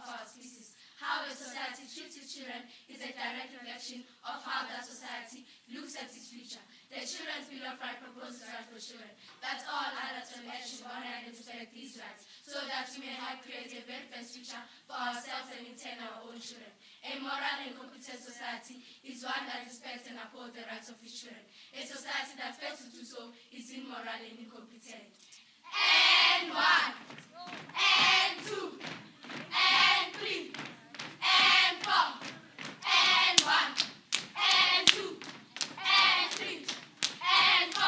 our species. How a society treats its children is a direct reflection of how that society looks at its future. The Children's Bill of Rights proposes rights for children, that all adults and men should honor and respect these rights, so that we may help create a better future for ourselves and in turn our own children. A moral and competent society is one that respects and upholds the rights of its children. A society that fails to do so is immoral and incompetent. And 1, and 2, and 3, and 4, and 1, and 2, and 3, and 4,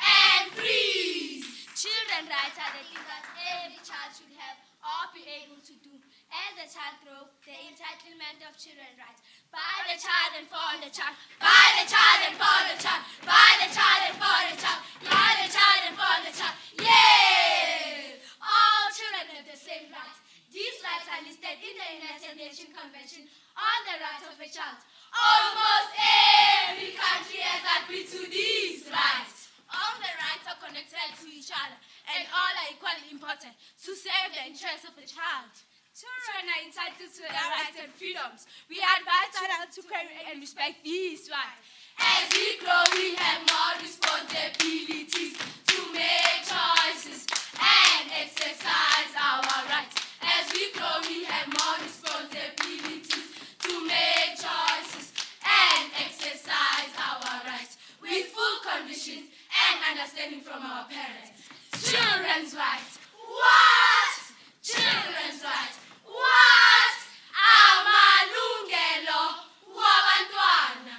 and freeze! Children's rights are the things that every child should have or be able to do. As the child grows, the entitlement of children's rights by the child and for the child, by the child and for the child, by the child and for the child, by the child and for the child. Yes! All children have the same rights. These rights are listed in the United Nations Convention on the Rights of a Child. Almost every country has agreed to these rights. All the rights are connected to each other, and all are equally important to serve the interests of the child. Children are entitled to their rights and freedoms. We advise adults to carry and respect these rights. As we grow, we have more responsibilities to make choices and exercise our rights. As we grow, we have more responsibilities to make choices and exercise our rights with full conditions and understanding from our parents. Children's rights. What? Children's rights. What? Amalungelo wabantwana.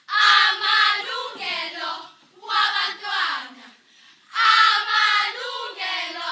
Amalungelo wabantwana. Amalungelo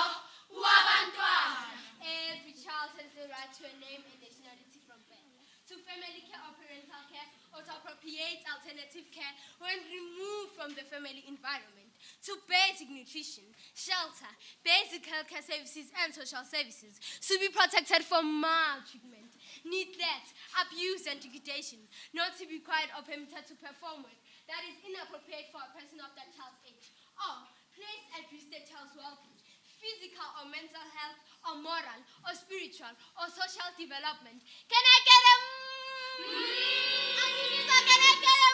wabantwana. Every child has the right to a name and nationality from birth, to family care or parental care, or to appropriate alternative care when removed from the family environment, to basic nutrition, shelter, basic healthcare services and social services, to be protected from maltreatment, neglect, abuse and degradation, not to be required or permitted to perform work that is inappropriate for a person of that child's age, or place at risk the child's well-being, physical or mental health, or moral, or spiritual, or social development. Can I get a Can I get a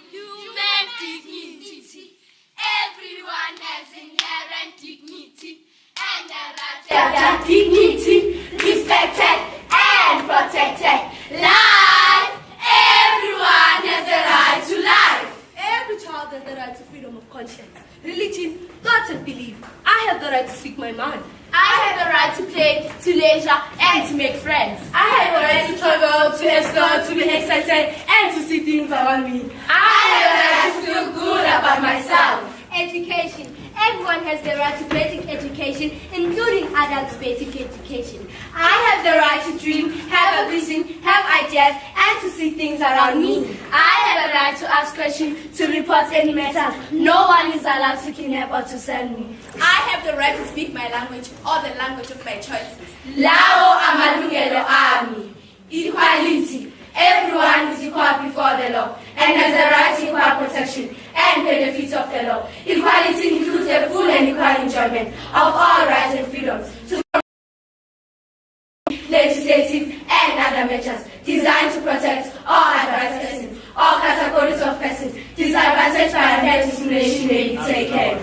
Human dignity. Everyone has inherent dignity, and the right to have that dignity respected and protected. Life. Everyone has the right to life. Every child has the right to freedom of conscience, religion, thoughts and belief. I have the right to speak my mind. I have the right to play, to leisure, and to make friends. I have the right to travel, to explore, to be excited, and to see things around me. I have the right to feel good about myself. Education. Everyone has the right to basic education, including adult basic education. I have the right to dream, have a vision, have ideas, and to see things around me. I have the right to ask questions, to report any matter. No one is allowed to kidnap or to sell me. I have the right to speak my language or the language of my choices. Lao Amalungelo Army. Equality. Everyone is equal before the law and has the right to equal protection and benefits of the law. Equality includes the full and equal enjoyment of all rights and freedoms. Legislative and other measures designed to protect all advanced persons, all categories of persons disadvantaged by unfair discrimination may be taken.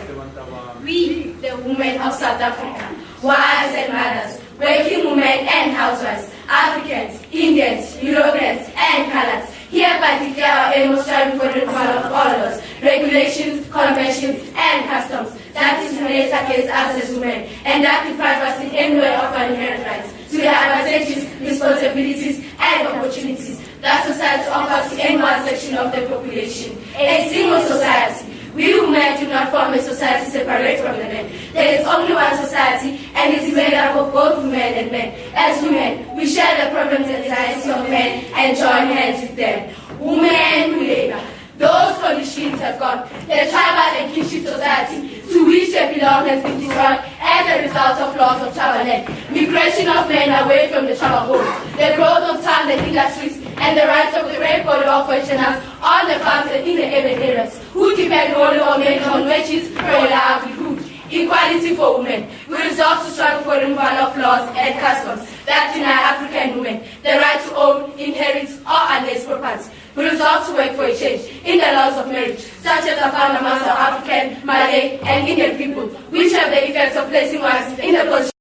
We, the women of South Africa, wives and mothers, working women and housewives, Africans, Indians, Europeans, and colours, hereby declare our aim of striving for the removal of all laws, regulations, conventions, and customs that discriminate against us as women and that deprive us in any way of our inherent rights, to the advantages, responsibilities, and opportunities that society offers to any one section of the population. A single society. We women do not form a society separate from the men. There is only one society, and it is made up of both women and men. As women, we share the problems and anxieties of men and join hands with them. Women who labor. Those conditions have gone. The tribal and kinship society to which they belong has been destroyed as a result of loss of tribal land, migration of men away from the tribal homes, the growth of towns and industries, and the rise of the great body of pensioners on the farms and in the urban areas, who depend only on men on wages for a livelihood. Equality for women. We resolve to struggle for the removal laws and customs that deny African women the right to own, inherit, or unless property. We resolve to work for a change in the laws of marriage, such as are found among South African, Malay, and Indian people, which have the effects of placing wives in the position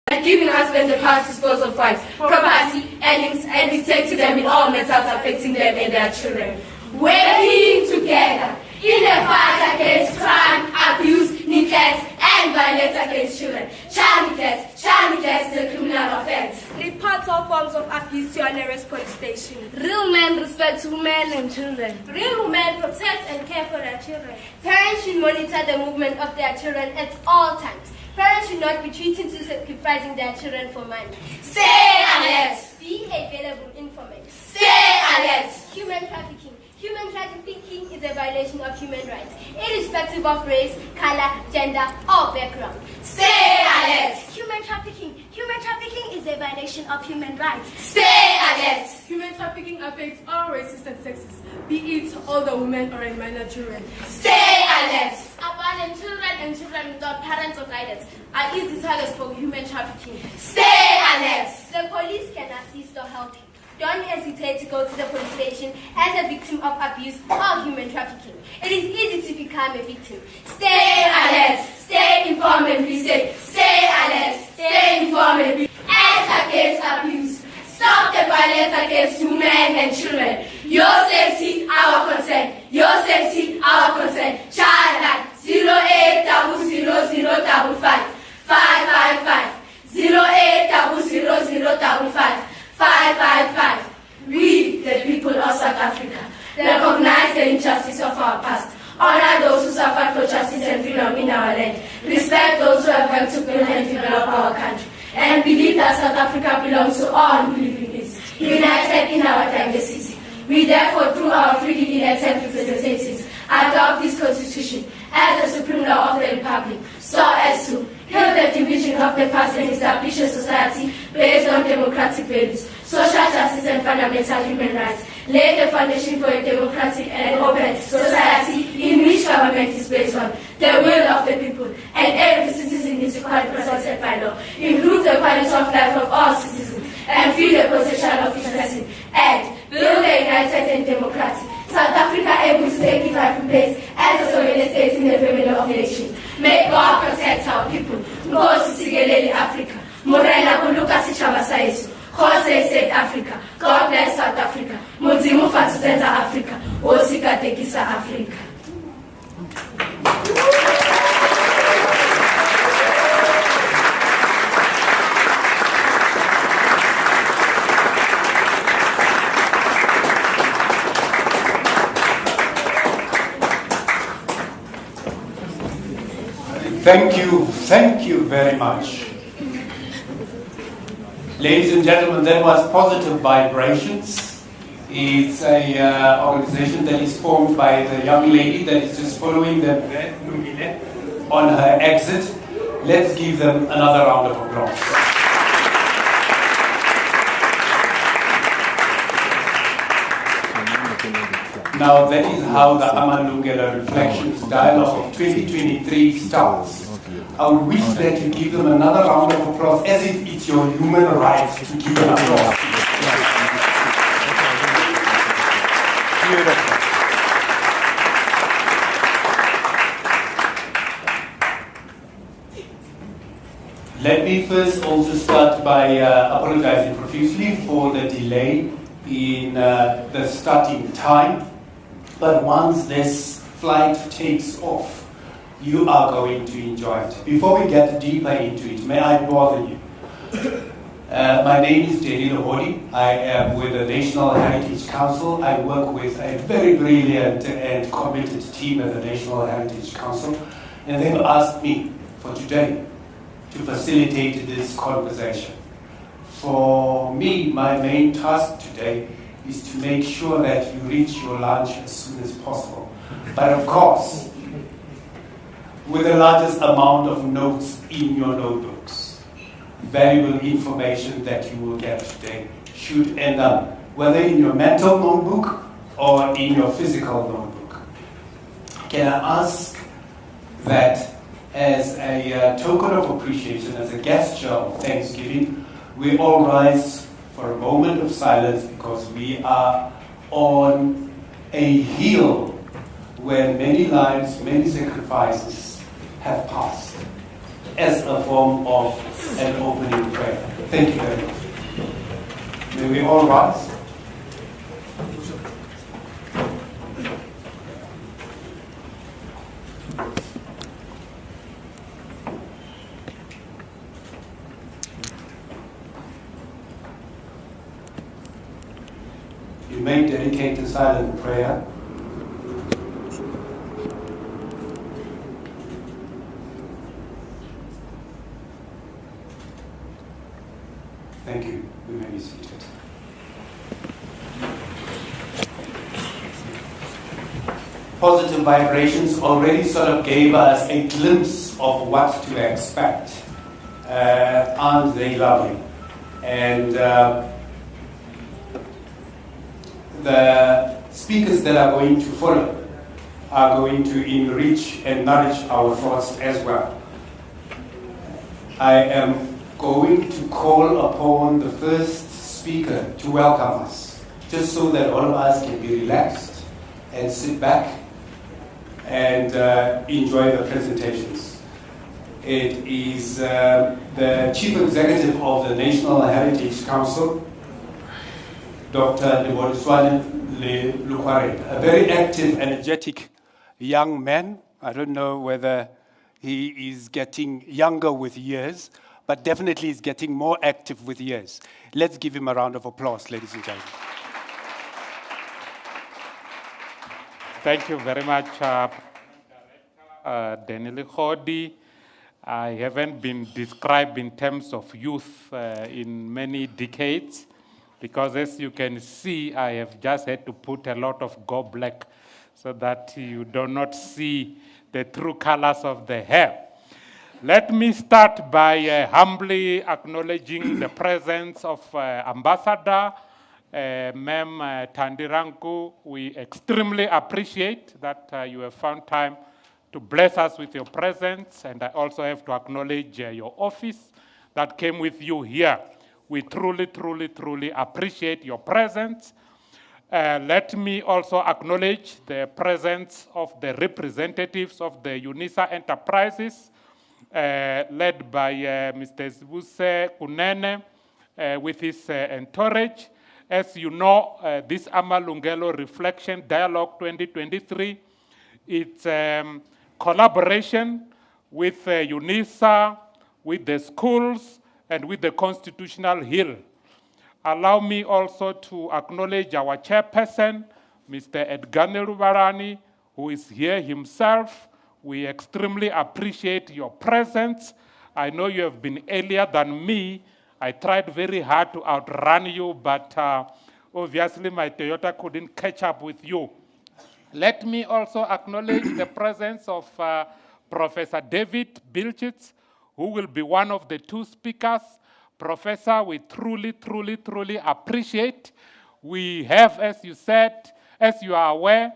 and giving husbands the power to dispose of wives, property, earnings, and dictating them in all matters affecting them and their children. Working together in the fight against crime, abuse, neglect, and violence against children. Child neglect is a criminal offense. Report all forms of abuse to your nearest police station. Real men respect women and children. Real women protect and care for their children. Parents should monitor the movement of their children at all times. Parents should not be treated to sacrificing their children for money. Stay alert. Be available informant. Stay alert. Human trafficking. Human trafficking is a violation of human rights, irrespective of race, color, gender, or background. Stay alert. Human trafficking is a violation of human rights. Stay alert. Human trafficking affects all races and sexes, be it older women or minor children. Stay alert. Abandoned children and children without parents or guidance are easy targets for human trafficking. Stay alert. The police can assist or help you. Don't hesitate to go to the police station as a victim of abuse or human trafficking. It is easy to become a victim. Stay alert. Stay informed and be safe. Stay alert. Stay informed and be act against abuse. Stop the violence against women and children. Your safety, our concern. Your safety, our concern. Child line 0800055555 08000555 555. We, the people of South Africa, recognize the injustice of our past, honor those who suffered for justice and freedom in our land, respect those who have helped to build and develop our country, and believe that South Africa belongs to all who live in it, united in our diversity. We therefore, through our freely elected representatives, adopt this constitution as the supreme law of the Republic, so as to heal the division of the past and establish a society based on democratic values, social justice and fundamental human rights. Lay the foundation for a democratic and open society in which government is based on the will of the people and every citizen is equally protected by law. Improve the quality of life of all citizens and free the potential of each person. And build a united and democratic South Africa able to take its rightful place as a sovereign state in the family of nations. May God protect our people. Nkosi sikelele Africa. Morena kuluka sichaba saisu. Kose state Africa. God bless South Africa. Muzimu fatuzenza Africa. Osika tekisa Africa. Thank you very much. Ladies and gentlemen, that was Positive Vibrations. It's an organization that is formed by the young lady that is just following them on her exit. Let's give them another round of applause. Now that is how the Amalungelo Reflections Dialogue of 2023 starts. I would wish that you give them another round of applause as if it's your human right to give an applause. Beautiful. Let me first also start by apologizing profusely for the delay in the starting time. But once this flight takes off, you are going to enjoy it. Before we get deeper into it, may I bother you? My name is Delilo Hodi. I am with the National Heritage Council. I work with a very brilliant and committed team at the National Heritage Council. And they've asked me for today to facilitate this conversation. For me, my main task today is to make sure that you reach your lunch as soon as possible. But of course, with the largest amount of notes in your notebooks, valuable information that you will get today should end up whether in your mental notebook or in your physical notebook. Can I ask that as a token of appreciation, as a gesture of thanksgiving, we all rise for a moment of silence because we are on a hill where many lives, many sacrifices have passed as a form of an opening prayer. Thank you very much. May we all rise. You may dedicate a silent prayer. Thank you. You may be seated. Positive vibrations already sort of gave us a glimpse of what to expect. Aren't they lovely? And the speakers that are going to follow are going to enrich and nourish our thoughts as well. I am going to call upon the first speaker to welcome us, just so that all of us can be relaxed and sit back and enjoy the presentations. It is the Chief Executive of the National Heritage Council, Dr. Lukware, a very active, energetic young man. I don't know whether he is getting younger with years, but definitely is getting more active with years. Let's give him a round of applause, ladies and gentlemen. Thank you very much, Daniel Khodi. I haven't been described in terms of youth in many decades, because as you can see, I have just had to put a lot of go black so that you do not see the true colors of the hair. Let me start by humbly acknowledging the presence of Ambassador Ma'am Tandiranku. We extremely appreciate that you have found time to bless us with your presence, and I also have to acknowledge your office that came with you here. We truly, truly, truly appreciate your presence. Let me also acknowledge the presence of the representatives of the UNISA Enterprises, led by Mr. Zibuse Kunene with his entourage. As you know, this Amalungelo Reflection Dialogue 2023, it's collaboration with UNISA, with the schools, and with the Constitutional Hill. Allow me also to acknowledge our chairperson, Mr. Edgane Rubarani, who is here himself. We extremely appreciate your presence. I know you have been earlier than me. I tried very hard to outrun you, but obviously my Toyota couldn't catch up with you. Let me also acknowledge the presence of Professor David Bilchitz, who will be one of the two speakers. Professor, we truly, truly, truly appreciate. We have, as you said, as you are aware,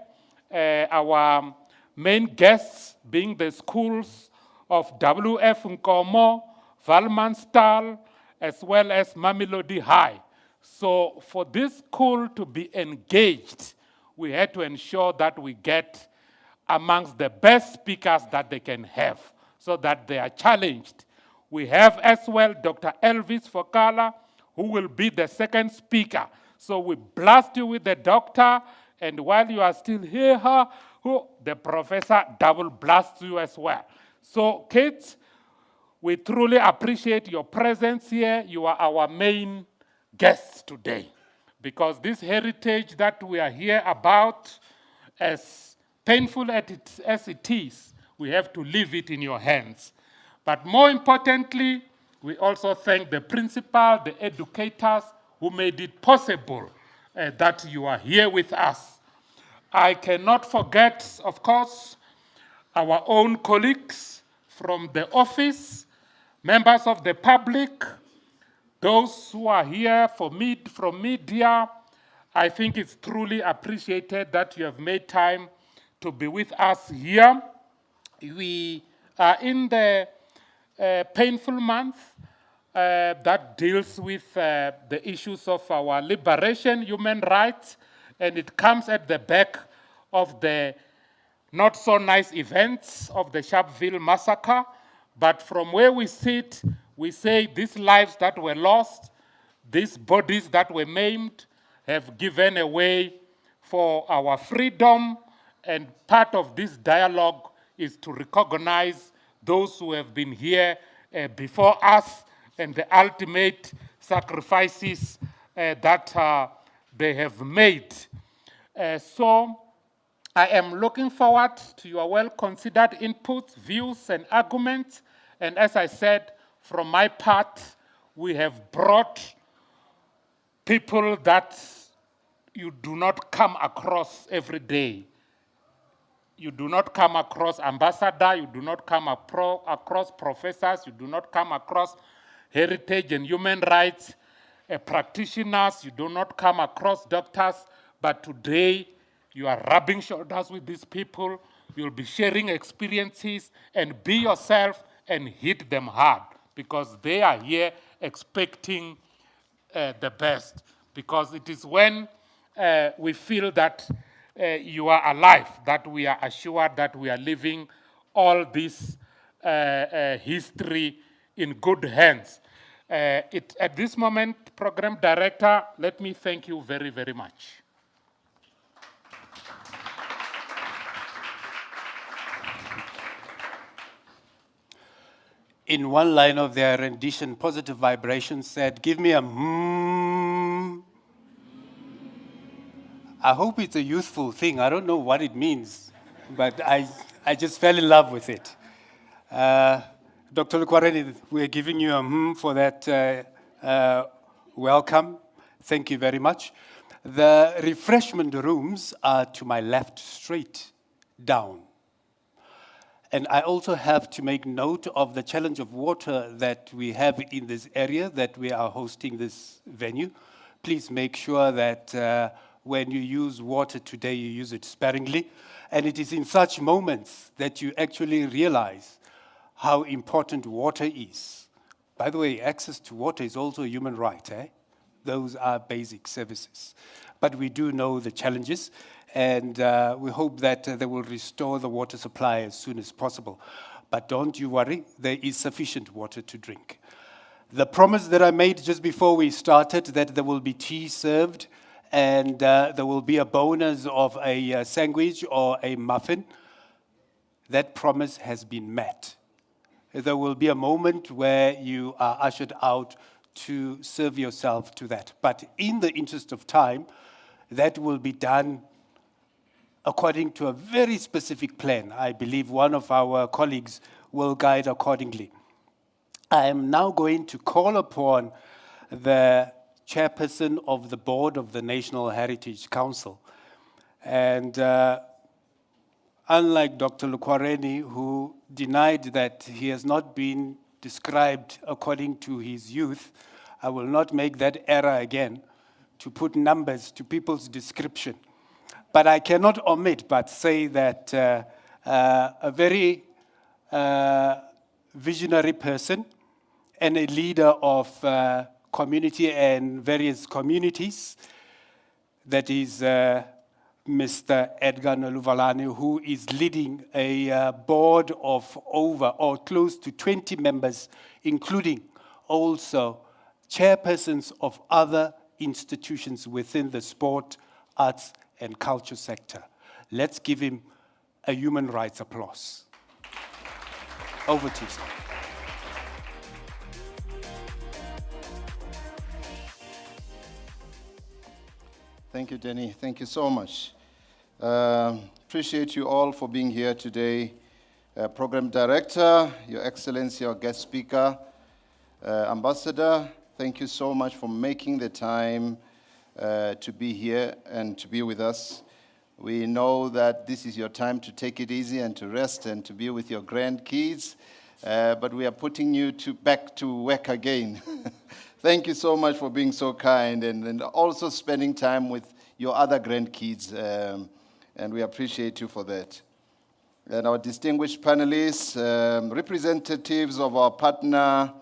our main guests being the schools of W.F. Nkomo, Valmanstal, as well as Mamelodi High. So for this school to be engaged, we had to ensure that we get amongst the best speakers that they can have, so that they are challenged. We have as well Dr. Elvis Fokala, who will be the second speaker. So we blast you with the doctor, and while you are still here, the professor double blasts you as well. So kids, we truly appreciate your presence here. You are our main guests today, because this heritage that we are here about, as painful as it is, we have to leave it in your hands. But more importantly, we also thank the principal, the educators who made it possible that you are here with us. I cannot forget, of course, our own colleagues from the office, members of the public, those who are here from media. I think it's truly appreciated that you have made time to be with us here. We in the painful month that deals with the issues of our liberation, human rights, and it comes at the back of the not so nice events of the Sharpeville massacre. But from where we sit, we say these lives that were lost, these bodies that were maimed, have given away for our freedom, and part of this dialogue is to recognize those who have been here before us and the ultimate sacrifices that they have made. So I am looking forward to your well-considered inputs, views, and arguments. And as I said, from my part, we have brought people that you do not come across every day. You do not come across ambassadors, you do not come across professors, you do not come across heritage and human rights practitioners, you do not come across doctors, but today you are rubbing shoulders with these people, you'll be sharing experiences, and be yourself and hit them hard, because they are here expecting the best. Because it is when we feel that you are alive that we are assured that we are living all this history in good hands. At this moment, Program Director, let me thank you very, very much. In one line of their rendition, Positive Vibrations said, give me a I hope it's a youthful thing. I don't know what it means, but I just fell in love with it. Dr. Lukwareni, we're giving you a for that welcome. Thank you very much. The refreshment rooms are to my left, straight down. And I also have to make note of the challenge of water that we have in this area that we are hosting this venue. Please make sure that when you use water today, you use it sparingly. And it is in such moments that you actually realize how important water is. By the way, access to water is also a human right. Those are basic services. But we do know the challenges, and we hope that they will restore the water supply as soon as possible. But don't you worry, there is sufficient water to drink. The promise that I made just before we started, that there will be tea served, and there will be a bonus of a sandwich or a muffin, that promise has been met. There will be a moment where you are ushered out to serve yourself to that. But in the interest of time, that will be done according to a very specific plan. I believe one of our colleagues will guide accordingly. I am now going to call upon the chairperson of the board of the National Heritage Council. And unlike Dr. Lukwareni, who denied that he has not been described according to his youth, I will not make that error again to put numbers to people's description. But I cannot omit but say that a very visionary person and a leader of community and various communities, that is Mr. Edgar Noluvalane, who is leading a board of over or close to 20 members, including also chairpersons of other institutions within the sport, arts, and culture sector. Let's give him a human rights applause. Over to you, sir. Thank you, Denny. Thank you so much. Appreciate you all for being here today. Program Director, Your Excellency, our guest speaker, Ambassador, thank you so much for making the time to be here and to be with us. We know that this is your time to take it easy and to rest and to be with your grandkids, but we are putting you back to work again. Thank you so much for being so kind and also spending time with your other grandkids, and we appreciate you for that. and our distinguished panelists, representatives of our partner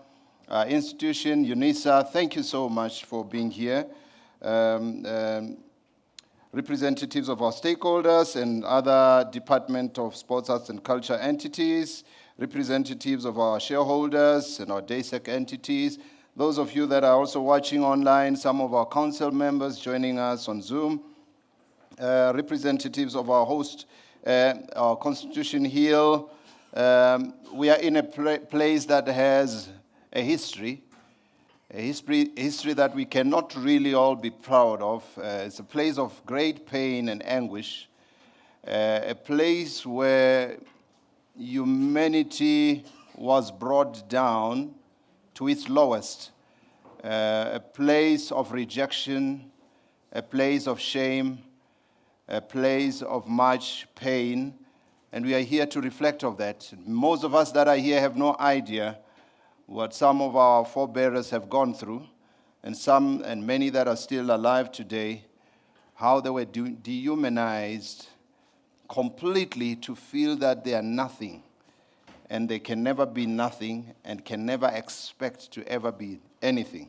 institution, UNISA, thank you so much for being here. Representatives of our stakeholders and other Department of Sports, Arts and Culture entities, representatives of our shareholders and our DASEC entities, those of you that are also watching online, some of our council members joining us on Zoom, representatives of our host, our Constitution Hill. We are in a place that has a history that we cannot really all be proud of. It's a place of great pain and anguish, a place where humanity was brought down to its lowest, a place of rejection, a place of shame, a place of much pain, and we are here to reflect on that. Most of us that are here have no idea what some of our forebears have gone through, and many that are still alive today, how they were dehumanized completely to feel that they are nothing, and they can never be nothing, and can never expect to ever be anything.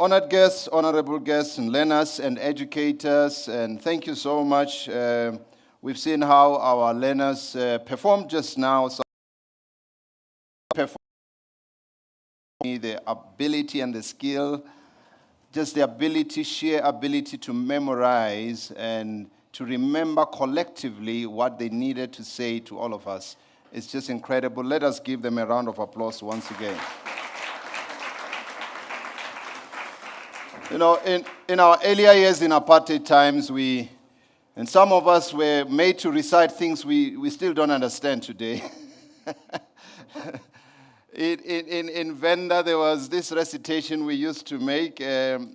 Honored guests, honorable guests, and learners and educators, and thank you so much. We've seen how our learners performed just now. So the ability and the skill, just the ability, sheer ability to memorize and to remember collectively what they needed to say to all of us. It's just incredible. Let us give them a round of applause once again. You know, in our earlier years in apartheid times, and some of us were made to recite things we still don't understand today. In Venda, there was this recitation we used to make. I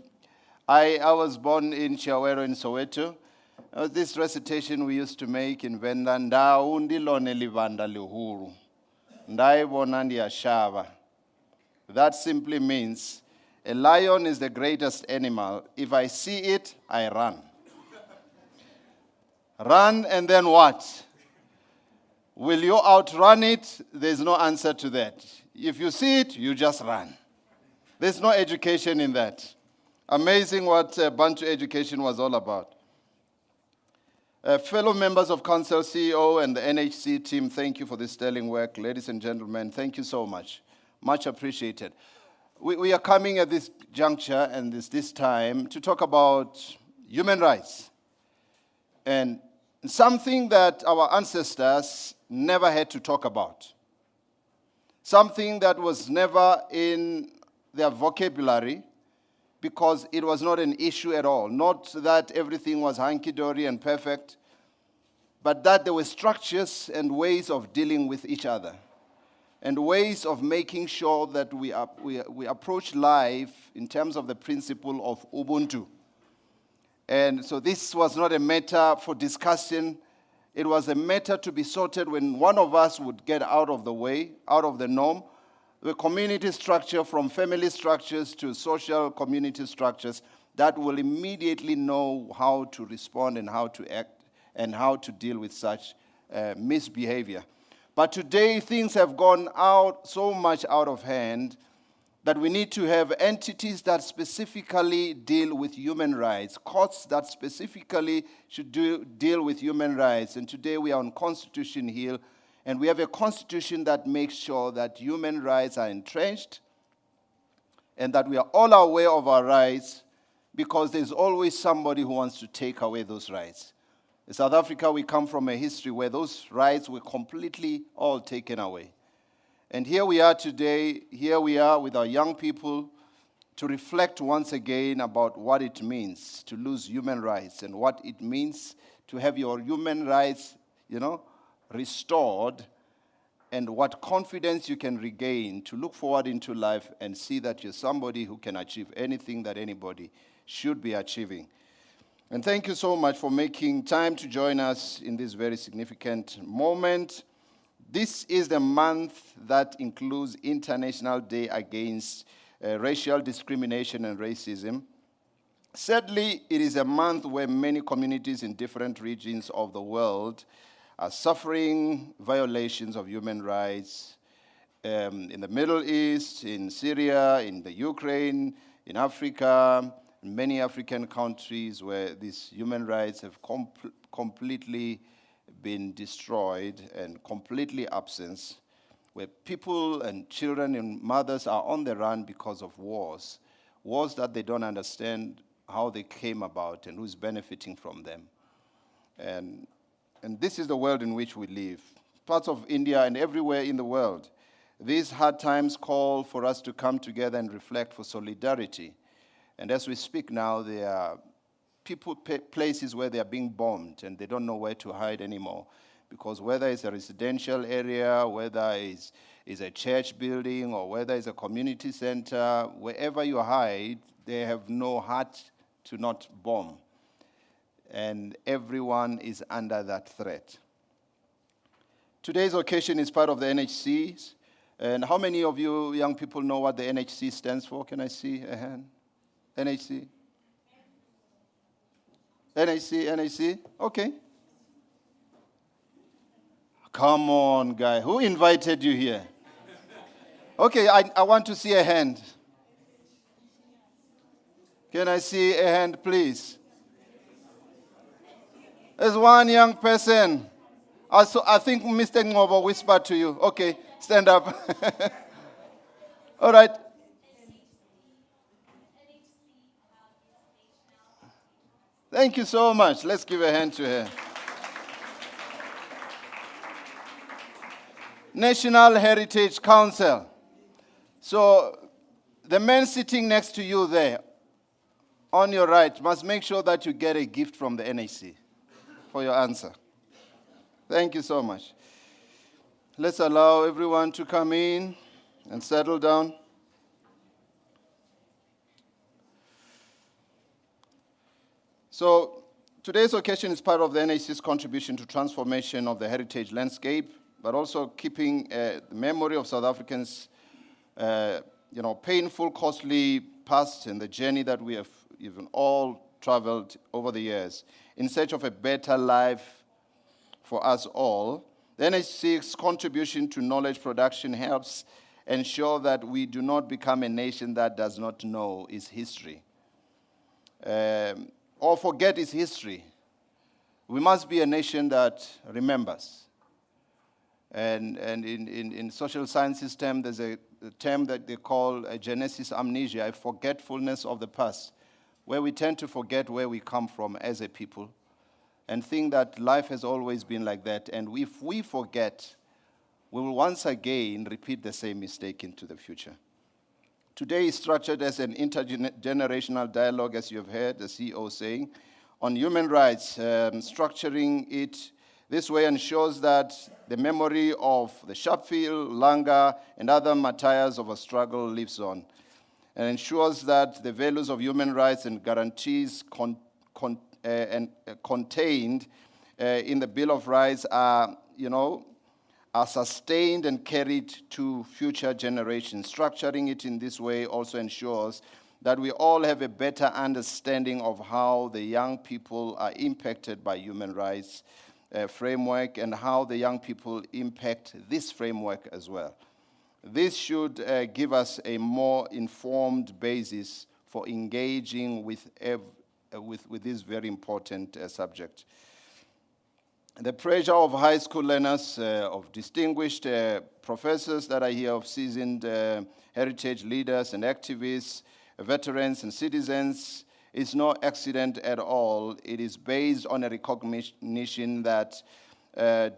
was born in Chiawero in Soweto. There was this recitation we used to make in Venda. Ndau ndilone livanda lihuru. Ndaibona ndiyashava. That simply means a lion is the greatest animal. If I see it, I run. Run and then what? Will you outrun it? There's no answer to that. If you see it, you just run. There's no education in that. Amazing what Bantu education was all about. Fellow members of Council, CEO, and the NHC team, thank you for this sterling work. Ladies and gentlemen, thank you so much. Much appreciated. We are coming at this juncture and this time to talk about human rights. And something that our ancestors never had to talk about. Something that was never in their vocabulary because it was not an issue at all. Not that everything was hunky-dory and perfect, but that there were structures and ways of dealing with each other and ways of making sure that we approach life in terms of the principle of Ubuntu. And so this was not a matter for discussion. It was a matter to be sorted when one of us would get out of the way, out of the norm. The community structure, from family structures to social community structures, that will immediately know how to respond and how to act and how to deal with such misbehavior. But today, things have gone out so much out of hand that we need to have entities that specifically deal with human rights, courts that specifically should deal with human rights. And today we are on Constitution Hill, and we have a constitution that makes sure that human rights are entrenched and that we are all aware of our rights, because there's always somebody who wants to take away those rights. In South Africa, we come from a history where those rights were completely all taken away. And here we are today, here we are with our young people to reflect once again about what it means to lose human rights and what it means to have your human rights, restored, and what confidence you can regain to look forward into life and see that you're somebody who can achieve anything that anybody should be achieving. And thank you so much for making time to join us in this very significant moment. This is the month that includes International Day Against Racial Discrimination and Racism. Sadly, it is a month where many communities in different regions of the world are suffering violations of human rights in the Middle East, in Syria, in the Ukraine, in Africa, in many African countries where these human rights have completely been destroyed and completely absent, where people and children and mothers are on the run because of wars that they don't understand how they came about and who's benefiting from them. And this is the world in which we live. Parts of India and everywhere in the world, these hard times call for us to come together and reflect for solidarity. And as we speak now, there are places where they are being bombed and they don't know where to hide anymore. Because whether it's a residential area, whether it's a church building, or whether it's a community center, wherever you hide, they have no heart to not bomb. And everyone is under that threat. Today's occasion is part of the NHCs. And how many of you young people know what the NHC stands for? Can I see a hand? NHC? NHC? Okay. Come on, guy. Who invited you here? Okay, I want to see a hand. Can I see a hand, please? There's one young person. I think Mr. Ngobo whispered to you. Okay, stand up. All right. Thank you so much. Let's give a hand to her. National Heritage Council. So the man sitting next to you there, on your right, must make sure that you get a gift from the NHC for your answer. Thank you so much. Let's allow everyone to come in and settle down. So today's occasion is part of the NHC's contribution to transformation of the heritage landscape, but also keeping the memory of South Africans, painful, costly past and the journey that we have even all traveled over the years in search of a better life for us all. The NHC's contribution to knowledge production helps ensure that we do not become a nation that does not know its history or forget its history. We must be a nation that remembers. And in social sciences term, there's a term that they call a genesis amnesia, a forgetfulness of the past, where we tend to forget where we come from as a people and think that life has always been like that. And if we forget, we will once again repeat the same mistake into the future. Today is structured as an intergenerational dialogue, as you have heard the CEO saying, on human rights. Structuring it this way ensures that the memory of the Sharpeville, Langa, and other martyrs of a struggle lives on, and ensures that the values of human rights and guarantees contained in the Bill of Rights are sustained and carried to future generations. Structuring it in this way also ensures that we all have a better understanding of how the young people are impacted by human rights framework and how the young people impact this framework as well. This should give us a more informed basis for engaging with this very important subject. The pressure of high school learners, of distinguished professors that are here, of seasoned heritage leaders and activists, veterans and citizens, is no accident at all. It is based on a recognition that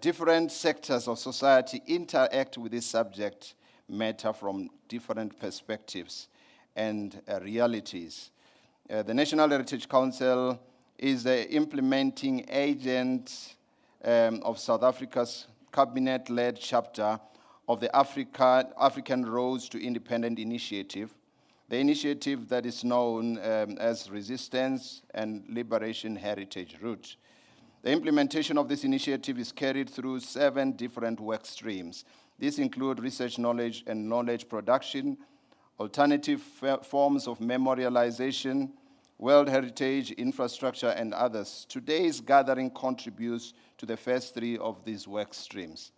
different sectors of society interact with this subject matter from different perspectives and realities. The National Heritage Council is the implementing agent of South Africa's cabinet-led chapter of the African Roads to Independence Initiative, the initiative that is known as Resistance and Liberation Heritage Route. The implementation of this initiative is carried through 7 different work streams. These include research knowledge and knowledge production, alternative forms of memorialization, World Heritage, infrastructure, and others. Today's gathering contributes to the first three of these work streams.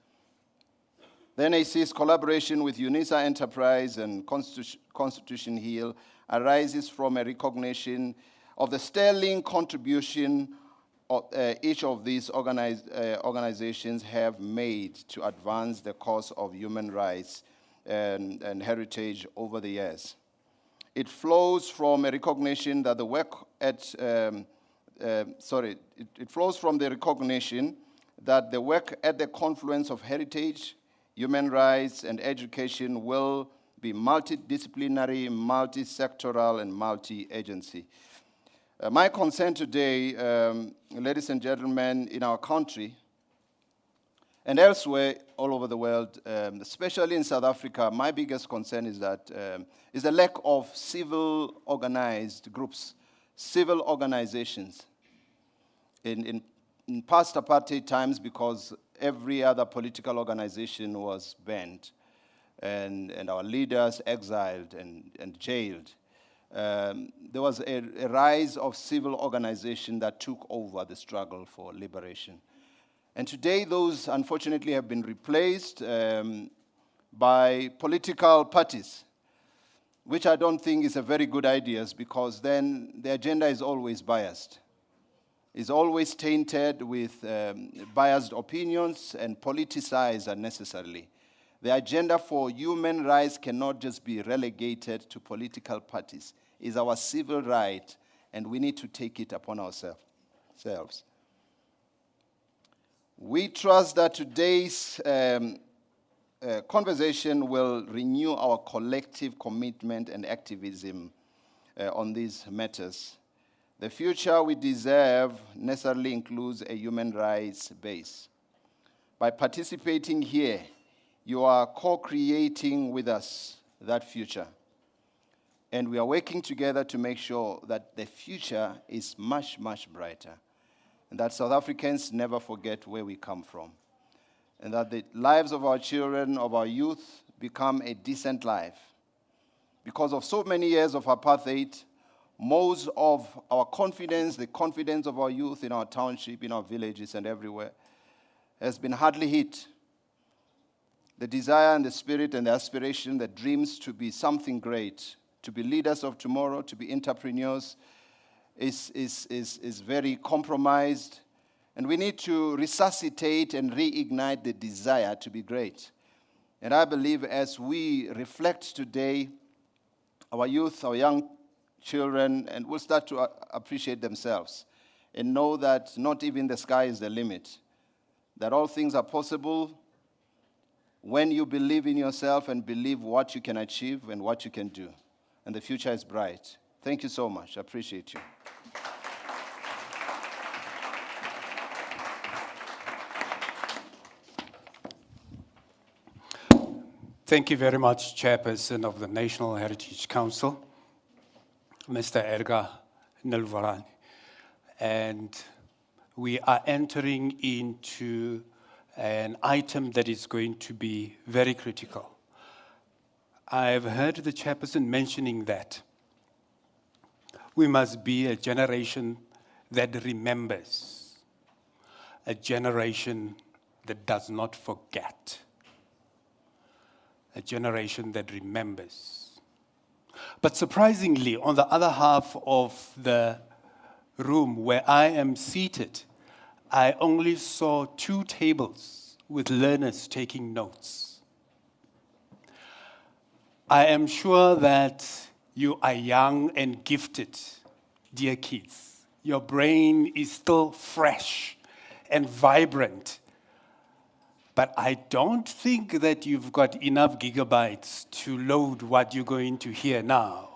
The NAC's collaboration with UNISA Enterprise and Constitution Hill arises from a recognition of the sterling contribution each of these organizations have made to advance the cause of human rights and heritage over the years. It flows from a recognition that the work at, it flows from the recognition that the work at the confluence of heritage, human rights, and education will be multidisciplinary, multi-sectoral, and multi-agency. My concern today, ladies and gentlemen, in our country and elsewhere all over the world, especially in South Africa, my biggest concern is that is the lack of civil organized groups, civil organizations. In past apartheid times, because every other political organization was banned and our leaders exiled and jailed. There was a rise of civil organization that took over the struggle for liberation. And today, those unfortunately have been replaced by political parties, which I don't think is a very good idea, because then the agenda is always biased. It's always tainted with biased opinions and politicized unnecessarily. The agenda for human rights cannot just be relegated to political parties. It's our civil right, and we need to take it upon ourselves. We trust that today's conversation will renew our collective commitment and activism on these matters. The future we deserve necessarily includes a human rights base. By participating here, you are co-creating with us that future. And we are working together to make sure that the future is much, much brighter. And that South Africans never forget where we come from. And that the lives of our children, of our youth, become a decent life. Because of so many years of apartheid, most of our confidence, the confidence of our youth in our township, in our villages and everywhere, has been hardly hit. The desire and the spirit and the aspiration, the dreams to be something great, to be leaders of tomorrow, to be entrepreneurs, is very compromised. And we need to resuscitate and reignite the desire to be great. And I believe as we reflect today, our youth, our young children, and will start to appreciate themselves and know that not even the sky is the limit, that all things are possible when you believe in yourself and believe what you can achieve and what you can do. And the future is bright. Thank you so much. I appreciate you. Thank you very much, Chairperson of the National Heritage Council, Mr. Edgar Nilvarani. And we are entering into an item that is going to be very critical. I've heard the Chairperson mentioning that we must be a generation that remembers, a generation that does not forget, a generation that remembers. But surprisingly, on the other half of the room where I am seated, I only saw 2 tables with learners taking notes. I am sure that you are young and gifted, dear kids. Your brain is still fresh and vibrant. But I don't think that you've got enough gigabytes to load what you're going to hear now.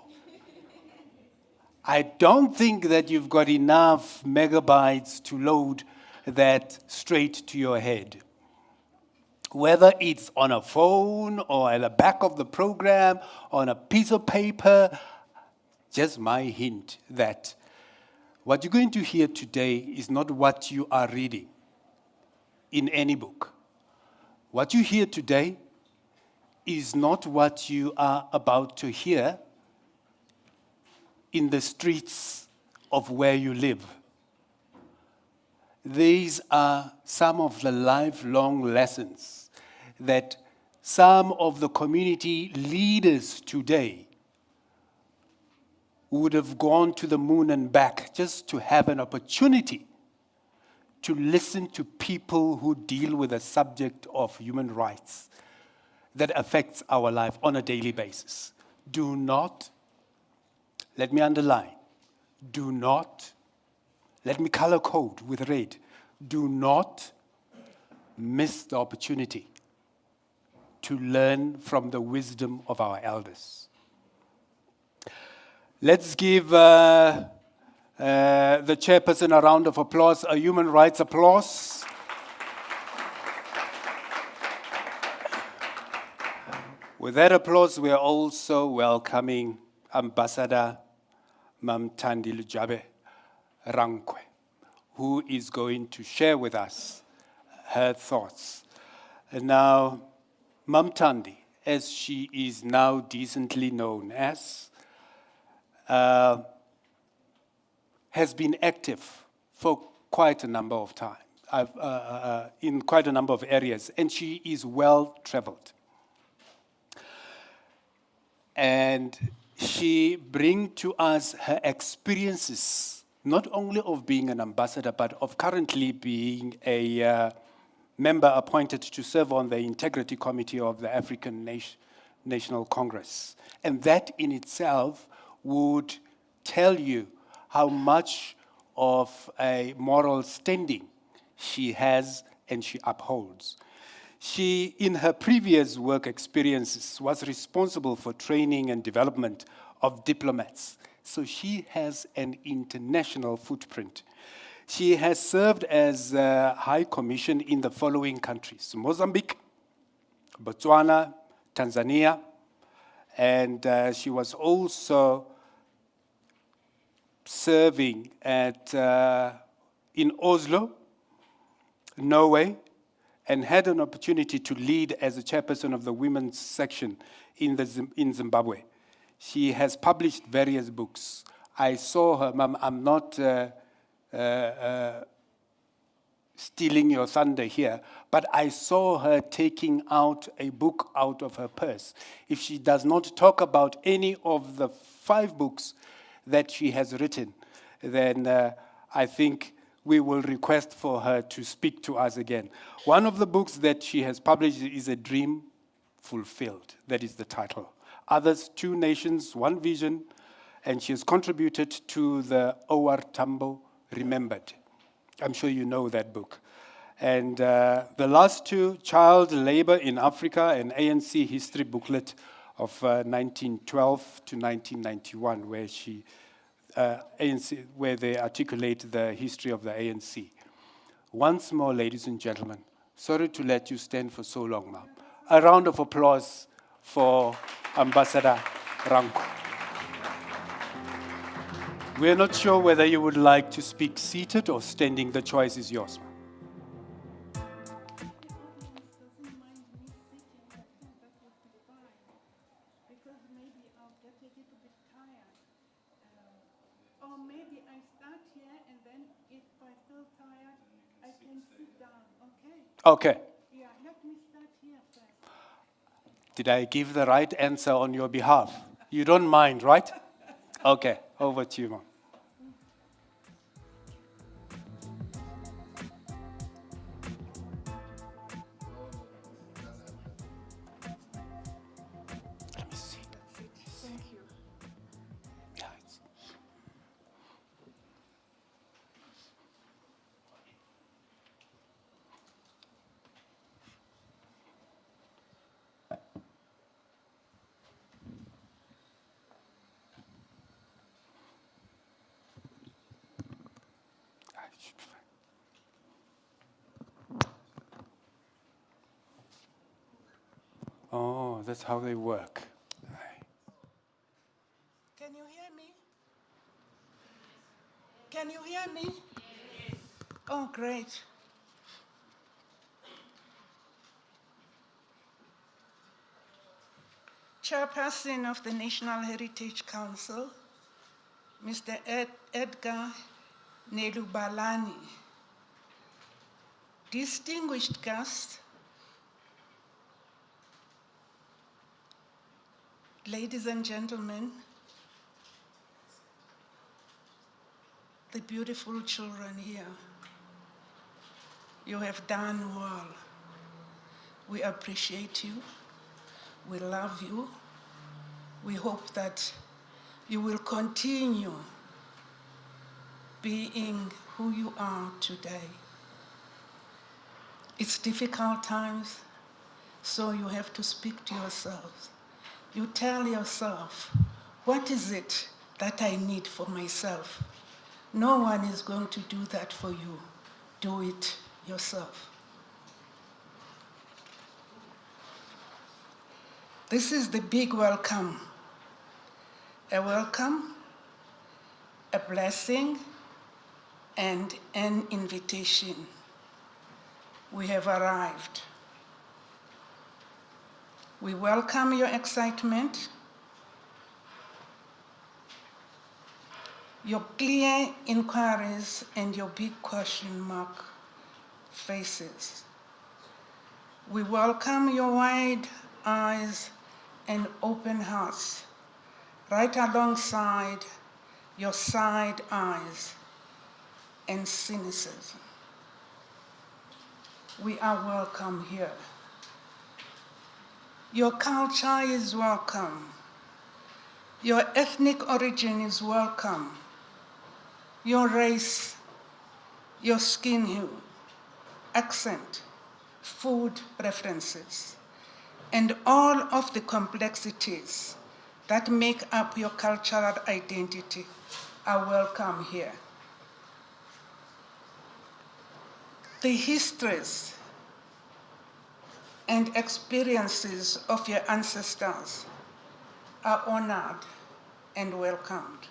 I don't think that you've got enough megabytes to load that straight to your head. Whether it's on a phone or at the back of the program, on a piece of paper, just my hint that what you're going to hear today is not what you are reading in any book. What you hear today is not what you are about to hear in the streets of where you live. These are some of the lifelong lessons that some of the community leaders today would have gone to the moon and back just to have an opportunity to listen to people who deal with the subject of human rights that affects our life on a daily basis. Do not, let me underline, do not, let me color code with red, do not miss the opportunity to learn from the wisdom of our elders. Let's give the chairperson a round of applause, a human rights applause. With that applause, we are also welcoming Ambassador Mamthandi Lujabe Rankwe, who is going to share with us her thoughts. And now, Mamthandi, as she is now decently known as, has been active for quite a number of time, in quite a number of areas, and she is well-traveled. And she brings to us her experiences, not only of being an ambassador, but of currently being a member appointed to serve on the Integrity Committee of the African National Congress. And that in itself would tell you how much of a moral standing she has and she upholds. She, in her previous work experiences, was responsible for training and development of diplomats. So she has an international footprint. She has served as High Commission in the following countries: Mozambique, Botswana, Tanzania, and she was also serving in Oslo, Norway, and had an opportunity to lead as a chairperson of the women's section in Zimbabwe. She has published various books. I saw her, Ma'am, I'm not stealing your thunder here, but I saw her taking out a book out of her purse. If she does not talk about any of the 5 books that she has written, then I think we will request for her to speak to us again. One of the books that she has published is A Dream Fulfilled. That is the title. Others, 2 Nations, 1 Vision, and she has contributed to the OR Tambo Remembered. I'm sure you know that book. And the last 2, Child Labor in Africa, an ANC history booklet of 1912 to 1991, where she ANC, where they articulate the history of the ANC. Once more, ladies and gentlemen, sorry to let you stand for so long, ma'am. A round of applause for Ambassador Ranko. We're not sure whether you would like to speak seated or standing. The choice is yours, ma'am. Okay. Yeah, let me start here first. Did I give the right answer on your behalf? You don't mind, right? Okay, over to you, ma'am. Let me see. Thank you. Yeah, Oh, that's how they work. Can you hear me? Can you hear me? Yes. Oh, great. Chairperson of the National Heritage Council, Mr. Edgar Nelubalani, distinguished guests, ladies and gentlemen, the beautiful children here, you have done well. We appreciate you. We love you. We hope that you will continue being who you are today. It's difficult times, so you have to speak to yourselves. You tell yourself, what is it that I need for myself? No one is going to do that for you. Do it yourself. This is the big welcome. A welcome, a blessing, and an invitation. We have arrived. We welcome your excitement, your clear inquiries, and your big question mark faces. We welcome your wide eyes and open hearts, right alongside your side eyes and cynicism. We are welcome here. Your culture is welcome. Your ethnic origin is welcome. Your race, your skin hue, accent, food preferences, and all of the complexities that make up your cultural identity are welcome here. The histories and experiences of your ancestors are honored and welcomed.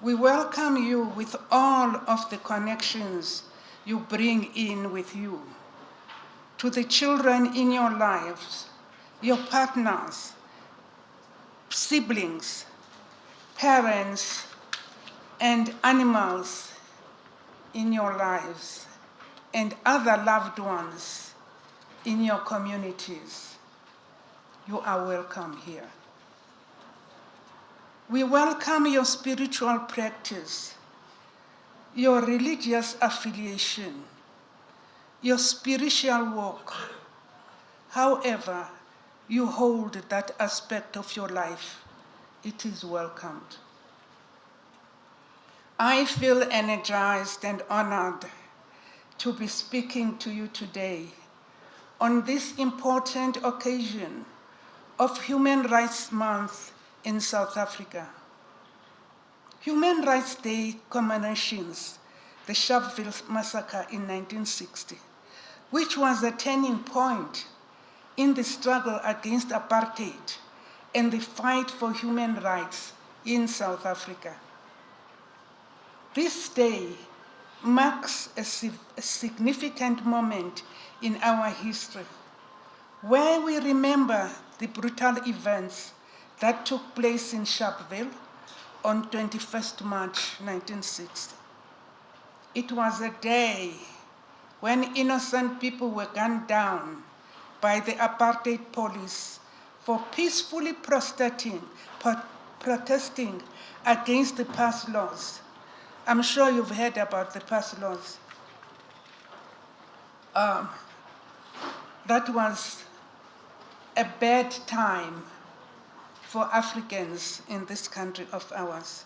We welcome you with all of the connections you bring in with you, to the children in your lives, your partners, siblings, parents, and animals in your lives, and other loved ones in your communities. You are welcome here. We welcome your spiritual practice, your religious affiliation, your spiritual walk. However you hold that aspect of your life, it is welcomed. I feel energized and honored to be speaking to you today on this important occasion of Human Rights Month in South Africa. Human Rights Day commemorations the Sharpeville massacre in 1960, which was a turning point in the struggle against apartheid and the fight for human rights in South Africa. This day marks a significant moment in our history, where we remember the brutal events that took place in Sharpeville on 21st March 1960. It was a day when innocent people were gunned down by the apartheid police for peacefully protesting against the pass laws. I'm sure you've heard about the pass laws. That was a bad time for Africans in this country of ours.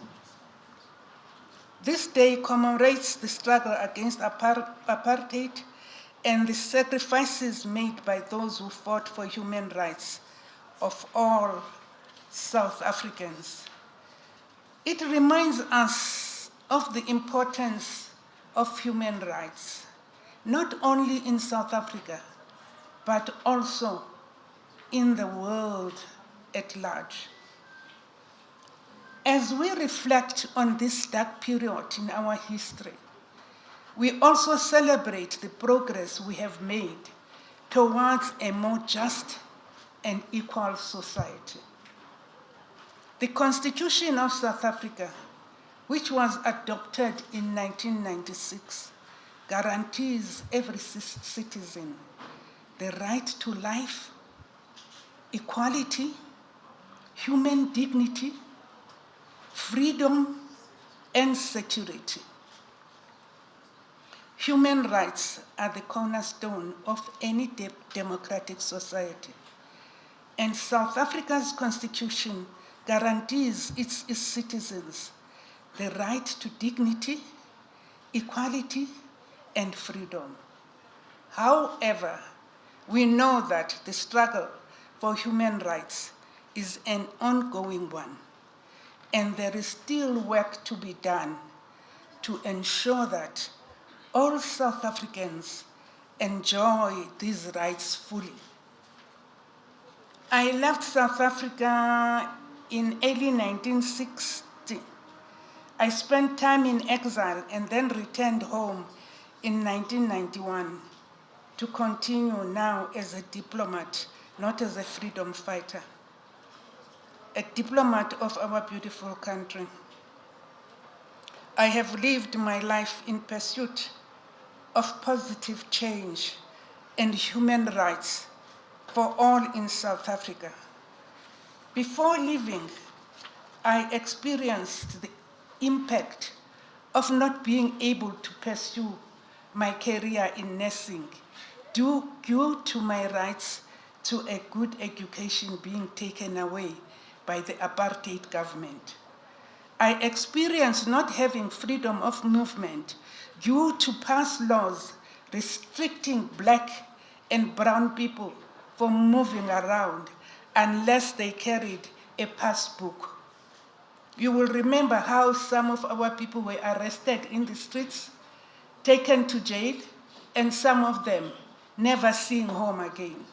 This day commemorates the struggle against apartheid and the sacrifices made by those who fought for human rights of all South Africans. It reminds us of the importance of human rights, not only in South Africa, but also in the world at large. As we reflect on this dark period in our history, we also celebrate the progress we have made towards a more just and equal society. The Constitution of South Africa, which was adopted in 1996, guarantees every citizen the right to life, equality, human dignity, freedom, and security. Human rights are the cornerstone of any democratic society, and South Africa's constitution guarantees its citizens the right to dignity, equality, and freedom. However, we know that the struggle for human rights is an ongoing one, and there is still work to be done to ensure that all South Africans enjoy these rights fully. I left South Africa in early 1960. I spent time in exile and then returned home in 1991 to continue now as a diplomat, not as a freedom fighter, a diplomat of our beautiful country. I have lived my life in pursuit of positive change and human rights for all in South Africa. Before leaving, I experienced the impact of not being able to pursue my career in nursing due to my rights to a good education being taken away by the apartheid government. I experienced not having freedom of movement due to past laws restricting Black and brown people from moving around unless they carried a passbook. You will remember how some of our people were arrested in the streets, taken to jail, and some of them never seen home again.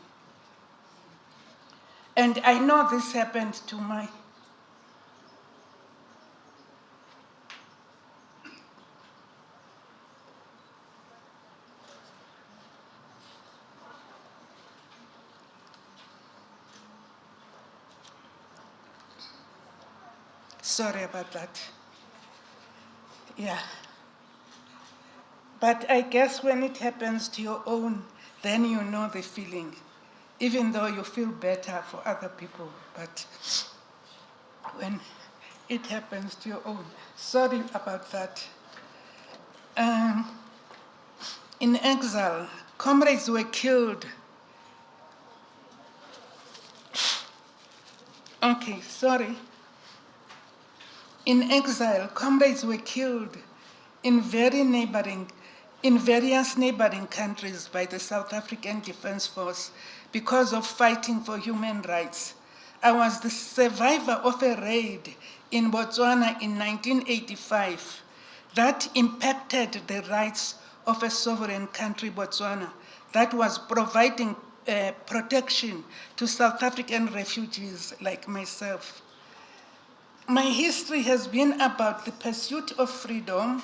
And I know this happened to my sorry about that. Yeah. But I guess when it happens to your own, then you know the feeling, even though you feel better for other people. But when it happens to your own, sorry about that. In exile, comrades were killed. Okay, sorry. In exile, comrades were killed in various neighboring countries by the South African Defence Force because of fighting for human rights. I was the survivor of a raid in Botswana in 1985 that impacted the rights of a sovereign country, Botswana, that was providing protection to South African refugees like myself. My history has been about the pursuit of freedom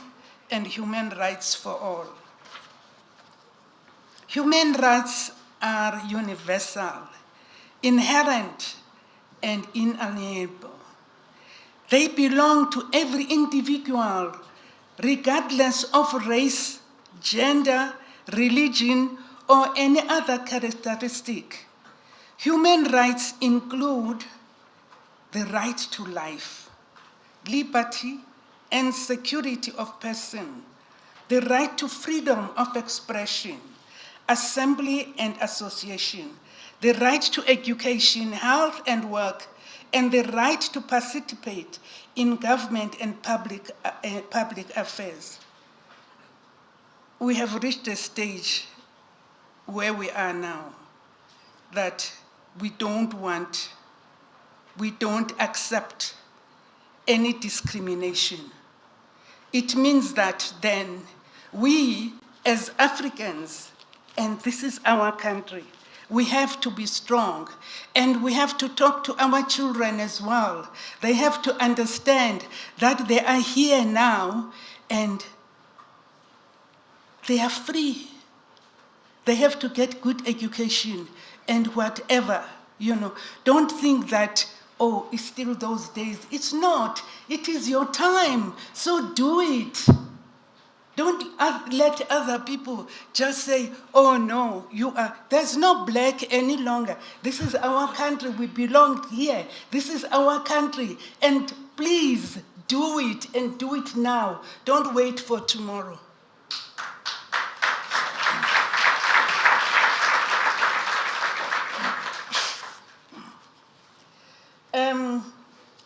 and human rights for all. Human rights are universal, inherent, and inalienable. They belong to every individual, regardless of race, gender, religion, or any other characteristic. Human rights include the right to life, liberty, and security of person, the right to freedom of expression, assembly and association, the right to education, health, and work, and the right to participate in government and public affairs. We have reached a stage where we are now that we don't accept any discrimination. It means that then we as Africans, and this is our country, we have to be strong, and we have to talk to our children as well. They have to understand that they are here now and they are free. They have to get good education and whatever, Don't think that oh, it's still those days. It's not. It is your time. So do it. Don't let other people just say, oh no, there's no black any longer. This is our country, we belong here. This is our country. And please do it, and do it now. Don't wait for tomorrow.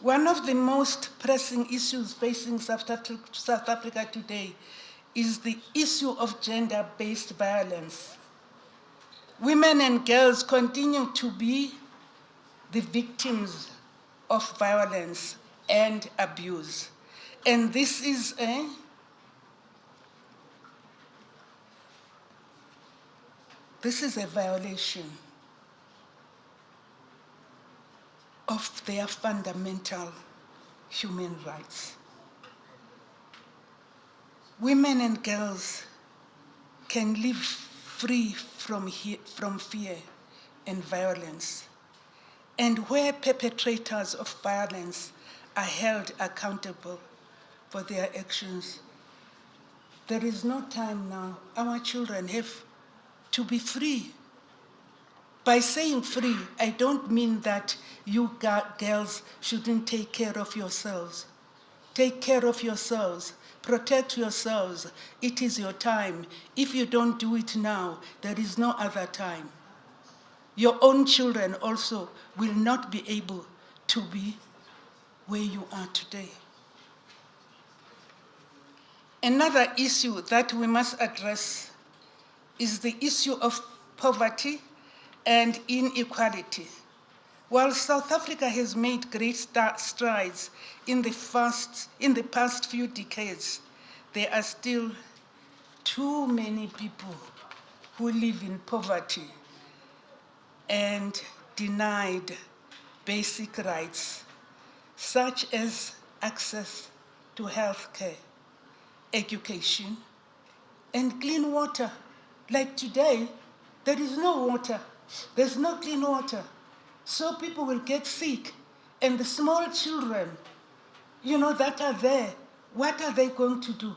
One of the most pressing issues facing South Africa today is the issue of gender-based violence. Women and girls continue to be the victims of violence and abuse. And this is a violation of their fundamental human rights. Women and girls can live free from fear and violence. And where perpetrators of violence are held accountable for their actions, there is no time now. Our children have to be free. By saying free, I don't mean that you girls shouldn't take care of yourselves. Take care of yourselves. Protect yourselves. It is your time. If you don't do it now, there is no other time. Your own children also will not be able to be where you are today. Another issue that we must address is the issue of poverty and inequality. While South Africa has made great strides in the past few decades, there are still too many people who live in poverty and denied basic rights, such as access to health care, education, and clean water. Like today, there is no water. There's no clean water. So people will get sick. And the small children, that are there, what are they going to do?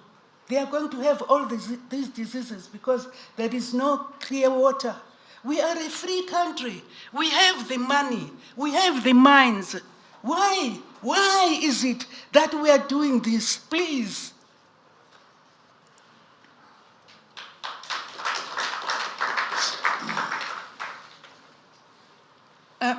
They are going to have all these diseases because there is no clear water. We are a free country. We have the money. We have the minds. Why? Why is it that we are doing this? Please.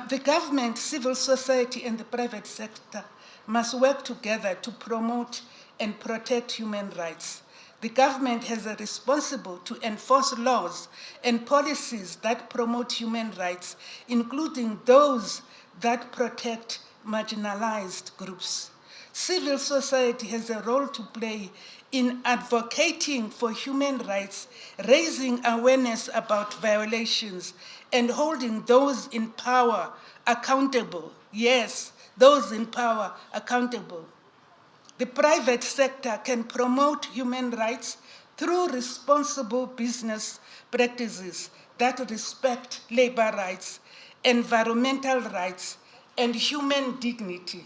The government, civil society, and the private sector must work together to promote and protect human rights. The government has a responsibility to enforce laws and policies that promote human rights, including those that protect marginalized groups. Civil society has a role to play in advocating for human rights, raising awareness about violations, and holding those in power accountable. Yes, those in power accountable. The private sector can promote human rights through responsible business practices that respect labor rights, environmental rights, and human dignity.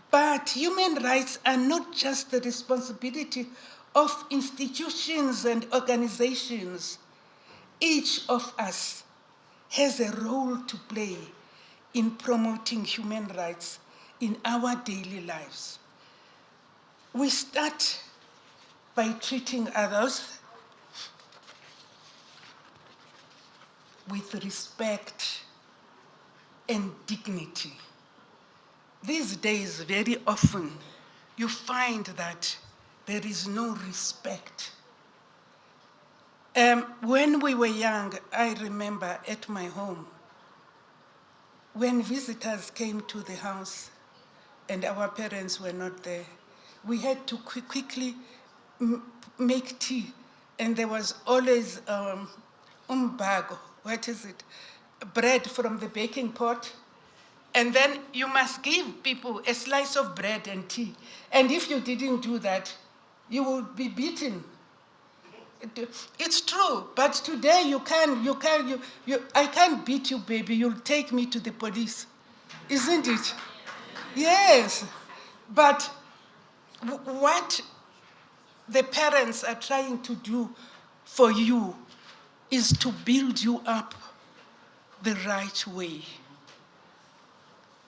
But human rights are not just the responsibility of institutions and organizations. Each of us has a role to play in promoting human rights in our daily lives. We start by treating others with respect and dignity. These days, very often, you find that there is no respect. When we were young, I remember at my home, when visitors came to the house and our parents were not there, we had to quickly make tea. And there was always umbago, what is it? Bread from the baking pot. And then you must give people a slice of bread and tea. And if you didn't do that, you would be beaten. It's true, but today I can't beat you, baby. You'll take me to the police. Isn't it? Yes. But what the parents are trying to do for you is to build you up the right way.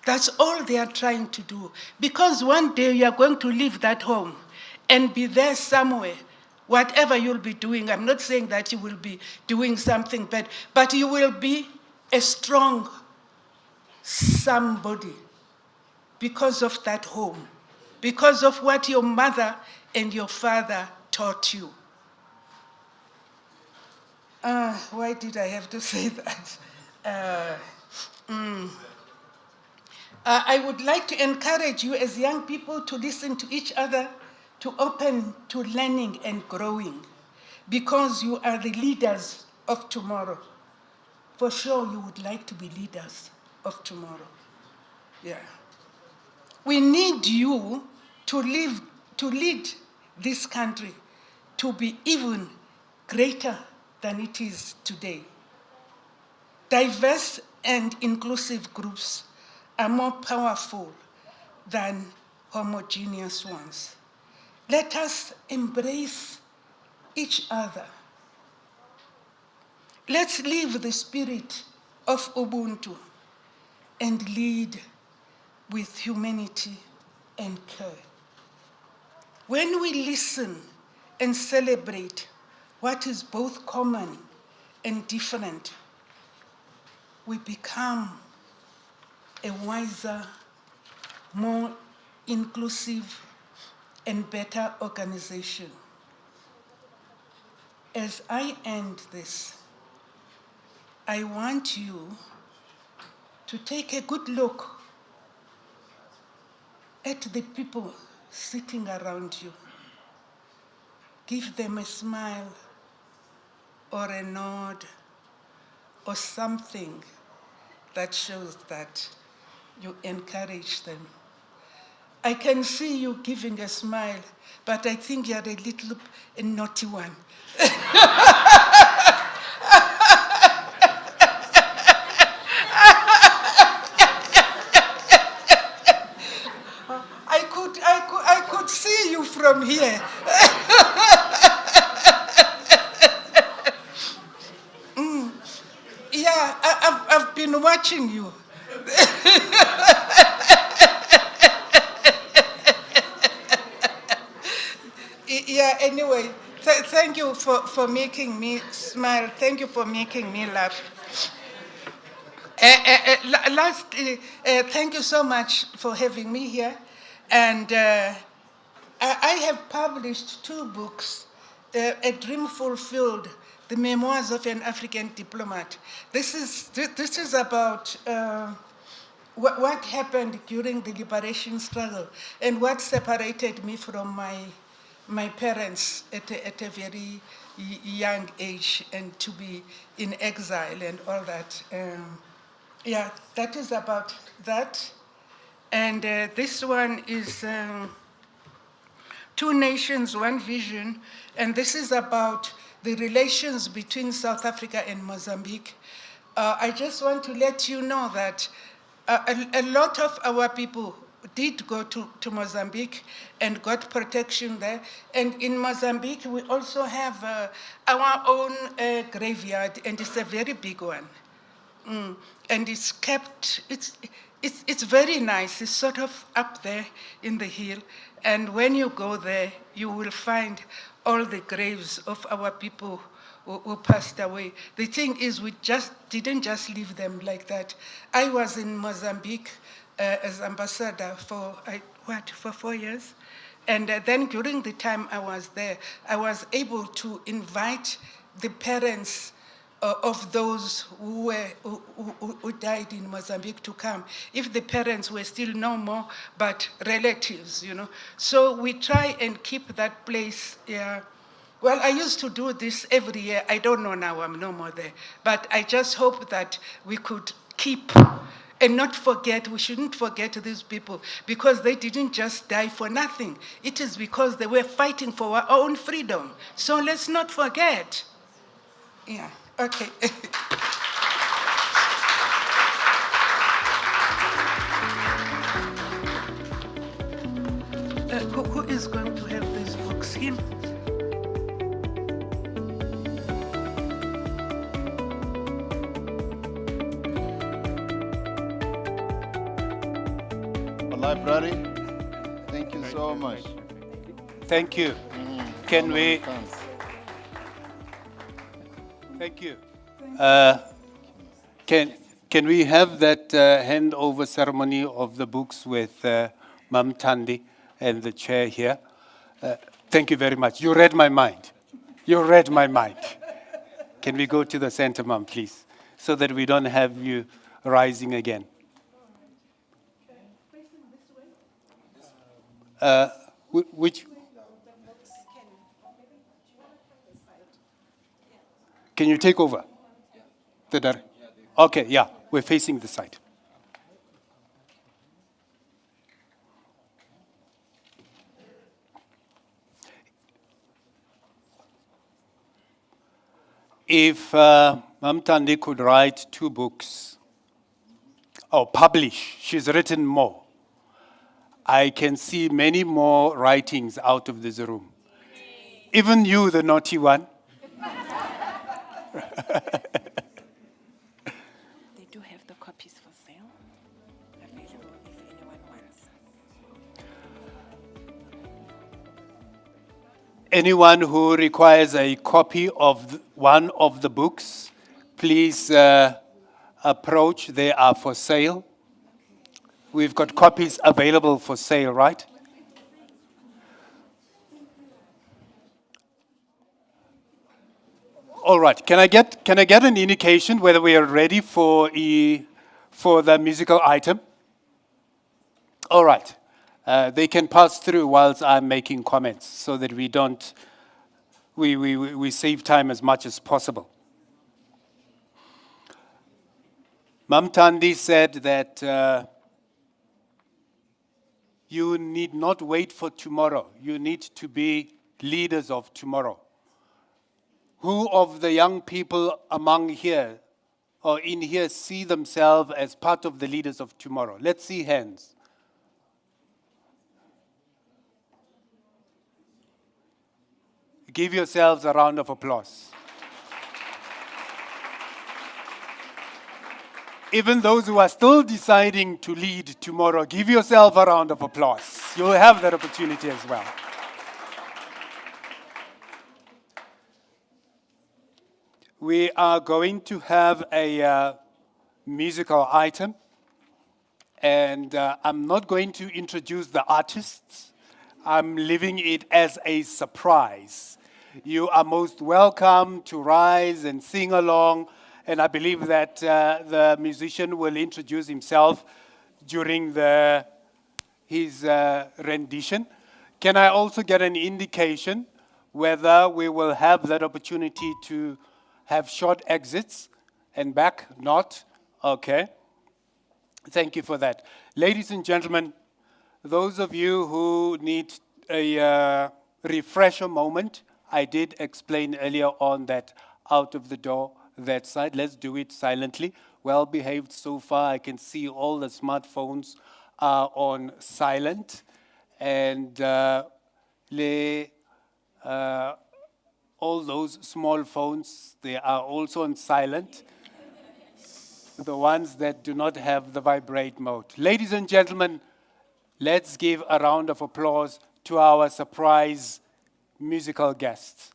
That's all they are trying to do. Because one day you are going to leave that home and be there somewhere, whatever you'll be doing. I'm not saying that you will be doing something bad, but you will be a strong somebody because of that home, because of what your mother and your father taught you. Why did I have to say that? I would like to encourage you as young people to listen to each other, to open to learning and growing, because you are the leaders of tomorrow. For sure, you would like to be leaders of tomorrow. Yeah. We need you to lead this country to be even greater than it is today. Diverse and inclusive groups are more powerful than homogeneous ones. Let us embrace each other. Let's live the spirit of Ubuntu and lead with humanity and care. When we listen and celebrate what is both common and different, we become a wiser, more inclusive, and better organization. As I end this, I want you to take a good look at the people sitting around you. Give them a smile or a nod or something that shows that you encourage them. I can see you giving a smile, but I think you're a naughty one. I could see you from here. Yeah, I've been watching you. Yeah, anyway, thank you for making me smile. Thank you for making me laugh. Thank you so much for having me here. And I have published 2 books, A Dream Fulfilled, The Memoirs of an African Diplomat. This is about what happened during the liberation struggle and what separated me from my parents at a very young age, and to be in exile and all that. Yeah, that is about that. And this one is 2 Nations, 1 Vision, and this is about the relations between South Africa and Mozambique. I just want to let you know that a lot of our people did go to Mozambique and got protection there. And in Mozambique, we also have our own graveyard, and it's a very big one. And it's kept, it's very nice. It's sort of up there in the hill. And when you go there, you will find all the graves of our people who passed away. The thing is, we didn't just leave them like that. I was in Mozambique as ambassador for 4 years. And then during the time I was there, I was able to invite the parents of those who died in Mozambique to come. If the parents were still no more, but relatives, you know. So we try and keep that place. Well, I used to do this every year. I don't know now, I'm no more there. But I just hope that we could keep and not forget. We shouldn't forget these people, because they didn't just die for nothing. It is because they were fighting for our own freedom. So let's not forget. Yeah. Okay. Who is going to have these books? Him? Library, thank you so much. Thank you. Can we? Thank you. Can we have that handover ceremony of the books with Mam Thandi and the chair here? Thank you very much. You read my mind. You read my mind. Can we go to the center, Mam, please, so that we don't have you rising again? Which? Can you take over? Okay, yeah, we're facing the side. If Mam Thandi could write 2 books, or publish, she's written more. I can see many more writings out of this room. Even you, the naughty one. They do have the copies for sale, available if anyone wants. Anyone who requires a copy of one of the books, please approach. They are for sale. We've got copies available for sale, right? All right. Can I get an indication whether we are ready for the musical item? All right. They can pass through whilst I'm making comments, so that we don't we save time as much as possible. Mam Thandi said that you need not wait for tomorrow. You need to be leaders of tomorrow. Who of the young people among here or in here see themselves as part of the leaders of tomorrow? Let's see hands. Give yourselves a round of applause. Even those who are still deciding to lead tomorrow, give yourself a round of applause. You'll have that opportunity as well. We are going to have a musical item, and I'm not going to introduce the artists. I'm leaving it as a surprise. You are most welcome to rise and sing along. And I believe that the musician will introduce himself during his rendition. Can I also get an indication whether we will have that opportunity to have short exits and back? Not? Okay. Thank you for that. Ladies and gentlemen, those of you who need a refresher moment, I did explain earlier on that out of the door, that side. Let's do it silently. Well behaved so far. I can see all the smartphones are on silent, and all those small phones, they are also on silent. The ones that do not have the vibrate mode. Ladies and gentlemen, let's give a round of applause to our surprise musical guests.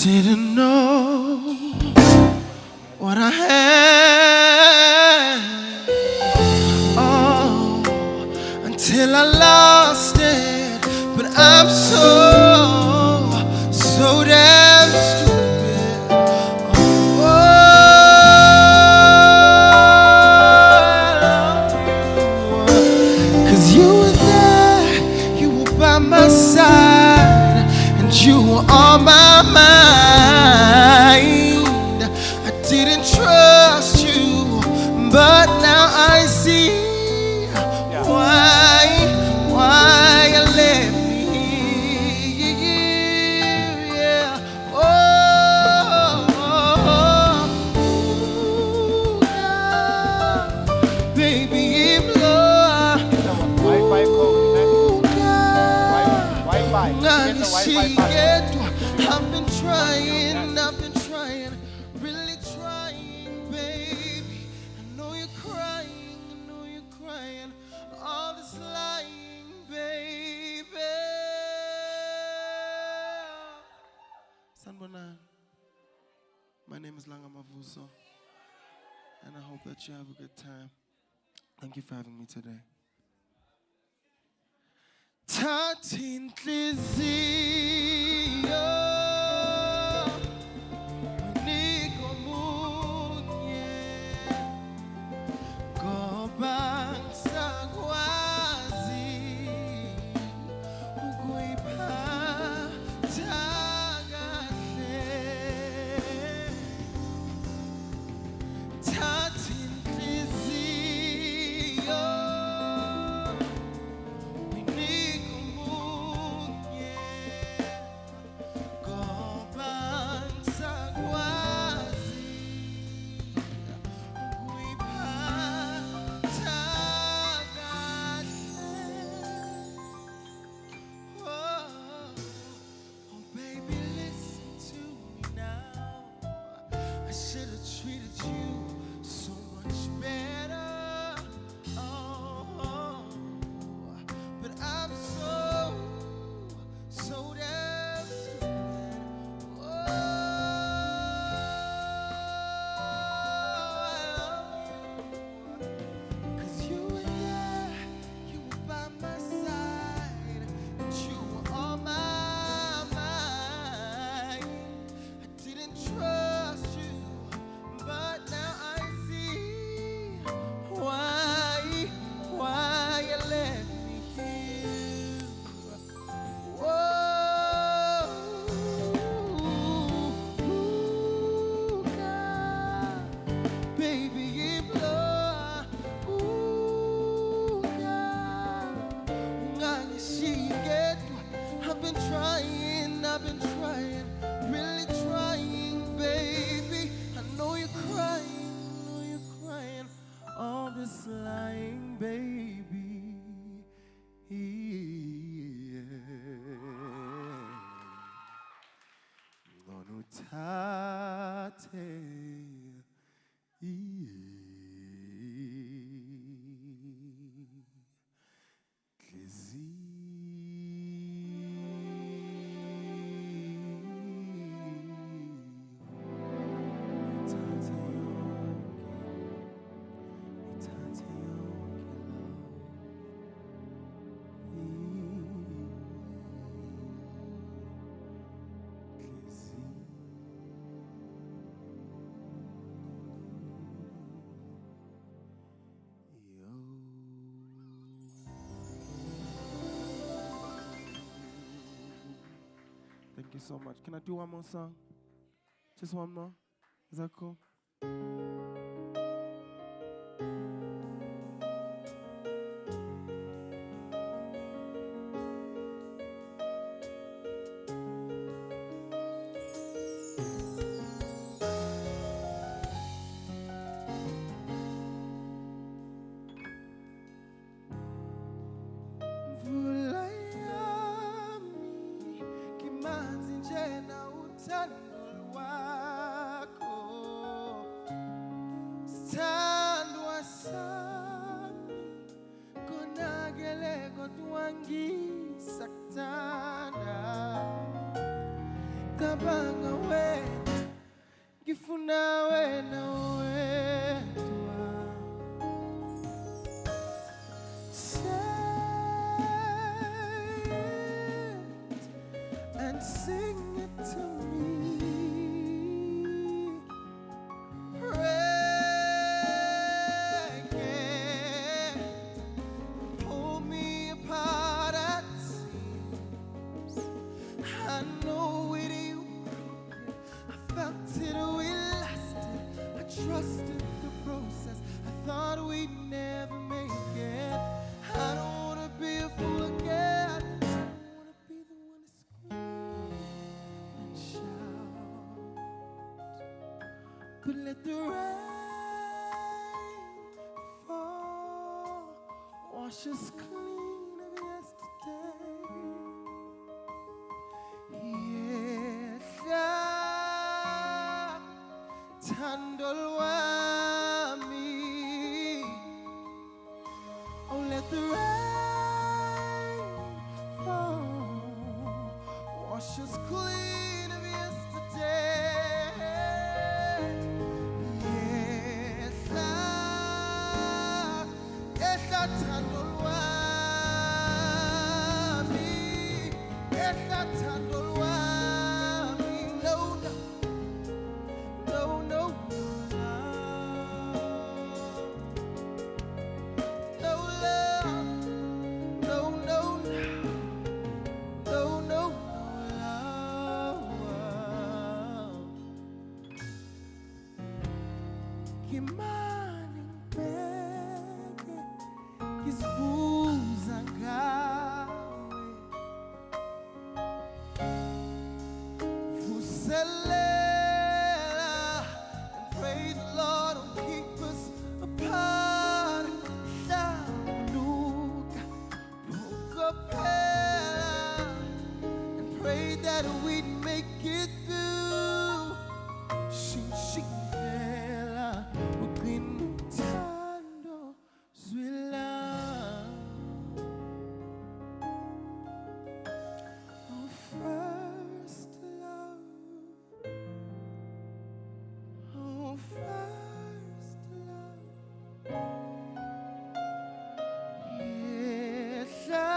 Didn't know what I had, oh, until I lost it. But I'm so damn on my mind. I didn't trust you, but now I see why you let me. Yeah. Baby, if love, I've been trying, really trying, baby. I know you're crying, all this lying, baby. Sanbona, my name is Langa Mavuso, and I hope that you have a good time. Thank you for having me today. Tatin Tlizio Niko Munye Gobang Sagwazi Uguipa Tagahle Tatin Tlizio treated you so much better. Oh, but I'm so damn stupid. Oh, I love you. 'Cause you were there, you were by my side, and you were on my mind. I didn't trust you, but now I see why you let me here. Whoa, God, baby, if love, God, I've been trying, really trying, baby. I know you're crying, all this lying, baby. Nonutate, Thank you so much. Can I do one more song? Just one more? Is that cool? Tabanga wena, ngifuna wena wedwa. Say it and sing it to me. Break it, pull me apart. but let the rain fall, wash us clean of yesterday. Yehla tandolwami, oh let the rain fall, wash us clean of yesterday. Yehla, yehla tandolwami, yehla tandolwami, no, no, no, no, no love, no, no, no, no love. Kimani ngibheke ngizibuza ngawe, vuselela and pray the Lord will keep us apart. Hlaluka, phukopela, and pray that we'd make it through. Shishikela, ukinutando zwila. Oh, first love. Oh, first love. Yehla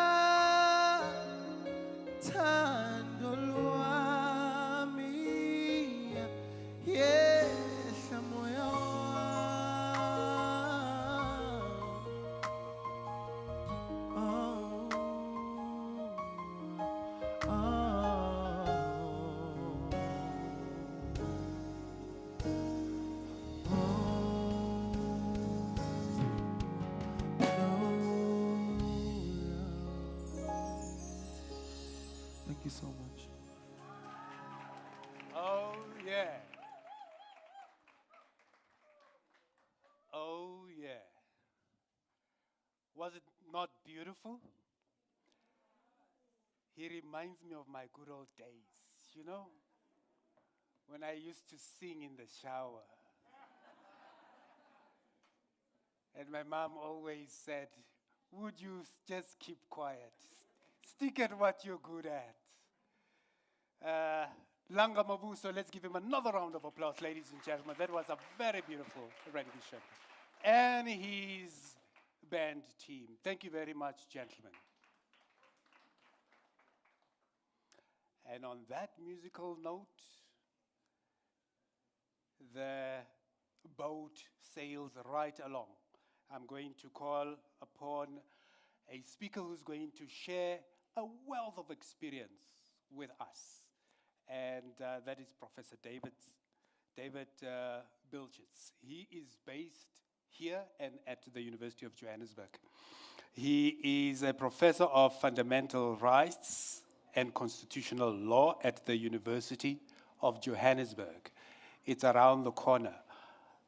tandolwami, yehla moya Thank you so much. Oh, yeah. Oh, yeah. Was it not beautiful? He reminds me of my good old days, you know, when I used to sing in the shower. And my mom always said, would you just keep quiet? Stick at what you're good at. Langa Mavuso, let's give him another round of applause, ladies and gentlemen. That was a very beautiful rendition. And his band team. Thank you very much, gentlemen. And on that musical note, the boat sails right along. I'm going to call upon a speaker who's going to share a wealth of experience with us. And that is Professor David Bilchitz. He is based here and at the University of Johannesburg. He is a professor of fundamental rights and constitutional law at the University of Johannesburg. It's around the corner.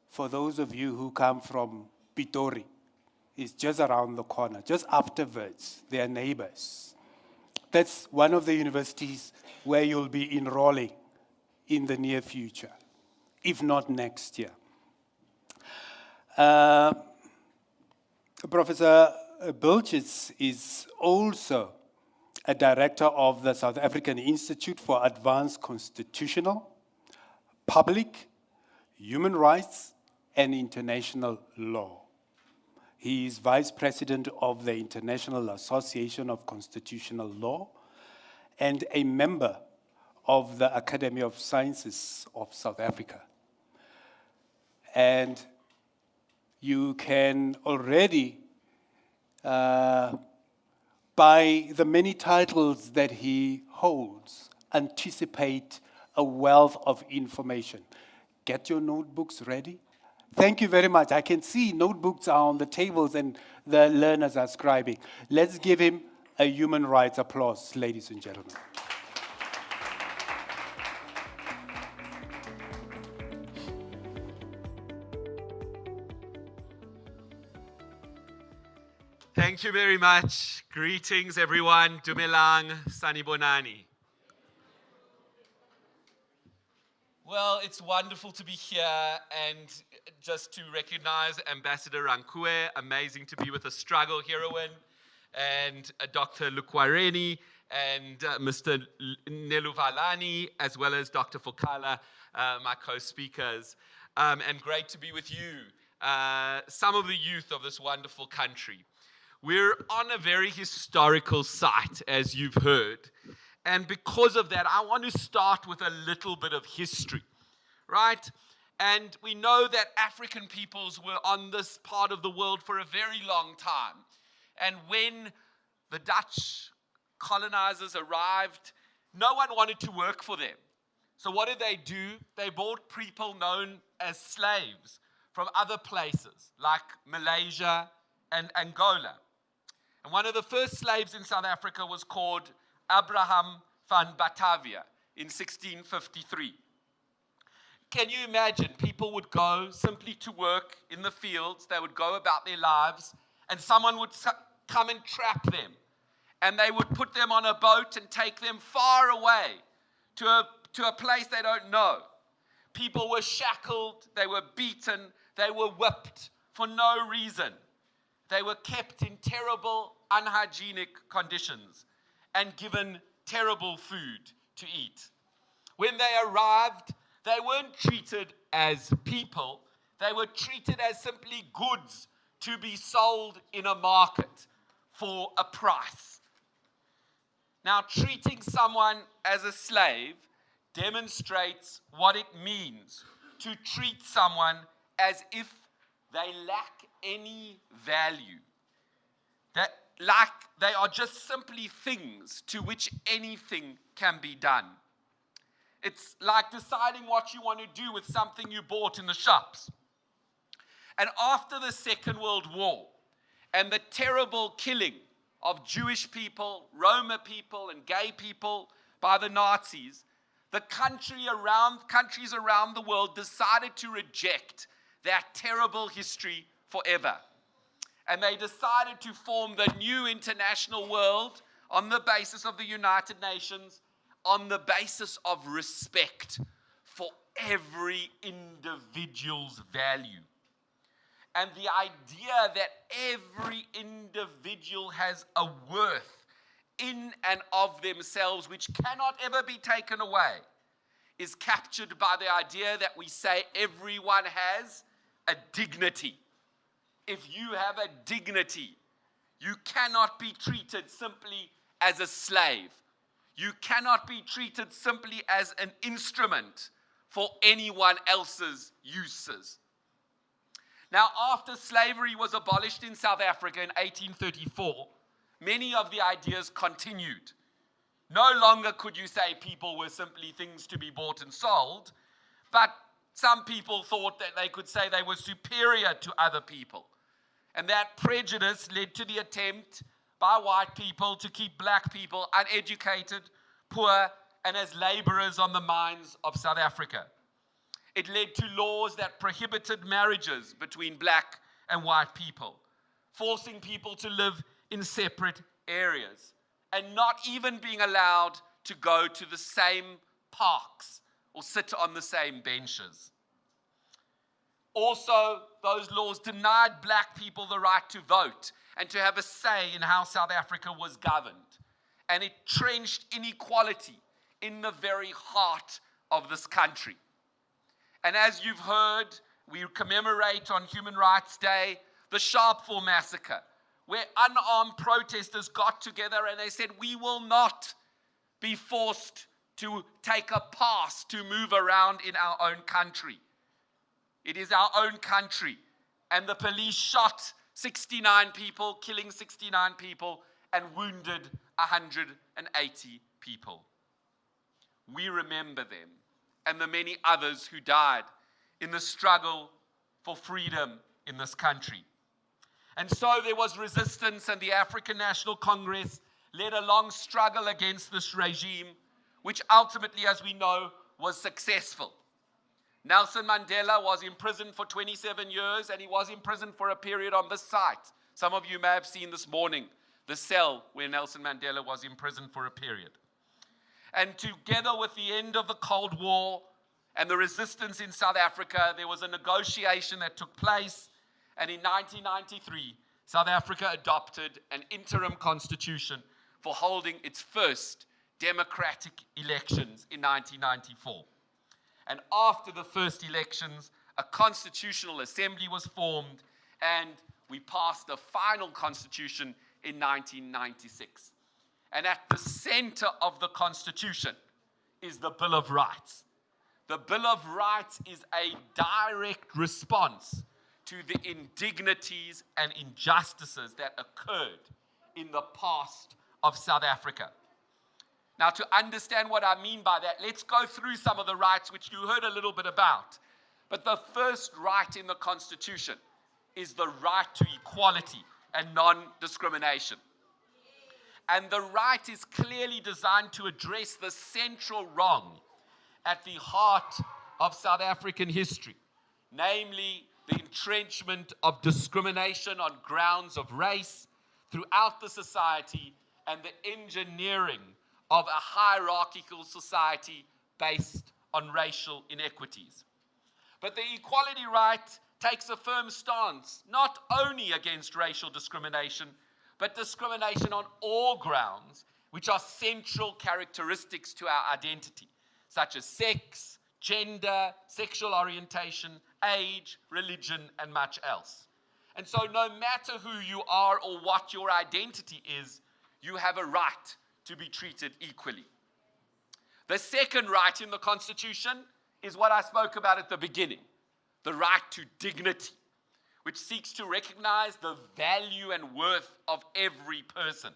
For those of you who come from Pitori, it's just around the corner, just afterwards. They are neighbors. That's one of the universities where you'll be enrolling in the near future, if not next year. Professor Bilchitz is also a director of the South African Institute for Advanced Constitutional, Public, Human Rights, and International Law. He is vice president of the International Association of Constitutional Law and a member of the Academy of Sciences of South Africa. And you can already, by the many titles that he holds, anticipate a wealth of information. Get your notebooks ready. Thank you very much. I can see notebooks are on the tables and the learners are scribing. Let's give him a human rights applause, ladies and gentlemen. Thank you very much. Greetings, everyone. Dumelang, Sanibonani. Well, it's wonderful to be here and just to recognize Ambassador Rankue. Amazing to be with a struggle heroine, and Dr. Lukwareni and Mr. Neluvalani, as well as Dr. Fokala, my co-speakers. And great to be with you, some of the youth of this wonderful country. We're on a very historical site, as you've heard. And because of that, I want to start with a little bit of history, right? And we know that African peoples were on this part of the world for a very long time. And when the Dutch colonizers arrived, no one wanted to work for them. So what did they do? They bought people known as slaves from other places, like Malaysia and Angola. And one of the first slaves in South Africa was called Abraham van Batavia in 1653. Can you imagine? People would go simply to work in the fields, they would go about their lives, and someone would come and trap them. And they would put them on a boat and take them far away to a place they don't know. People were shackled, they were beaten, they were whipped for no reason. They were kept in terrible, unhygienic conditions and given terrible food to eat. When they arrived, they weren't treated as people. They were treated as simply goods to be sold in a market for a price. Now, treating someone as a slave demonstrates what it means to treat someone as if they lack any value. That like they are just simply things to which anything can be done. It's like deciding what you want to do with something you bought in the shops. And after the Second World War and the terrible killing of Jewish people, Roma people, and gay people by the Nazis, the countries around the world decided to reject that terrible history forever. And they decided to form the new international world on the basis of the United Nations, on the basis of respect for every individual's value. And the idea that every individual has a worth in and of themselves which cannot ever be taken away is captured by the idea that we say everyone has a dignity. If you have a dignity, you cannot be treated simply as a slave. You cannot be treated simply as an instrument for anyone else's uses. Now, after slavery was abolished in South Africa in 1834, many of the ideas continued. No longer could you say people were simply things to be bought and sold, but some people thought that they could say they were superior to other people. And that prejudice led to the attempt by white people to keep black people uneducated, poor, and as laborers on the mines of South Africa. It led to laws that prohibited marriages between black and white people, forcing people to live in separate areas, and not even being allowed to go to the same parks or sit on the same benches. Also, those laws denied black people the right to vote and to have a say in how South Africa was governed. And it trenched inequality in the very heart of this country. And as you've heard, we commemorate on Human Rights Day the Sharpeville massacre, where unarmed protesters got together and they said, we will not be forced to take a pass to move around in our own country. It is our own country. And the police shot 69 people, killing 69 people, and wounded 180 people. We remember them and the many others who died in the struggle for freedom in this country. And so there was resistance, and the African National Congress led a long struggle against this regime, which ultimately, as we know, was successful. Nelson Mandela was imprisoned for 27 years, and he was imprisoned for a period on this site, Some of you may have seen this morning the cell where Nelson Mandela was imprisoned for a period. And together with the end of the Cold War and the resistance in South Africa, there was a negotiation that took place. And in 1993, South Africa adopted an interim constitution for holding its first democratic elections in 1994. And after the first elections, a constitutional assembly was formed, and we passed the final constitution in 1996. And at the center of the Constitution is the Bill of Rights. The Bill of Rights is a direct response to the indignities and injustices that occurred in the past of South Africa. Now, to understand what I mean by that, let's go through some of the rights which you heard a little bit about. But the first right in the Constitution is the right to equality and non-discrimination. And the right is clearly designed to address the central wrong at the heart of South African history, namely the entrenchment of discrimination on grounds of race throughout the society and the engineering of a hierarchical society based on racial inequities. But the equality right takes a firm stance, not only against racial discrimination, but discrimination on all grounds, which are central characteristics to our identity, such as sex, gender, sexual orientation, age, religion, and much else. And so no matter who you are or what your identity is, you have a right to be treated equally. The second right in the Constitution is what I spoke about at the beginning, the right to dignity, which seeks to recognize the value and worth of every person.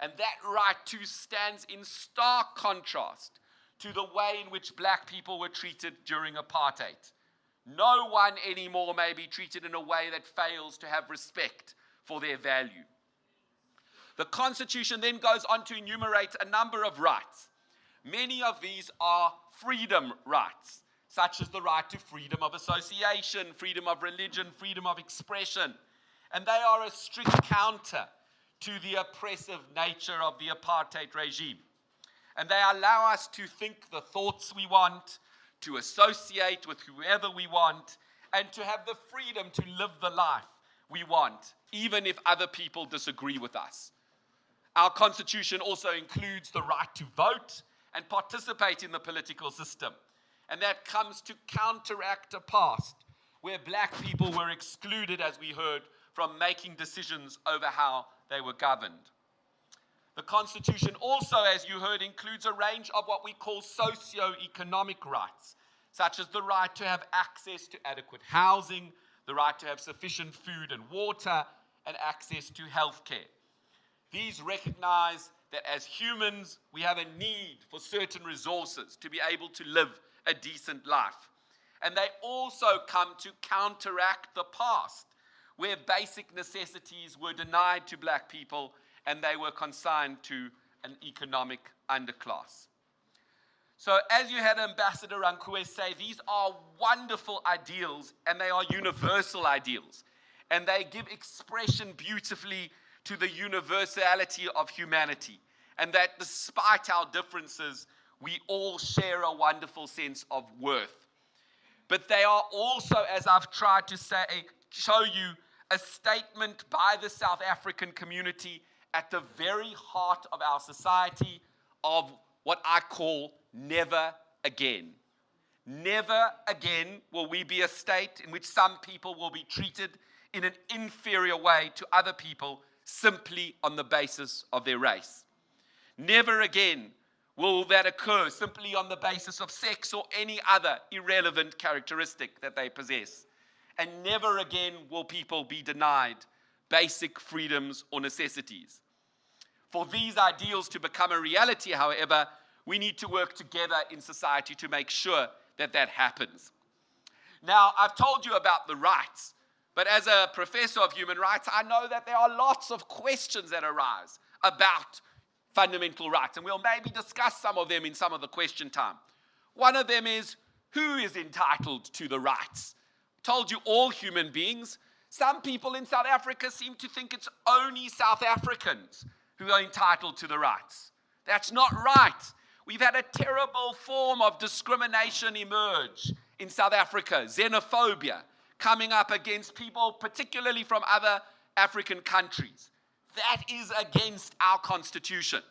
And that right too stands in stark contrast to the way in which black people were treated during apartheid. No one anymore may be treated in a way that fails to have respect for their value. The Constitution then goes on to enumerate a number of rights. Many of these are freedom rights, such as the right to freedom of association, freedom of religion, freedom of expression. And they are a strict counter to the oppressive nature of the apartheid regime. And they allow us to think the thoughts we want, to associate with whoever we want, and to have the freedom to live the life we want, even if other people disagree with us. Our Constitution also includes the right to vote and participate in the political system. And that comes to counteract a past where black people were excluded, as we heard, from making decisions over how they were governed. The Constitution also, as you heard, includes a range of what we call socio-economic rights, such as the right to have access to adequate housing, the right to have sufficient food and water, and access to health care. These recognize that as humans, we have a need for certain resources to be able to live a decent life. And they also come to counteract the past, where basic necessities were denied to black people and they were consigned to an economic underclass. So as you had Ambassador Rankwe say, these are wonderful ideals and they are universal ideals. And they give expression beautifully to the universality of humanity. And that despite our differences, we all share a wonderful sense of worth. But they are also, as I've tried to say, show you a statement by the South African community at the very heart of our society of what I call never again. Never again will we be a state in which some people will be treated in an inferior way to other people simply on the basis of their race. Never again will that occur simply on the basis of sex or any other irrelevant characteristic that they possess. And never again will people be denied basic freedoms or necessities. For these ideals to become a reality, however, we need to work together in society to make sure that that happens. Now, I've told you about the rights, but as a professor of human rights, I know that there are lots of questions that arise about fundamental rights, and we'll maybe discuss some of them in some of the question time. One of them is, who is entitled to the rights? I told you all human beings. Some people in South Africa seem to think it's only South Africans who are entitled to the rights. That's not right. We've had a terrible form of discrimination emerge in South Africa, xenophobia, coming up against people, particularly from other African countries. That is against our constitution.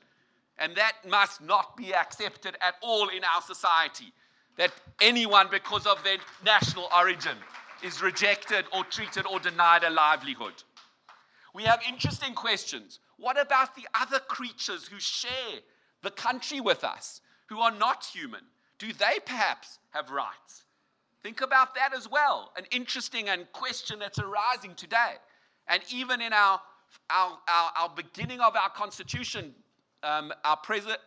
And that must not be accepted at all in our society, that anyone, because of their national origin, is rejected or treated or denied a livelihood. We have interesting questions. What about the other creatures who share the country with us, who are not human? Do they perhaps have rights? Think about that as well. An interesting question that's arising today. And even in our beginning of our constitution, our president,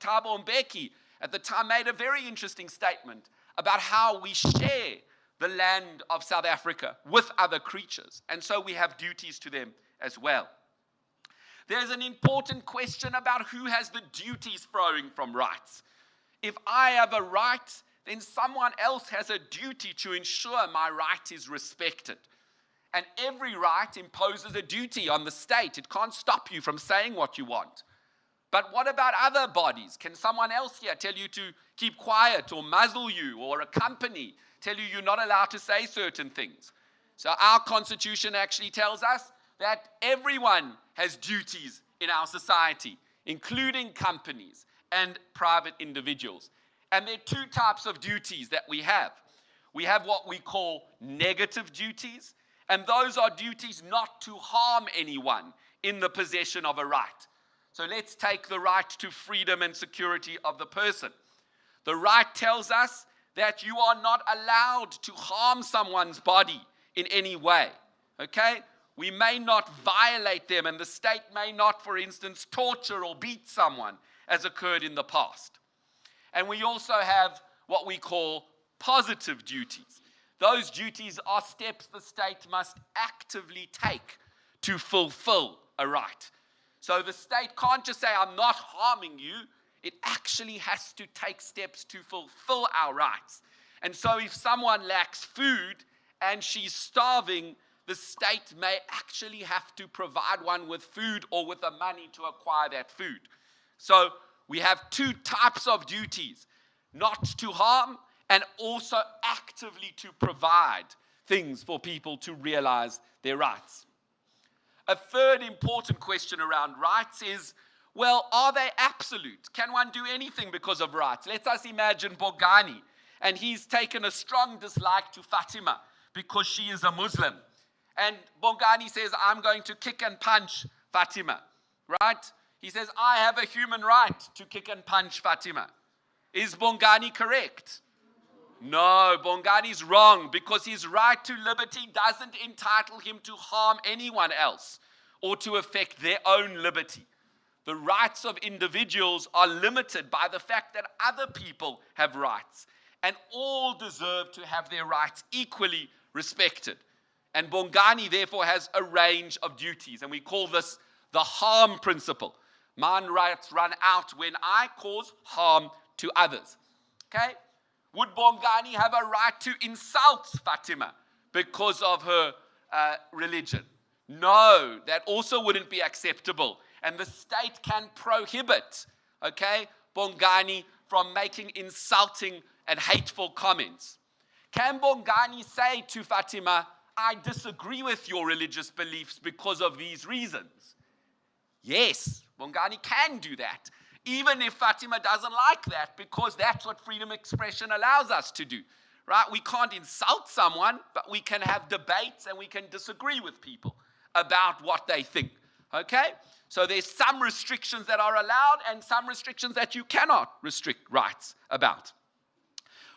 Thabo Mbeki, at the time made a very interesting statement about how we share the land of South Africa with other creatures. And so we have duties to them as well. There's an important question about who has the duties flowing from rights. If I have a right, then someone else has a duty to ensure my right is respected. And every right imposes a duty on the state. It can't stop you from saying what you want. But what about other bodies? Can someone else here tell you to keep quiet or muzzle you, or a company tell you you're not allowed to say certain things? So our constitution actually tells us that everyone has duties in our society, including companies and private individuals. And there are two types of duties that we have. We have what we call negative duties, and those are duties not to harm anyone in the possession of a right. So let's take the right to freedom and security of the person. The right tells us that you are not allowed to harm someone's body in any way. Okay? We may not violate them, and the state may not, for instance, torture or beat someone, as occurred in the past. And we also have what we call positive duties. Those duties are steps the state must actively take to fulfill a right. So the state can't just say, I'm not harming you. It actually has to take steps to fulfill our rights. And so if someone lacks food and she's starving, the state may actually have to provide one with food or with the money to acquire that food. So we have two types of duties: not to harm, and also actively to provide things for people to realize their rights. A third important question around rights is, well, are they absolute? Can one do anything because of rights? Let us imagine Bongani, and he's taken a strong dislike to Fatima because she is a Muslim. And Bongani says, I'm going to kick and punch Fatima, right? He says, I have a human right to kick and punch Fatima. Is Bongani correct? No, Bongani's wrong, because his right to liberty doesn't entitle him to harm anyone else or to affect their own liberty. The rights of individuals are limited by the fact that other people have rights, and all deserve to have their rights equally respected. And Bongani, therefore, has a range of duties, and we call this the harm principle. Mine rights run out when I cause harm to others. Okay? Would Bongani have a right to insult Fatima because of her religion? No, that also wouldn't be acceptable. And the state can prohibit, okay, Bongani from making insulting and hateful comments. Can Bongani say to Fatima, I disagree with your religious beliefs because of these reasons? Yes, Bongani can do that, even if Fatima doesn't like that, because that's what freedom of expression allows us to do, right? We can't insult someone, but we can have debates and we can disagree with people about what they think, okay? So there's some restrictions that are allowed and some restrictions that you cannot restrict rights about.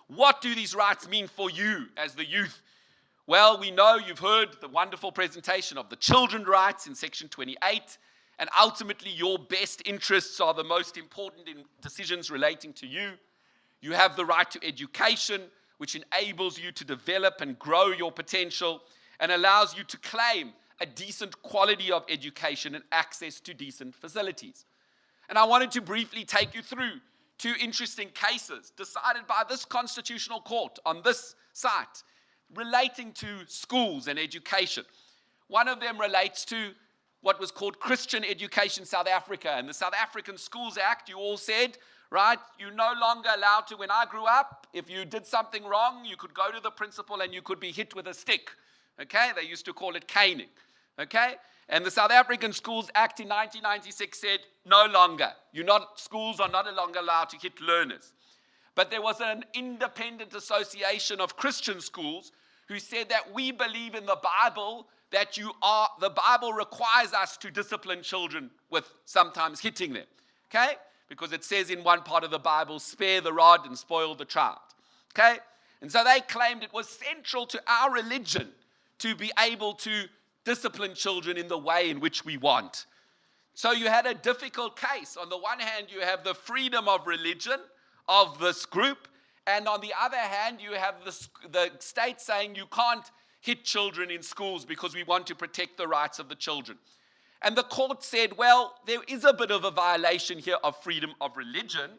What do these rights mean for you as the youth? Well, we know you've heard the wonderful presentation of the children's rights in section 28, and ultimately your best interests are the most important in decisions relating to you. You have the right to education, which enables you to develop and grow your potential and allows you to claim a decent quality of education and access to decent facilities. And I wanted to briefly take you through two interesting cases decided by this constitutional court on this site relating to schools and education. One of them relates to what was called Christian Education South Africa. And the South African Schools Act, you all said, right, you're no longer allowed to, when I grew up, if you did something wrong, you could go to the principal and you could be hit with a stick. Okay, they used to call it caning. Okay, and the South African Schools Act in 1996 said, no longer, schools are no longer allowed to hit learners. But there was an independent association of Christian schools who said that we believe in the Bible, that the Bible requires us to discipline children with sometimes hitting them. Okay? Because it says in one part of the Bible, spare the rod and spoil the child. Okay? And so they claimed it was central to our religion to be able to discipline children in the way in which we want. So you had a difficult case. On the one hand, you have the freedom of religion of this group, and on the other hand, you have the state saying you can't hit children in schools because we want to protect the rights of the children. And the court said, well, there is a bit of a violation here of freedom of religion,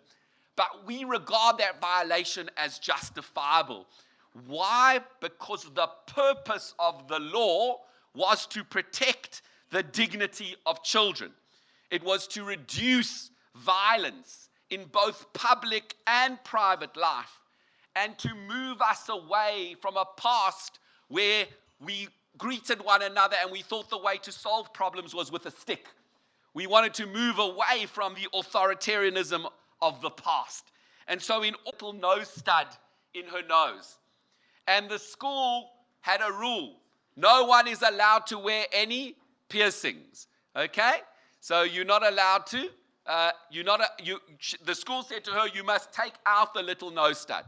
but we regard that violation as justifiable. Why? Because the purpose of the law was to protect the dignity of children. It was to reduce violence in both public and private life, and to move us away from a past where we greeted one another and we thought the way to solve problems was with a stick. We wanted to move away from the authoritarianism of the past. And so in little nose stud in her nose. And the school had a rule. No one is allowed to wear any piercings. Okay? So you're not allowed to. The school said to her, you must take out the little nose stud.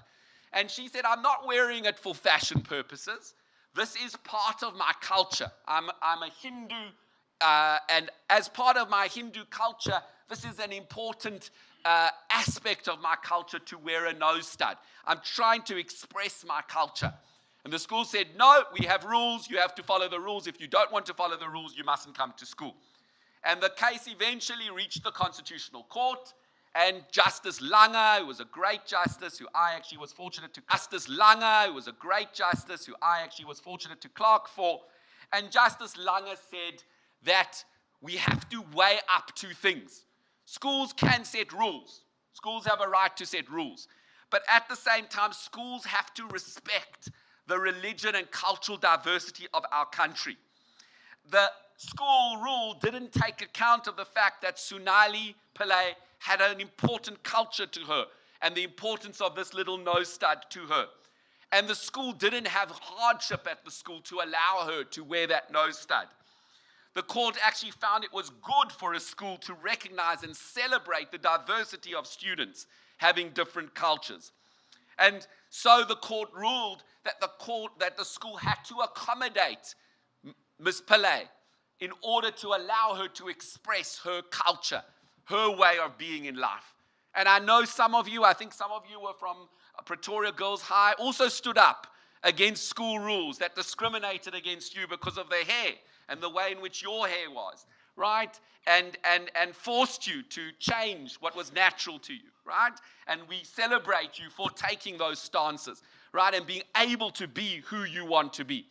And she said, I'm not wearing it for fashion purposes. This is part of my culture. I'm a Hindu, and as part of my Hindu culture, this is an important aspect of my culture to wear a nose stud. I'm trying to express my culture. And the school said, no, we have rules. You have to follow the rules. If you don't want to follow the rules, you mustn't come to school. And the case eventually reached the Constitutional Court. And Justice Langa, who was a great justice, who I actually was fortunate to clerk for, and Justice Langa said that we have to weigh up two things. Schools can set rules. Schools have a right to set rules. But at the same time, schools have to respect the religion and cultural diversity of our country. The school rule didn't take account of the fact that Sunali Pillay had an important culture to her and the importance of this little nose stud to her. And the school didn't have hardship at the school to allow her to wear that nose stud. The court actually found it was good for a school to recognize and celebrate the diversity of students having different cultures. And so the court ruled that the school had to accommodate Ms. Pillay in order to allow her to express her culture, her way of being in life. And I know I think some of you were from Pretoria Girls High, also stood up against school rules that discriminated against you because of their hair and the way in which your hair was, right? And forced you to change what was natural to you, right? And we celebrate you for taking those stances, right? And being able to be who you want to be.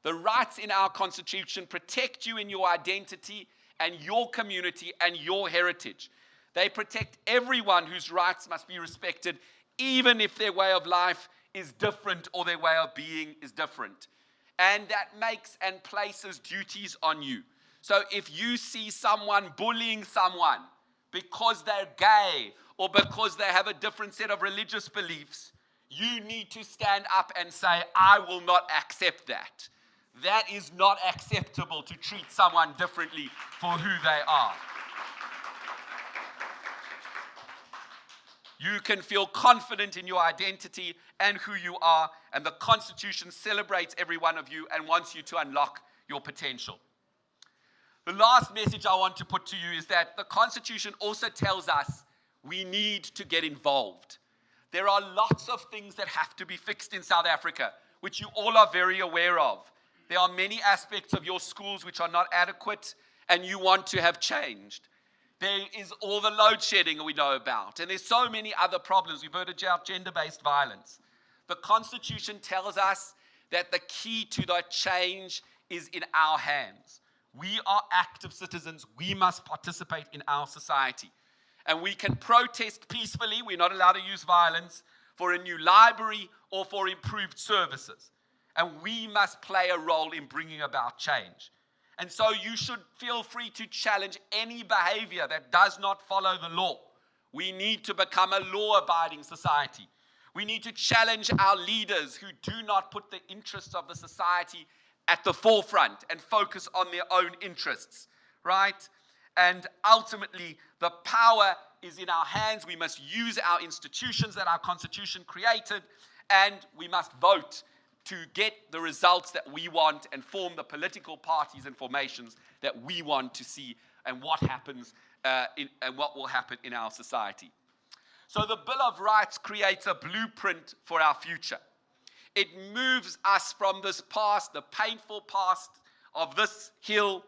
The rights in our Constitution protect you in your identity and your community and your heritage. They protect everyone whose rights must be respected, even if their way of life is different or their way of being is different. And that makes and places duties on you. So if you see someone bullying someone because they're gay or because they have a different set of religious beliefs, you need to stand up and say, I will not accept that. That is not acceptable to treat someone differently for who they are. You can feel confident in your identity and who you are, and the Constitution celebrates every one of you and wants you to unlock your potential. The last message I want to put to you is that the Constitution also tells us we need to get involved. There are lots of things that have to be fixed in South Africa, which you all are very aware of. There are many aspects of your schools which are not adequate and you want to have changed. There is all the load shedding we know about. And there's so many other problems. We've heard about gender-based violence. The Constitution tells us that the key to that change is in our hands. We are active citizens. We must participate in our society. And we can protest peacefully. We're not allowed to use violence for a new library or for improved services. And we must play a role in bringing about change. And so you should feel free to challenge any behavior that does not follow the law. We need to become a law-abiding society. We need to challenge our leaders who do not put the interests of the society at the forefront and focus on their own interests, right? And ultimately, the power is in our hands. We must use our institutions that our Constitution created, and we must vote to get the results that we want and form the political parties and formations that we want to see and what happens and what will happen in our society. So the Bill of Rights creates a blueprint for our future. It moves us from this past, the painful past of this hill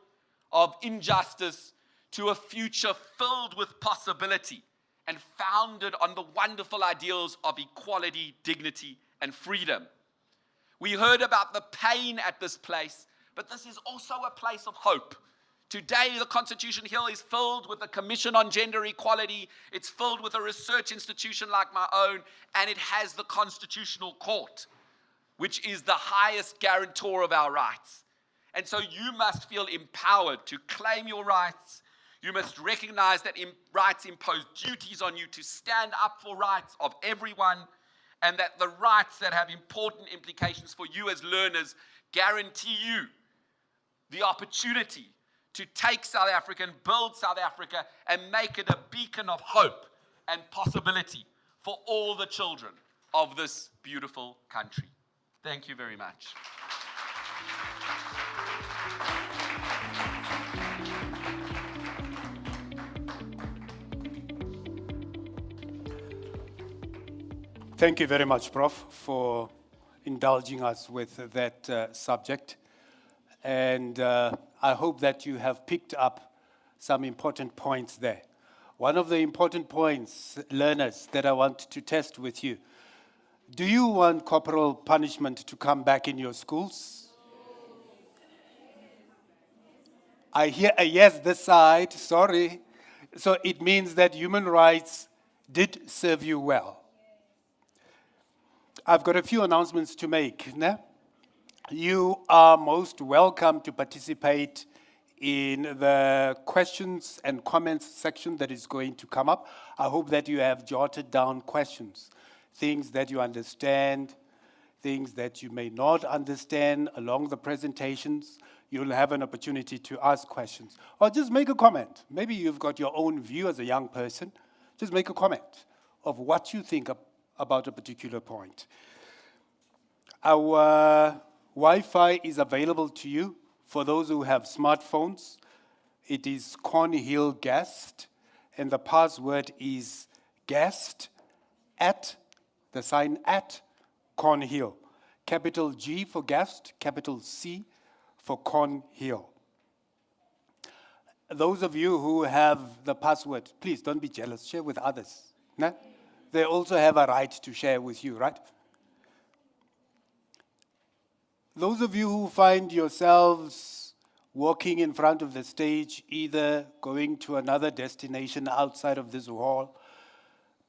of injustice, to a future filled with possibility and founded on the wonderful ideals of equality, dignity, and freedom. We heard about the pain at this place, but this is also a place of hope. Today, the Constitution Hill is filled with the Commission on Gender Equality. It's filled with a research institution like my own, and it has the Constitutional Court, which is the highest guarantor of our rights. And so you must feel empowered to claim your rights. You must recognize that rights impose duties on you to stand up for rights of everyone, and that the rights that have important implications for you as learners guarantee you the opportunity to take South Africa and build South Africa and make it a beacon of hope and possibility for all the children of this beautiful country. Thank you very much. Thank you very much, Prof, for indulging us with that subject. And I hope that you have picked up some important points there. One of the important points, learners, that I want to test with you. Do you want corporal punishment to come back in your schools? I hear a yes this side, sorry. So it means that human rights did serve you well. I've got a few announcements to make. Ne? You are most welcome to participate in the questions and comments section that is going to come up. I hope that you have jotted down questions, things that you understand, things that you may not understand along the presentations. You'll have an opportunity to ask questions or just make a comment. Maybe you've got your own view as a young person. Just make a comment of what you think about a particular point. Our Wi-Fi is available to you for those who have smartphones. It is Cornhill Guest, and the password is guest at, the sign at Cornhill. Capital G for guest, capital C for Cornhill. Those of you who have the password, please don't be jealous, share with others. Nah? They also have a right to share with you, right? Those of you who find yourselves walking in front of the stage, either going to another destination outside of this hall,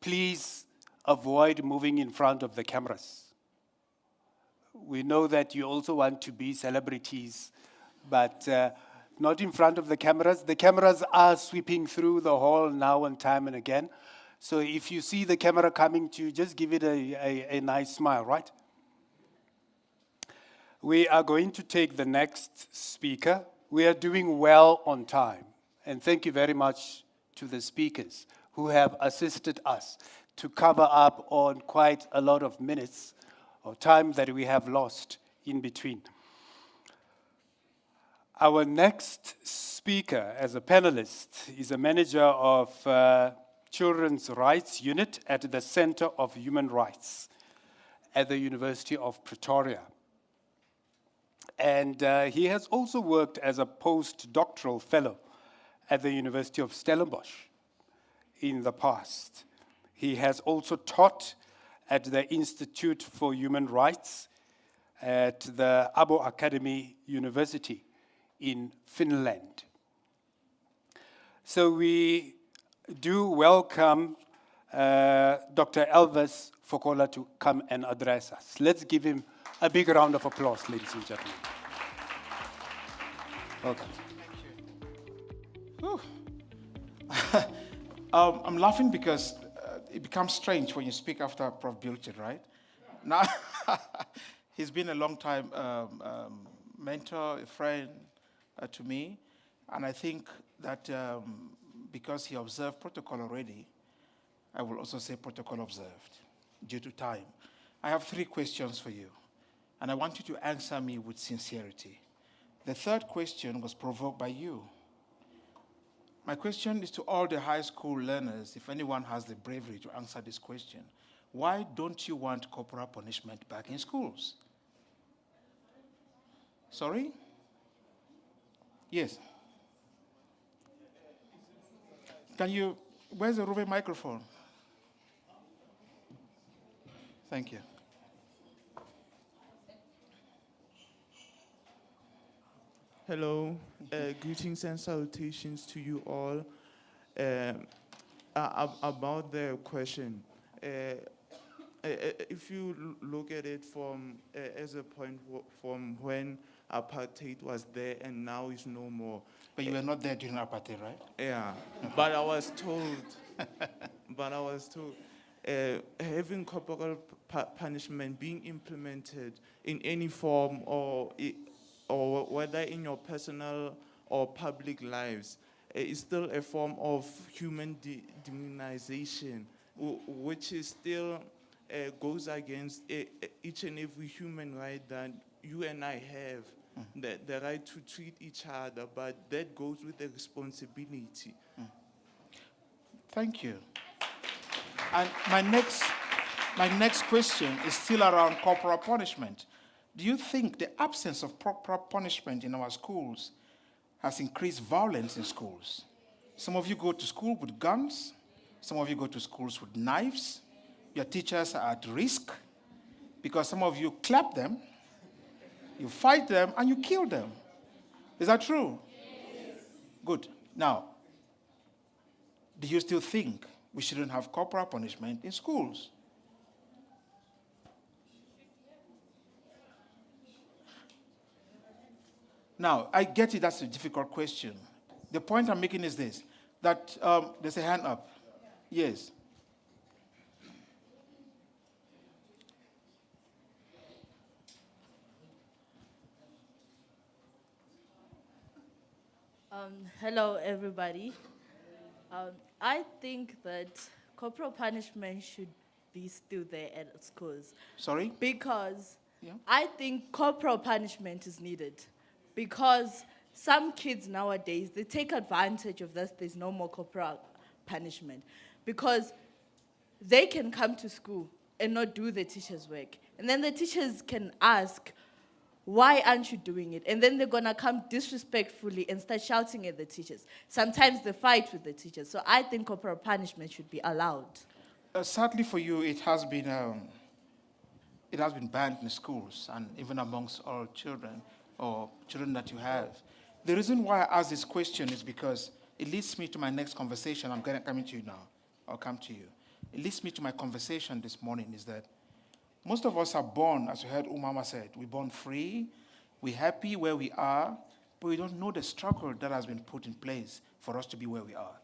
please avoid moving in front of the cameras. We know that you also want to be celebrities, but not in front of the cameras. The cameras are sweeping through the hall now and time and again. So if you see the camera coming to you, just give it a nice smile, right? We are going to take the next speaker. We are doing well on time. And thank you very much to the speakers who have assisted us to cover up on quite a lot of minutes or time that we have lost in between. Our next speaker as a panelist is a manager of Children's Rights Unit at the Center of Human Rights at the University of Pretoria. And he has also worked as a postdoctoral fellow at the University of Stellenbosch in the past. He has also taught at the Institute for Human Rights at the Abo Academy University in Finland. So we do welcome Dr. Elvis Fokola to come and address us. Let's give him a big round of applause, ladies and gentlemen. Welcome. Thank you. I'm laughing because it becomes strange when you speak after Prof. Bilchet, right? Now, he's been a long time mentor, a friend to me, and I think that because he observed protocol already, I will also say protocol observed due to time. I have 3 questions for you, and I want you to answer me with sincerity. The third question was provoked by you. My question is to all the high school learners, if anyone has the bravery to answer this question. Why don't you want corporal punishment back in schools? Sorry? Yes. Can you, where's the roving microphone? Thank you. Hello, greetings and salutations to you all. About the question, if you look at it from as a point from when apartheid was there and now is no more. But you were not there during apartheid, right? Yeah, but I was told. Having corporal punishment being implemented in any form or whether in your personal or public lives, is still a form of human demonization, which is still goes against each and every human right that you and I have, the right to treat each other, but that goes with the responsibility. Thank you. And my next question is still around corporal punishment. Do you think the absence of proper punishment in our schools has increased violence in schools? Some of you go to school with guns. Some of you go to schools with knives. Your teachers are at risk because some of you clap them, you fight them, and you kill them. Is that true? Yes. Good. Now, do you still think we shouldn't have corporal punishment in schools? Now, I get it, that's a difficult question. The point I'm making is this, that there's a hand up. Yes. Hello, everybody. I think that corporal punishment should be still there at schools. Sorry? Because Yeah. I think corporal punishment is needed. Because some kids nowadays, they take advantage of this, there's no more corporal punishment. Because they can come to school and not do the teacher's work. And then the teachers can ask, why aren't you doing it? And then they're gonna come disrespectfully and start shouting at the teachers. Sometimes they fight with the teachers. So I think corporal punishment should be allowed. Sadly for you, it has been banned in schools and even amongst all children or children that you have. The reason why I ask this question is because it leads me to my next conversation. I'm coming to you now. I'll come to you. It leads me to my conversation this morning is that most of us are born, as you heard Umama said, we're born free, we're happy where we are, but we don't know the struggle that has been put in place for us to be where we are.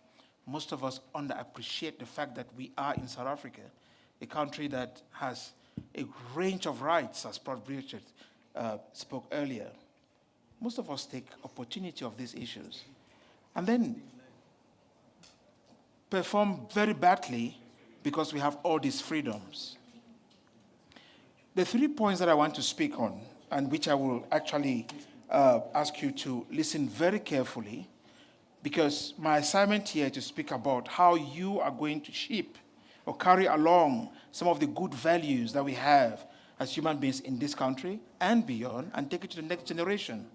Most of us underappreciate the fact that we are in South Africa, a country that has a range of rights, as Prof. Richard spoke earlier. Most of us take opportunity of these issues and then perform very badly because we have all these freedoms. The 3 points that I want to speak on, and which I will actually ask you to listen very carefully, because my assignment here is to speak about how you are going to shape or carry along some of the good values that we have as human beings in this country and beyond, and take it to the next generation.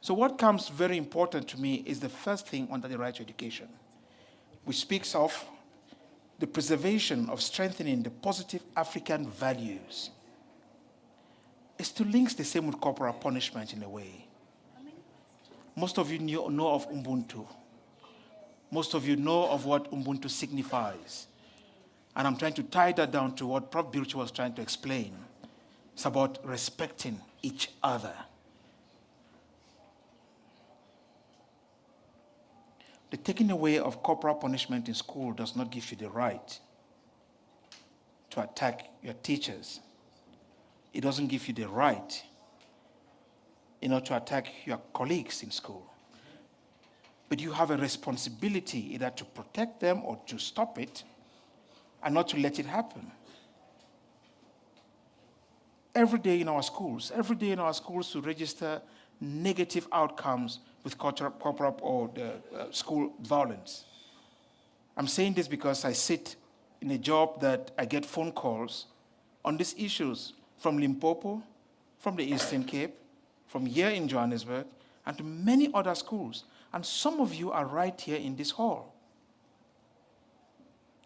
So what comes very important to me is the first thing under the right to education, which speaks of the preservation of strengthening the positive African values. It still links the same with corporal punishment in a way. Most of you know of Ubuntu. Most of you know of what Ubuntu signifies. And I'm trying to tie that down to what Prof. Bilch was trying to explain. It's about respecting each other. The taking away of corporal punishment in school does not give you the right to attack your teachers. It doesn't give you the right, to attack your colleagues in school. But you have a responsibility either to protect them or to stop it and not to let it happen. Every day in our schools to register negative outcomes with corporal or school violence. I'm saying this because I sit in a job that I get phone calls on these issues from Limpopo, from the Eastern Cape, from here in Johannesburg, and to many other schools. And some of you are right here in this hall.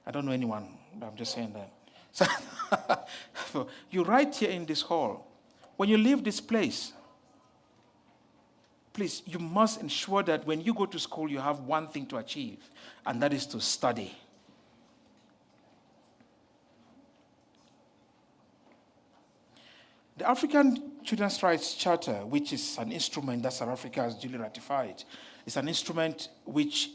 I don't know anyone, but I'm just saying that. So, you're right here in this hall. When you leave this place, please, you must ensure that when you go to school, you have one thing to achieve, and that is to study. The African Children's Rights Charter, which is an instrument that South Africa has duly ratified, is an instrument which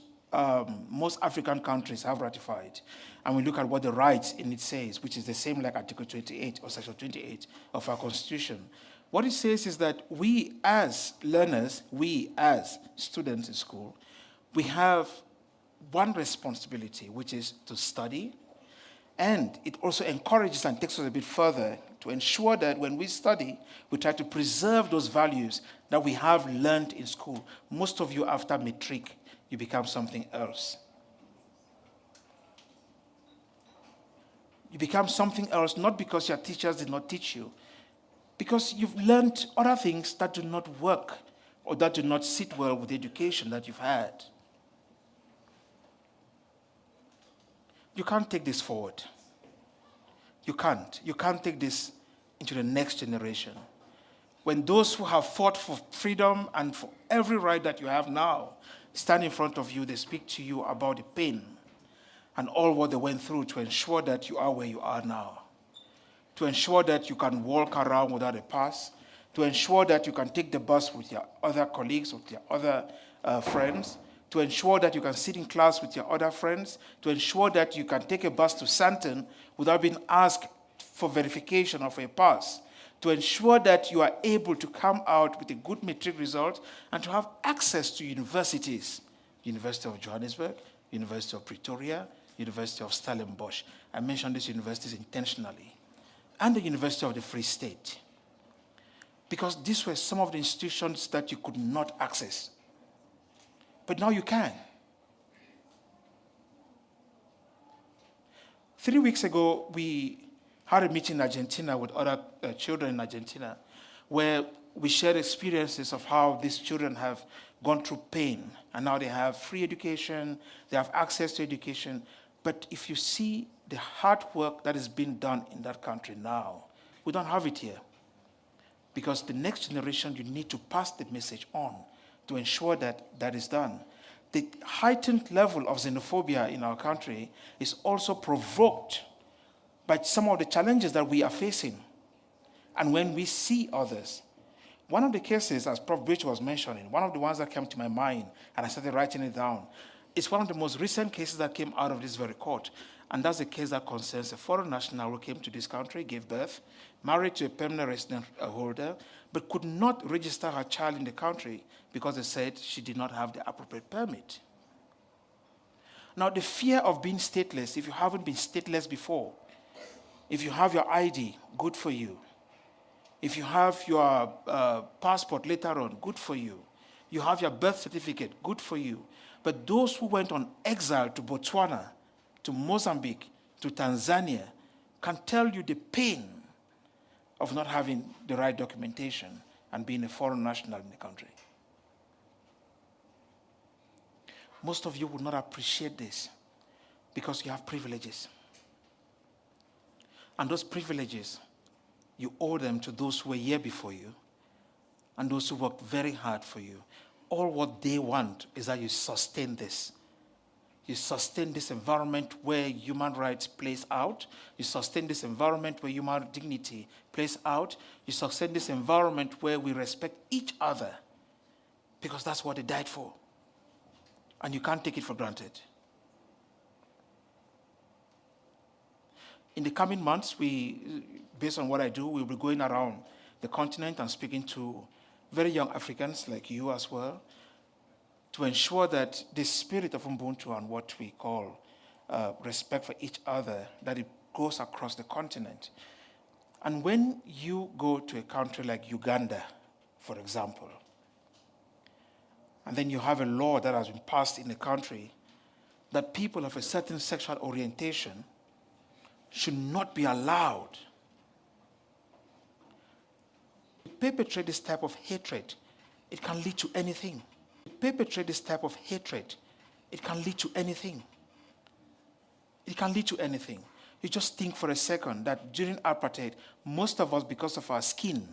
most African countries have ratified. And we look at what the rights in it says, which is the same like Article 28 or Section 28 of our Constitution. What it says is that we as learners, we as students in school, we have one responsibility, which is to study. And it also encourages and takes us a bit further to ensure that when we study, we try to preserve those values that we have learned in school. Most of you, after matric, you become something else. You become something else not because your teachers did not teach you, because you've learned other things that do not work or that do not sit well with the education that you've had. You can't take this forward. You can't. You can't take this into the next generation. When those who have fought for freedom and for every right that you have now stand in front of you, they speak to you about the pain and all what they went through to ensure that you are where you are now, to ensure that you can walk around without a pass, to ensure that you can take the bus with your other colleagues, with your other friends, to ensure that you can sit in class with your other friends, to ensure that you can take a bus to Santon without being asked for verification of a pass, to ensure that you are able to come out with a good matric result and to have access to universities, University of Johannesburg, University of Pretoria, University of Stellenbosch. I mentioned these universities intentionally, and the University of the Free State, because these were some of the institutions that you could not access. But now you can. 3 weeks ago, we had a meeting in Argentina with other children in Argentina, where we shared experiences of how these children have gone through pain, and now they have free education, they have access to education. But if you see the hard work that is being done in that country now, we don't have it here. Because the next generation, you need to pass the message on to ensure that that is done. The heightened level of xenophobia in our country is also provoked by some of the challenges that we are facing. And when we see others, one of the cases, as Prof. Bridge was mentioning, one of the ones that came to my mind, and I started writing it down, is one of the most recent cases that came out of this very court. And that's a case that concerns a foreign national who came to this country, gave birth, married to a permanent resident holder, but could not register her child in the country because they said she did not have the appropriate permit. Now, the fear of being stateless, if you haven't been stateless before, if you have your ID, good for you. If you have your passport later on, good for you. You have your birth certificate, good for you. But those who went on exile to Botswana, to Mozambique, to Tanzania, can tell you the pain of not having the right documentation and being a foreign national in the country. Most of you would not appreciate this because you have privileges. And those privileges You owe them to those who were here before you and those who worked very hard for you. All what they want is that you sustain this. You sustain this environment where human rights plays out. You sustain this environment where human dignity plays out. You sustain this environment where we respect each other, because that's what they died for. And you can't take it for granted. In the coming months, based on what I do, we'll be going around the continent and speaking to very young Africans like you as well, to ensure that the spirit of Ubuntu and what we call respect for each other, that it goes across the continent. And when you go to a country like Uganda, for example, and then you have a law that has been passed in the country that people of a certain sexual orientation should not be allowed to perpetrate this type of hatred. It can lead to anything. Perpetrate this type of hatred, it can lead to anything. It can lead to anything. You just think for a second that during apartheid, most of us, because of our skin,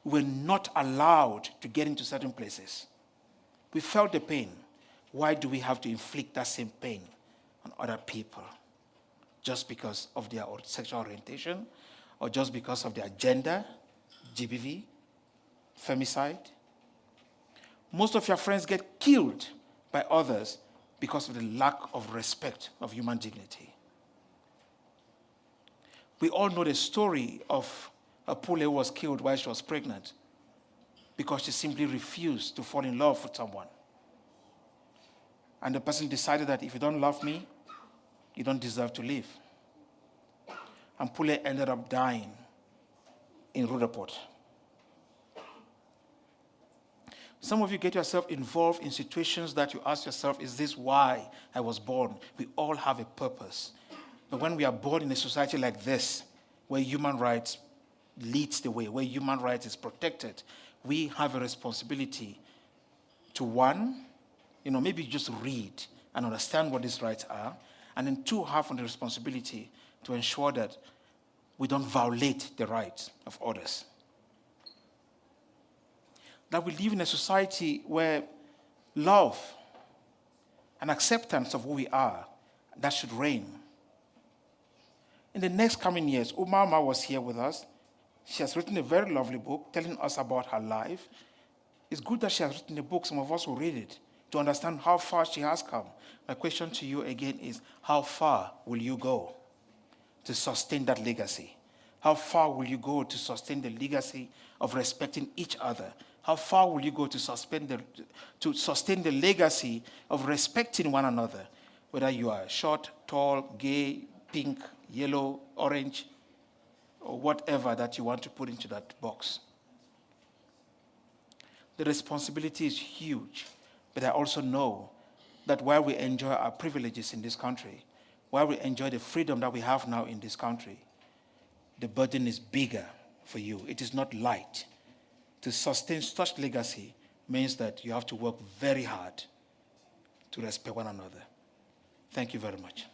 were not allowed to get into certain places. We felt the pain. Why do we have to inflict that same pain on other people? Just because of their sexual orientation, or just because of their gender, GBV, femicide? Most of your friends get killed by others because of the lack of respect of human dignity. We all know the story of a Pule who was killed while she was pregnant because she simply refused to fall in love with someone. And the person decided that if you don't love me, you don't deserve to live. And Pule ended up dying in Rudaport. Some of you get yourself involved in situations that you ask yourself, is this why I was born? We all have a purpose. But when we are born in a society like this, where human rights leads the way, where human rights is protected, we have a responsibility to, one, maybe just read and understand what these rights are, and then two, have the responsibility to ensure that we don't violate the rights of others. That we live in a society where love and acceptance of who we are, that should reign. In the next coming years, Umama was here with us. She has written a very lovely book telling us about her life. It's good that she has written a book. Some of us will read it to understand how far she has come. My question to you again is, how far will you go to sustain that legacy? How far will you go to sustain the legacy of respecting each other? How far will you go to sustain the legacy of respecting one another, whether you are short, tall, gay, pink, yellow, orange, or whatever that you want to put into that box? The responsibility is huge, but I also know that while we enjoy our privileges in this country, while we enjoy the freedom that we have now in this country, the burden is bigger for you. It is not light. To sustain such legacy means that you have to work very hard to respect one another. Thank you very much.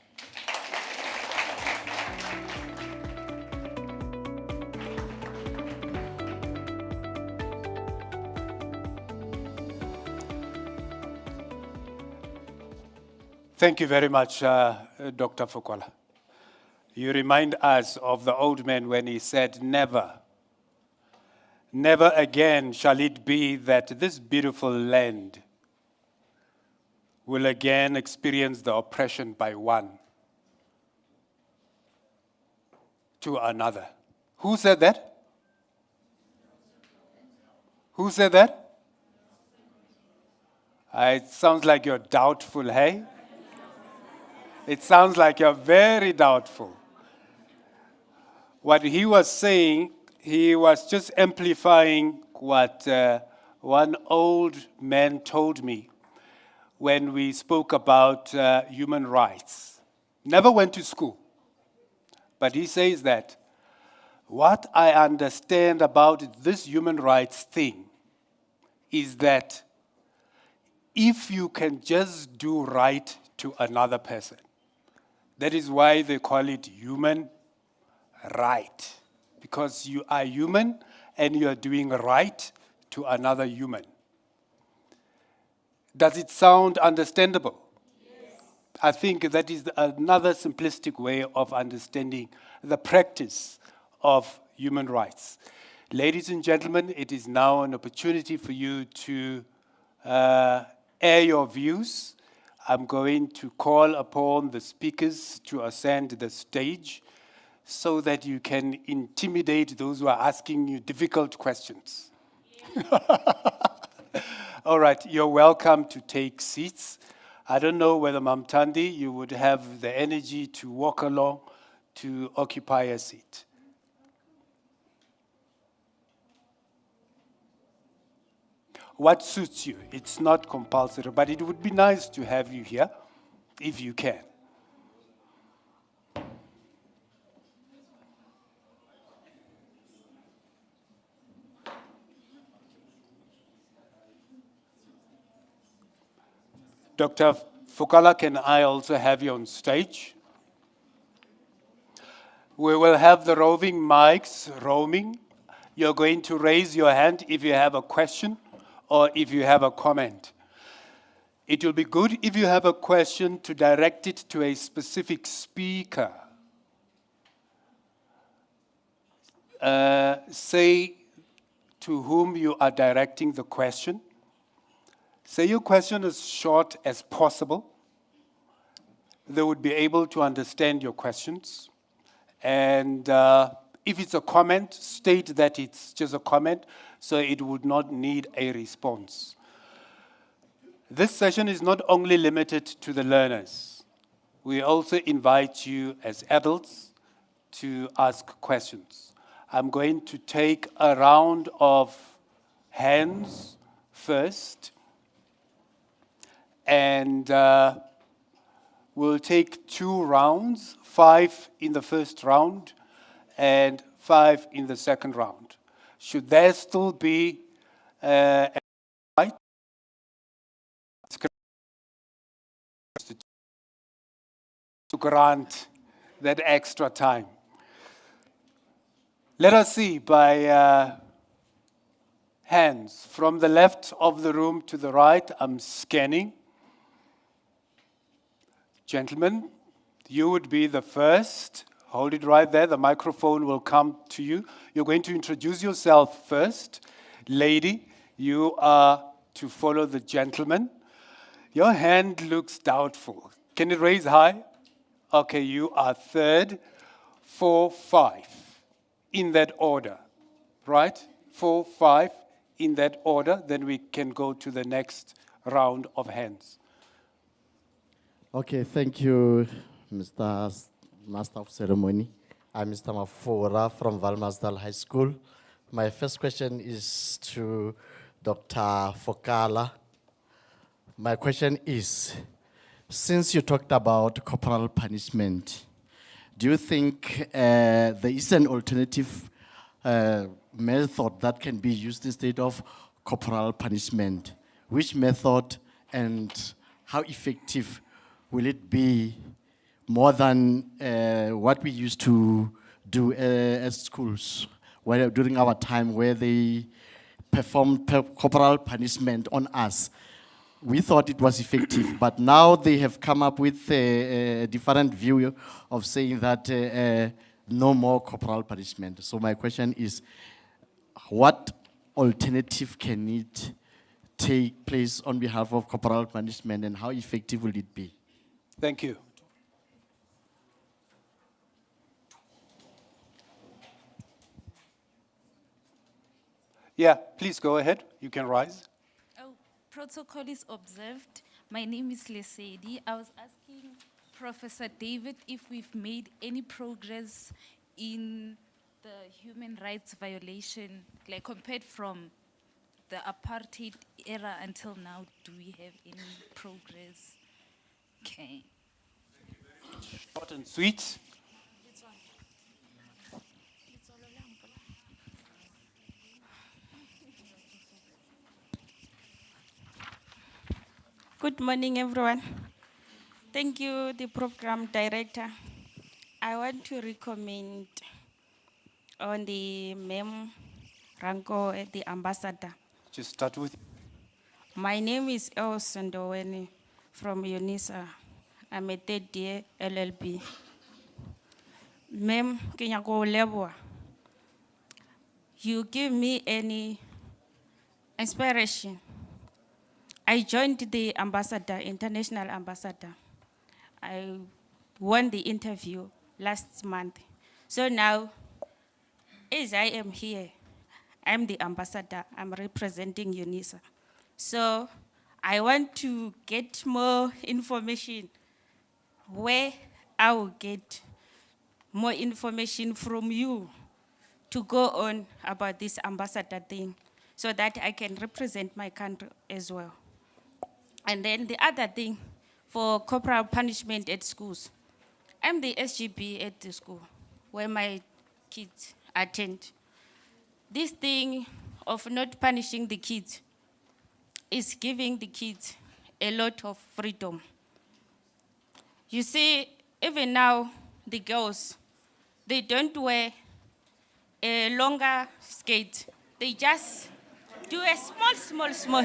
Thank you very much, Dr. Fokola. You remind us of the old man when he said, never again shall it be that this beautiful land will again experience the oppression by one to another. Who said that? Who said that? It sounds like you're doubtful, hey? It sounds like you're very doubtful. What he was saying, he was just amplifying what one old man told me when we spoke about human rights. Never went to school. But he says that what I understand about this human rights thing is that if you can just do right to another person, that is why they call it human right. because you are human and you are doing right to another human. Does it sound understandable? Yes. I think that is another simplistic way of understanding the practice of human rights. Ladies and gentlemen, it is now an opportunity for you to air your views. I'm going to call upon the speakers to ascend the stage so that you can intimidate those who are asking you difficult questions. All right, you're welcome to take seats. I don't know whether Mamtandi, you would have the energy to walk along to occupy a seat. What suits you? It's not compulsory, but it would be nice to have you here, if you can. Dr. Fukala, can I also have you on stage? We will have the roving mics roaming. You're going to raise your hand if you have a question or if you have a comment. It will be good if you have a question to direct it to a specific speaker. Say to whom you are directing the question. Say your question as short as possible. They would be able to understand your questions. And if it's a comment, state that it's just a comment, so it would not need a response. This session is not only limited to the learners. We also invite you as adults to ask questions. I'm going to take a round of hands first. And we'll take 2 rounds, 5 in the first round and 5 in the second round. Should there still be a right to grant that extra time? Let us see by hands. From the left of the room to the right, I'm scanning. Gentlemen, you would be the first. Hold it right there. The microphone will come to you. You're going to introduce yourself first. Lady, you are to follow the gentleman. Your hand looks doubtful. Can it raise high? Okay, you are third. 4, 5. In that order, right? 4, 5. In that order. Then we can go to the next round of hands. Okay, thank you, Mr. Master of Ceremony. I'm Mr. Mafora from Valmasdal High School. My first question is to Dr. Fokala. My question is, since you talked about corporal punishment, do you think there is an alternative method that can be used instead of corporal punishment? Which method and how effective will it be more than what we used to do at schools during our time where they performed corporal punishment on us? We thought it was effective, but now they have come up with a different view of saying that no more corporal punishment. So my question is, what alternative can it take place on behalf of corporal punishment and how effective will it be? Thank you. Yeah, please go ahead. You can rise. Oh, protocol is observed. My name is Lesedi. I was asking Professor David if we've made any progress in the human rights violation, like compared from the apartheid era until now. Do we have any progress? Okay. Short and sweet. Good morning, everyone. Thank you, the program director. I want to recommend on the Mem Ranko, the ambassador. Just start with. My name is El Sandoweni from UNISA. I'm a third year LLB. Mem Kenyako Leboa, you give me any inspiration. I joined the ambassador, international ambassador. I won the interview last month. So now, as I am here, I'm the ambassador, I'm representing UNISA. So I want to get more information where I will get more information from you to go on about this ambassador thing so that I can represent my country as well. And then the other thing, for corporal punishment at schools. I'm the SGB at the school where my kids attend. This thing of not punishing the kids is giving the kids a lot of freedom. You see, even now, the girls, they don't wear a longer skirt. They just do a small.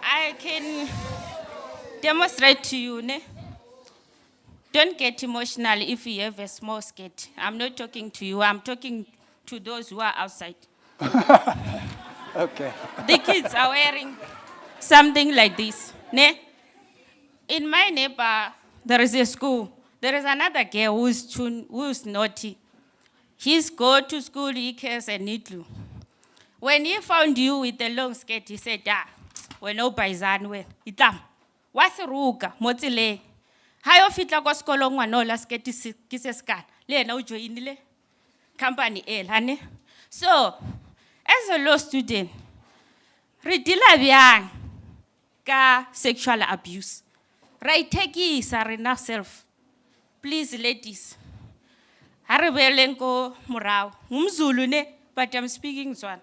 I can demonstrate to you, ne? Don't get emotional if you have a small skirt. I'm not talking to you, I'm talking to those who are outside. Okay. The kids are wearing something like this, ne? In my neighbor, there is a school. There is another girl who's naughty. He's go to school, he cares a needle. When he found you with a long skirt, he said, when no paisan well, itam, what's a ruga, motile? Hayo fitla ko skolo ngwana la skirt kise scan. Le na ujo inile company hane. So, as a law student, re dila byang ka sexual abuse. Right, take is arena self. Please, ladies. Harabeleng ko murao. Ngumzulu ne, but I'm speaking Zwan.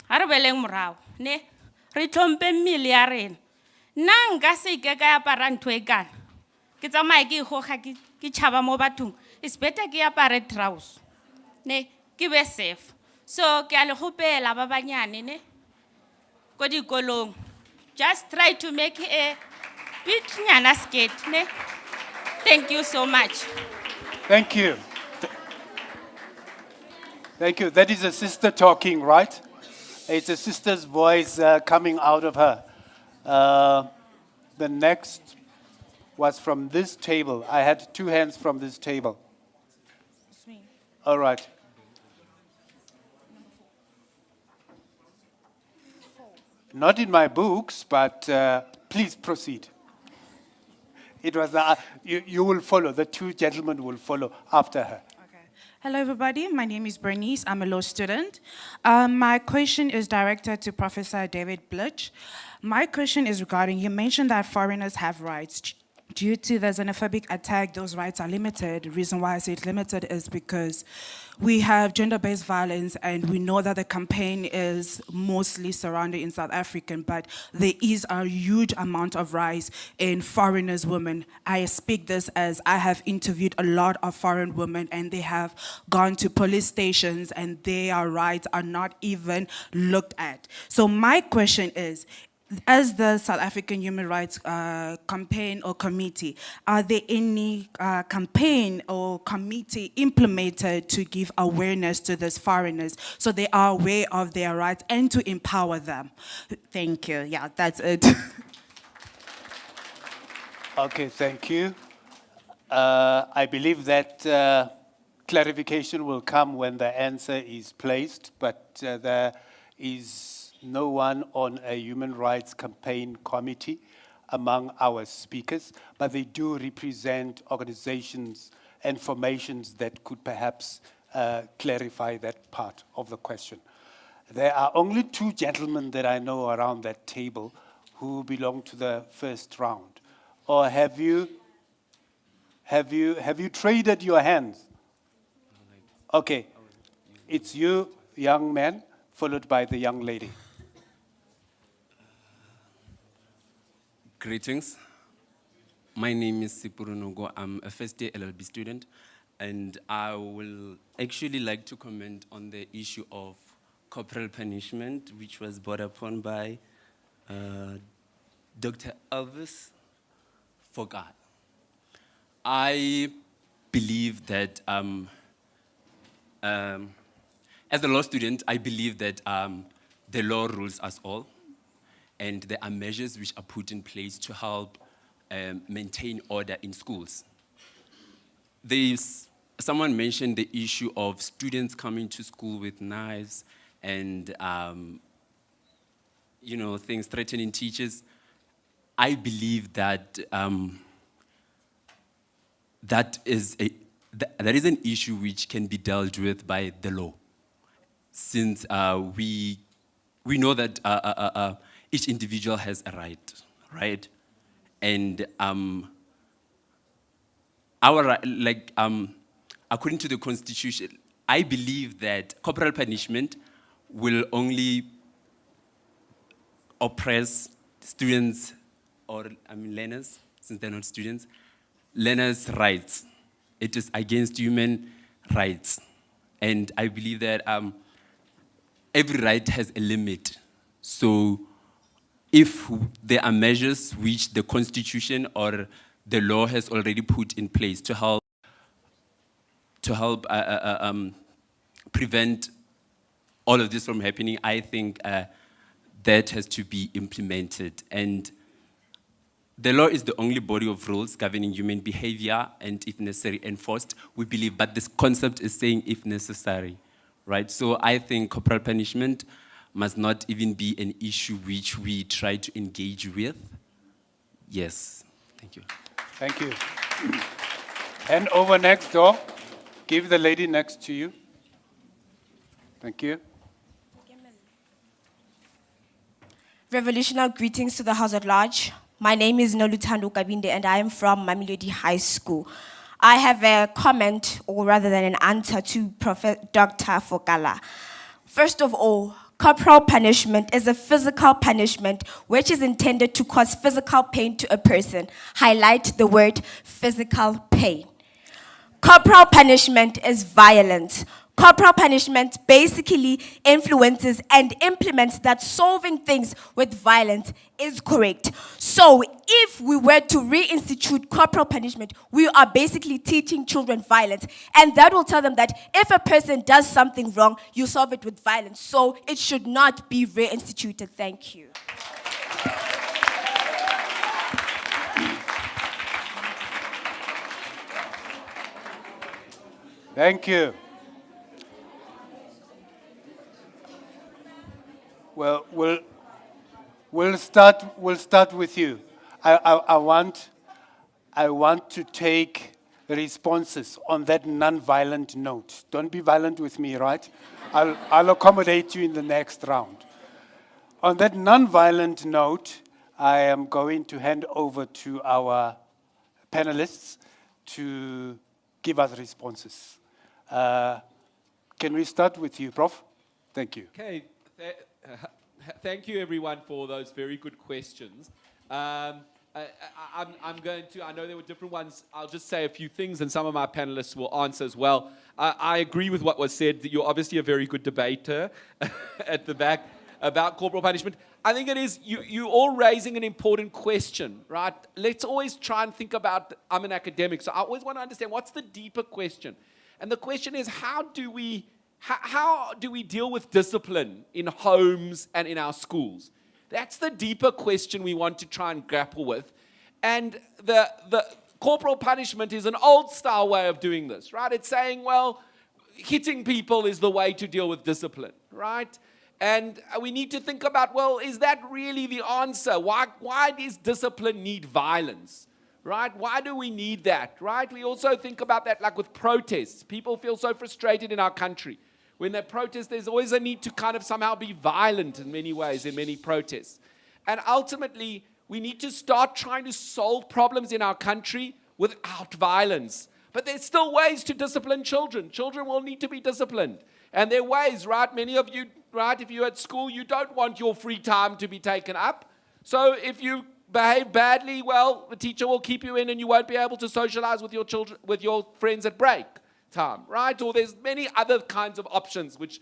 Harabeleng murao ne. Ritompe miliaren. Nanga se ke ka apara ntwe kan. Ke tsamaya ke hoga ke chaba mo bathong. It's better ke apare trousers. Ne, ke be safe. So ke a le gopela ba banyane ne. Ko dikolong. Just try to make a bit nyana skirt ne. Thank you so much. Thank you. Thank you. That is a sister talking, right? It's a sister's voice coming out of her. The next was from this table. I had two hands from this table. It's me. All right. Not in my books, but please proceed. It was you will follow. The two gentlemen will follow after her. Hello, everybody. My name is Bernice. I'm a law student. My question is directed to Professor David Blitch. My question is regarding, you mentioned that foreigners have rights. Due to the xenophobic attack, those rights are limited. The reason why I say it's limited is because we have gender-based violence, and we know that the campaign is mostly surrounded in South Africa, but there is a huge amount of rise in foreigners' women. I speak this as I have interviewed a lot of foreign women, and they have gone to police stations, and their rights are not even looked at. So my question is, as the South African Human Rights Campaign or Committee, are there any campaign or committee implemented to give awareness to these foreigners so they are aware of their rights and to empower them? Thank you. Yeah, that's it. Okay, thank you. I believe that clarification will come when the answer is placed, but there is no one on a human rights campaign committee among our speakers, but they do represent organizations and formations that could perhaps clarify that part of the question. There are only two gentlemen that I know around that table who belong to the first round. Or have you traded your hands? Okay, it's you, young man, followed by the young lady. Greetings. My name is Sipuru Nogo. I'm a first year LLB student. and I will actually like to comment on the issue of corporal punishment, which was brought upon by Dr. Elvis Forgal. I believe that, as a law student, I believe that the law rules us all, and there are measures which are put in place to help maintain order in schools. Someone mentioned the issue of students coming to school with knives and things threatening teachers. I believe that that is an issue which can be dealt with by the law, since we know that each individual has a right? And according to the Constitution, I believe that corporal punishment will only oppress students, learners, since they're not students, learners' rights. It is against human rights. And I believe that every right has a limit. So if there are measures which the Constitution or the law has already put in place to help prevent all of this from happening, I think that has to be implemented. And the law is the only body of rules governing human behavior, and if necessary, enforced, we believe, but this concept is saying if necessary, right? So I think corporal punishment must not even be an issue which we try to engage with. Yes, thank you. Thank you. And over next door, give the lady next to you. Thank you. Revolutionary greetings to the House at large. My name is Noluthando Kabinde, and I am from Mamelodi High School. I have a comment, or rather than an answer, to Dr. Forgal. First of all, corporal punishment is a physical punishment which is intended to cause physical pain to a person. Highlight the word physical pain. Corporal punishment is violence. Corporal punishment basically influences and implements that solving things with violence is correct. So if we were to reinstitute corporal punishment, we are basically teaching children violence. And that will tell them that if a person does something wrong, you solve it with violence. So it should not be reinstituted. Thank you. Thank you. Well, we'll start with you. I want to take responses on that non-violent note. Don't be violent with me, right? I'll accommodate you in the next round. On that non-violent note, I am going to hand over to our panelists to give us responses. Can we start with you, Prof? Thank you. Okay. Thank you, everyone, for those very good questions. I'm going to, I know there were different ones. I'll just say a few things, and some of my panelists will answer as well. I agree with what was said, that you're obviously a very good debater at the back about corporal punishment. I think it is, you're all raising an important question, right? Let's always try and think about, I'm an academic, so I always want to understand what's the deeper question. And the question is, how do we deal with discipline in homes and in our schools? That's the deeper question we want to try and grapple with. And the corporal punishment is an old-style way of doing this, right? It's saying, well, hitting people is the way to deal with discipline, right? And we need to think about, well, is that really the answer? Why does discipline need violence? Right? Why do we need that? Right? We also think about that like with protests. People feel so frustrated in our country. When they protest, there's always a need to kind of somehow be violent in many ways, in many protests. And ultimately, we need to start trying to solve problems in our country without violence. But there's still ways to discipline children. Children will need to be disciplined. And there are ways, right? Many of you, right, if you're at school, you don't want your free time to be taken up. So if you behave badly, well, the teacher will keep you in and you won't be able to socialize with your children, with your friends at break. time, right? Or there's many other kinds of options which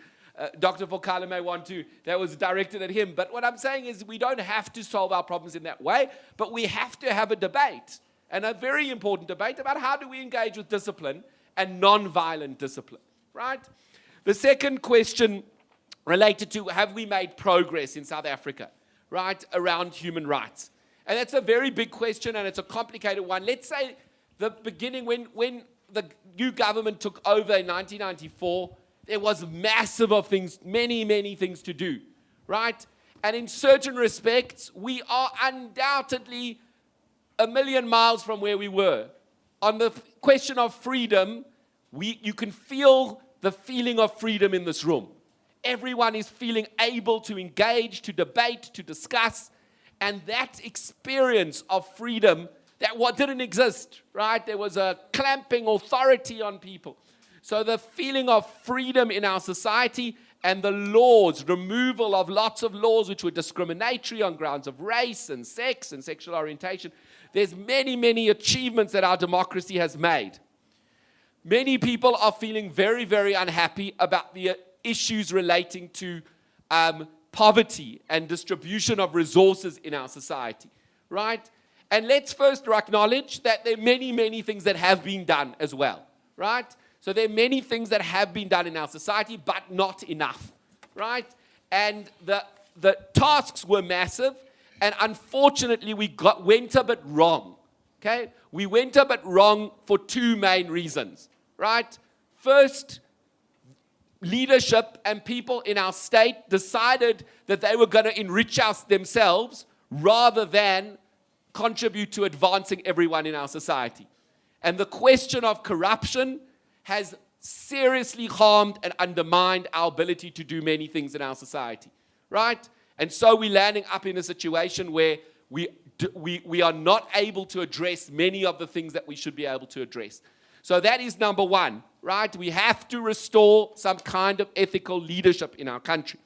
Dr. Fokala may want to, that was directed at him. But what I'm saying is we don't have to solve our problems in that way, but we have to have a debate, and a very important debate about how do we engage with discipline and non-violent discipline, right? The second question related to have we made progress in South Africa, right, around human rights? And that's a very big question, and it's a complicated one. Let's say the beginning, when the new government took over in 1994, there was massive of things, many things to do, right? And in certain respects, we are undoubtedly a million miles from where we were. On the question of freedom, you can feel the feeling of freedom in this room. Everyone is feeling able to engage, to debate, to discuss, and that experience of freedom, that what didn't exist, right? There was a clamping authority on people. So the feeling of freedom in our society and the laws, removal of lots of laws which were discriminatory on grounds of race and sex and sexual orientation. There's many achievements that our democracy has made. Many people are feeling very unhappy about the issues relating to poverty and distribution of resources in our society, right? And let's first acknowledge that there are many things that have been done as well, right? So there are many things that have been done in our society, but not enough, right? And the tasks were massive, and unfortunately we went a bit wrong, okay? We went a bit wrong for two main reasons, right? First, leadership and people in our state decided that they were going to enrich us themselves rather than contribute to advancing everyone in our society. And the question of corruption has seriously harmed and undermined our ability to do many things in our society, right? And so we're landing up in a situation where we are not able to address many of the things that we should be able to address. So that is number one, right? We have to restore some kind of ethical leadership in our country.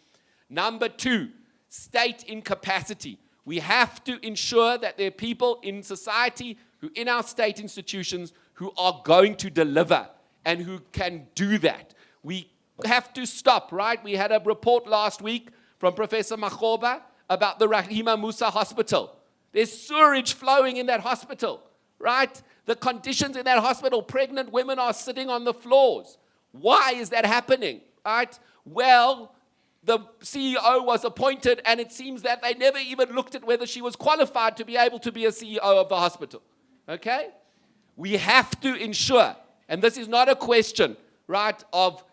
Number two, state incapacity. We have to ensure that there are people in society who, in our state institutions, who are going to deliver and who can do that. We have to stop, right? We had a report last week from Professor Makgoba about the Rahima Musa Hospital. There's sewage flowing in that hospital, right? The conditions in that hospital, pregnant women are sitting on the floors. Why is that happening, right? Well, the CEO was appointed, and it seems that they never even looked at whether she was qualified to be able to be a CEO of the hospital, okay? We have to ensure, and this is not a question, right, of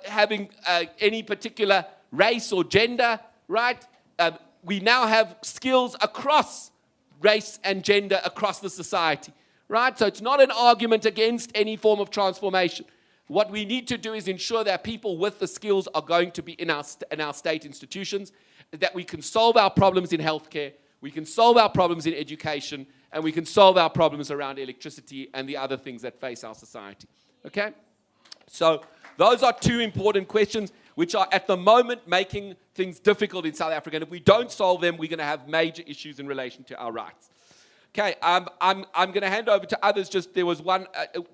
having any particular race or gender, right? We now have skills across race and gender across the society, right? So it's not an argument against any form of transformation. What we need to do is ensure that people with the skills are going to be in our state institutions, that we can solve our problems in healthcare, we can solve our problems in education, and we can solve our problems around electricity and the other things that face our society, okay? So those are two important questions which are at the moment making things difficult in South Africa. And if we don't solve them, we're going to have major issues in relation to our rights. Okay, I'm going to hand over to others. Just there was one,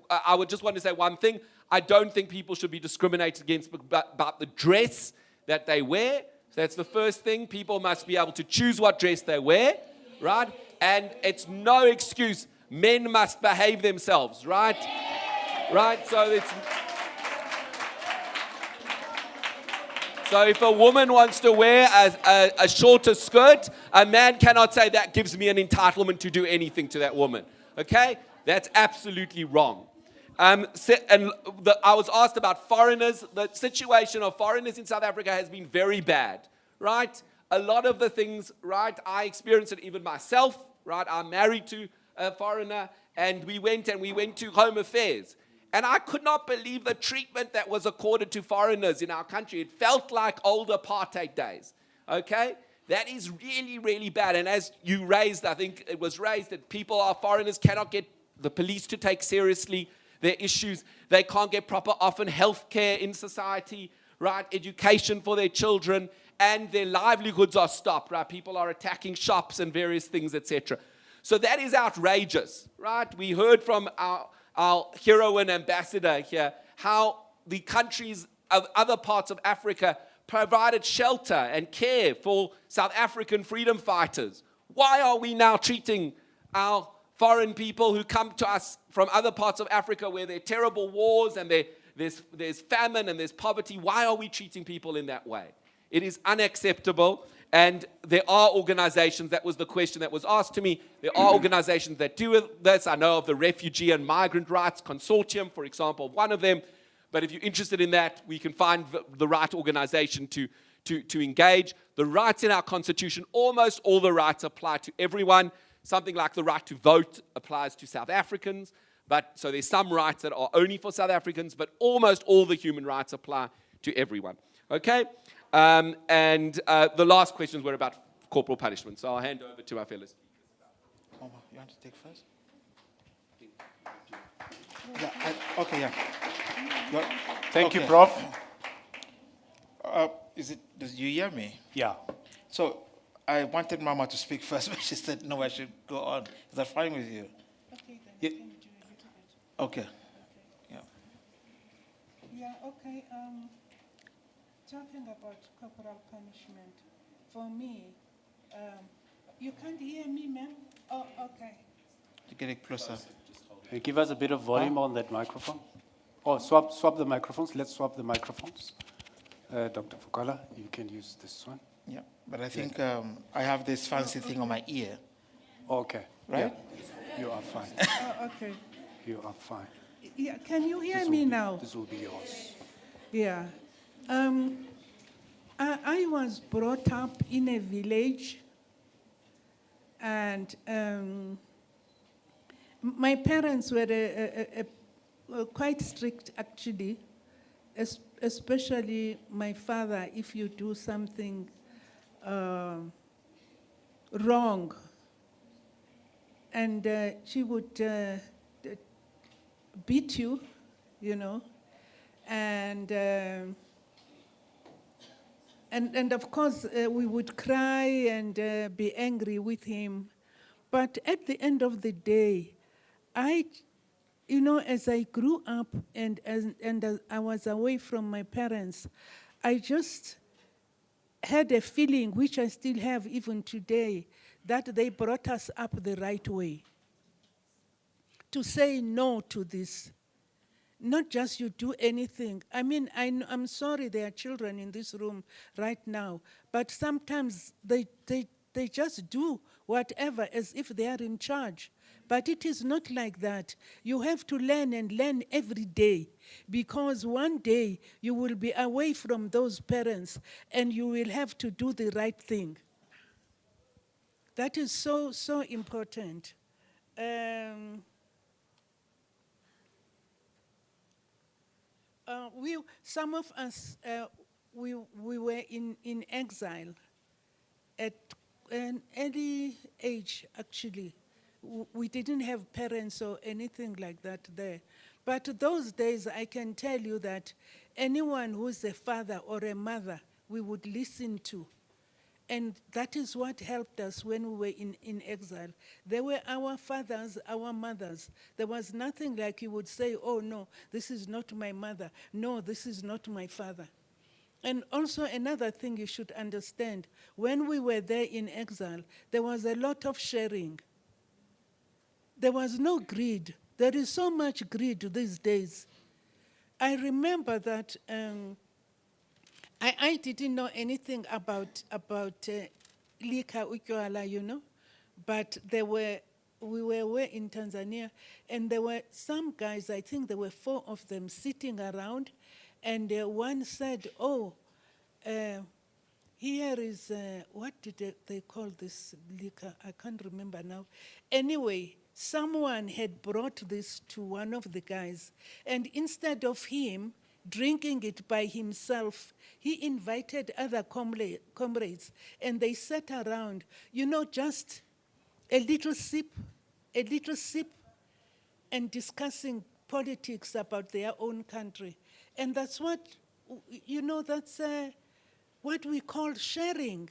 I would just want to say one thing. I don't think people should be discriminated against about the dress that they wear. So that's the first thing. People must be able to choose what dress they wear, right? And it's no excuse. Men must behave themselves, right? Right, so it's... So if a woman wants to wear a shorter skirt, a man cannot say that gives me an entitlement to do anything to that woman. Okay? That's absolutely wrong. I was asked about foreigners. The situation of foreigners in South Africa has been very bad, right? A lot of the things, right, I experienced it even myself, right? I'm married to a foreigner, and we went to Home Affairs. And I could not believe the treatment that was accorded to foreigners in our country. It felt like old apartheid days, okay? That is really, really bad. And as you raised, I think it was raised that foreigners cannot get the police to take seriously their issues. They can't get proper, often, health care in society, right? Education for their children, and their livelihoods are stopped, right? People are attacking shops and various things, etc. So that is outrageous, right? We heard from our hero and ambassador here, how the countries of other parts of Africa provided shelter and care for South African freedom fighters. Why are we now treating our foreign people who come to us from other parts of Africa where there are terrible wars and there's famine and there's poverty? Why are we treating people in that way? It is unacceptable. And there are organizations, that was the question that was asked to me, there are organizations that do this. I know of the Refugee and Migrant Rights Consortium, for example, one of them. But if you're interested in that, we can find the right organization to engage. The rights in our Constitution, almost all the rights apply to everyone. Something like the right to vote applies to South Africans. So there's some rights that are only for South Africans, but almost all the human rights apply to everyone. Okay? And the last questions were about corporal punishment. So I'll hand over to my fellow speakers. You want to take first? Okay, yeah. Thank you, Prof. Does you hear me? Yeah. So I wanted Mama to speak first, but she said, no, I should go on. Is that fine with you? Okay, then. Yeah. Can you do a little bit? Okay. Yeah. Yeah, okay. Talking about corporal punishment, for me, you can't hear me, ma'am? Oh, okay. To get it closer. Can you give us a bit of volume on that microphone? Oh, swap the microphones. Let's swap the microphones. Dr. Fokala, you can use this one. Yeah, but I think I have this fancy thing on my ear. Okay. Right? Yeah. You are fine. Okay. You are fine. Yeah, can you hear me now? This will be yours. Yeah. I was brought up in a village, and my parents were quite strict, actually, especially my father. If you do something wrong, and she would beat you, you know, and of course we would cry and be angry with him. But at the end of the day, as I grew up and as I was away from my parents, I just had a feeling, which I still have even today, that they brought us up the right way. To say no to this. Not just you do anything. I mean, I'm sorry there are children in this room right now, but sometimes they just do whatever as if they are in charge. But it is not like that. You have to learn and learn every day, because one day you will be away from those parents and you will have to do the right thing. That is so, so important. Some of us, we were in exile at an early age, actually. We didn't have parents or anything like that there. But those days, I can tell you that anyone who's a father or a mother, we would listen to. And that is what helped us when we were in exile. They were our fathers, our mothers. There was nothing like you would say, oh no, this is not my mother. No, this is not my father. And also another thing you should understand, when we were there in exile, there was a lot of sharing. There was no greed. There is so much greed these days. I remember that I didn't know anything about liquor, utywala, you know, but we were in Tanzania, and there were some guys, I think there were 4 of them sitting around, and one said, oh, here is, what did they call this liquor? I can't remember now. Anyway, someone had brought this to one of the guys, and instead of him drinking it by himself, he invited other comrades, and they sat around, you know, just a little sip, and discussing politics about their own country. And that's what, you know, that's what we call sharing.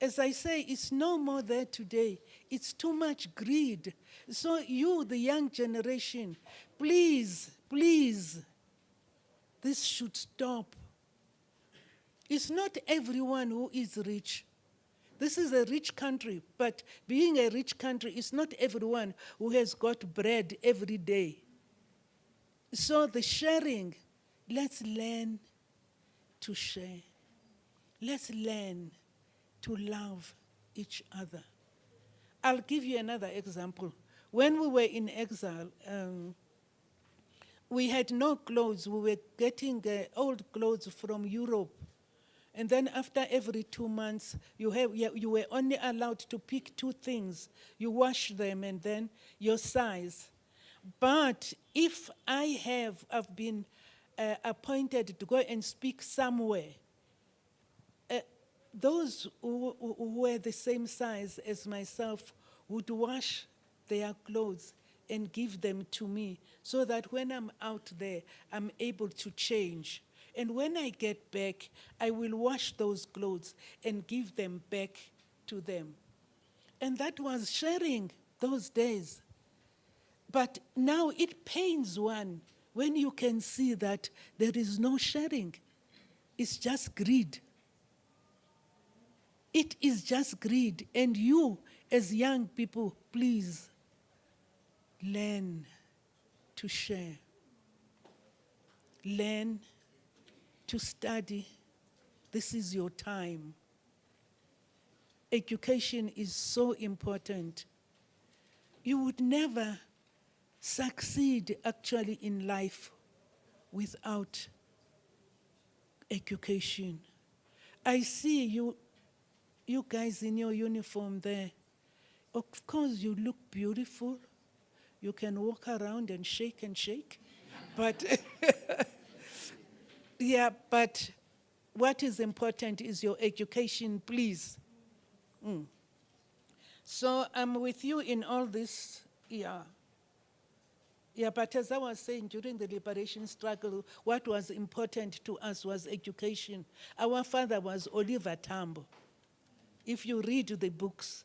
as I say, it's no more there today. It's too much greed. So you, the young generation, please, please, this should stop. It's not everyone who is rich. This is a rich country, but being a rich country, it's not everyone who has got bread every day. So the sharing, let's learn to share. Let's learn to love each other. I'll give you another example. When we were in exile, we had no clothes. We were getting old clothes from Europe. And then after every 2 months, you were only allowed to pick 2 things. You wash them and then your size. But if I've been appointed to go and speak somewhere, those who were the same size as myself would wash their clothes and give them to me so that when I'm out there, I'm able to change. And when I get back, I will wash those clothes and give them back to them. And that was sharing those days. But now it pains one when you can see that there is no sharing. It's just greed. It is just greed. And you, as young people, please learn to share. Learn to study. This is your time. Education is so important. You would never succeed actually in life without education. I see you guys in your uniform there. Of course, you look beautiful. You can walk around and shake, but yeah, but what is important is your education, please. So I'm with you in all this, yeah. Yeah, but as I was saying, during the liberation struggle, what was important to us was education. Our father was Oliver Tambo. If you read the books,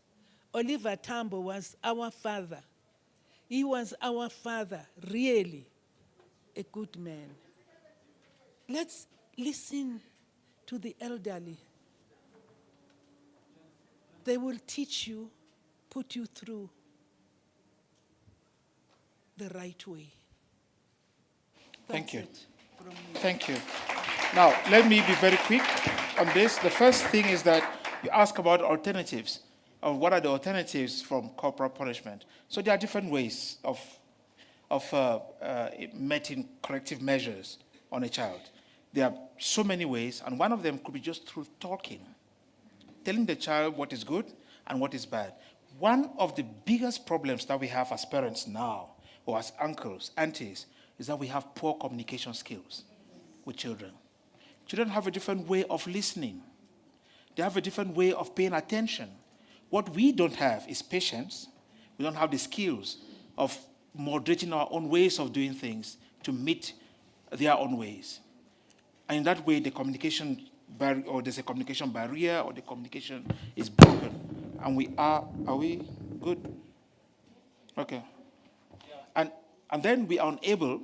Oliver Tambo was our father. He was our father, really, a good man. Let's listen to the elderly. They will teach you, put you through the right way. Thank you. That's it from me. Thank you. Now, let me be very quick on this. The first thing is that you ask about alternatives, of what are the alternatives from corporal punishment. So there are different ways of meting corrective measures on a child. There are so many ways, and one of them could be just through talking, telling the child what is good and what is bad. One of the biggest problems that we have as parents now, or as uncles, aunties, is that we have poor communication skills with children. Children have a different way of listening. They have a different way of paying attention. What we don't have is patience. We don't have the skills of moderating our own ways of doing things to meet their own ways. And in that way, the communication or there's a communication barrier, or the communication is broken. And are we good? Okay. And then we are unable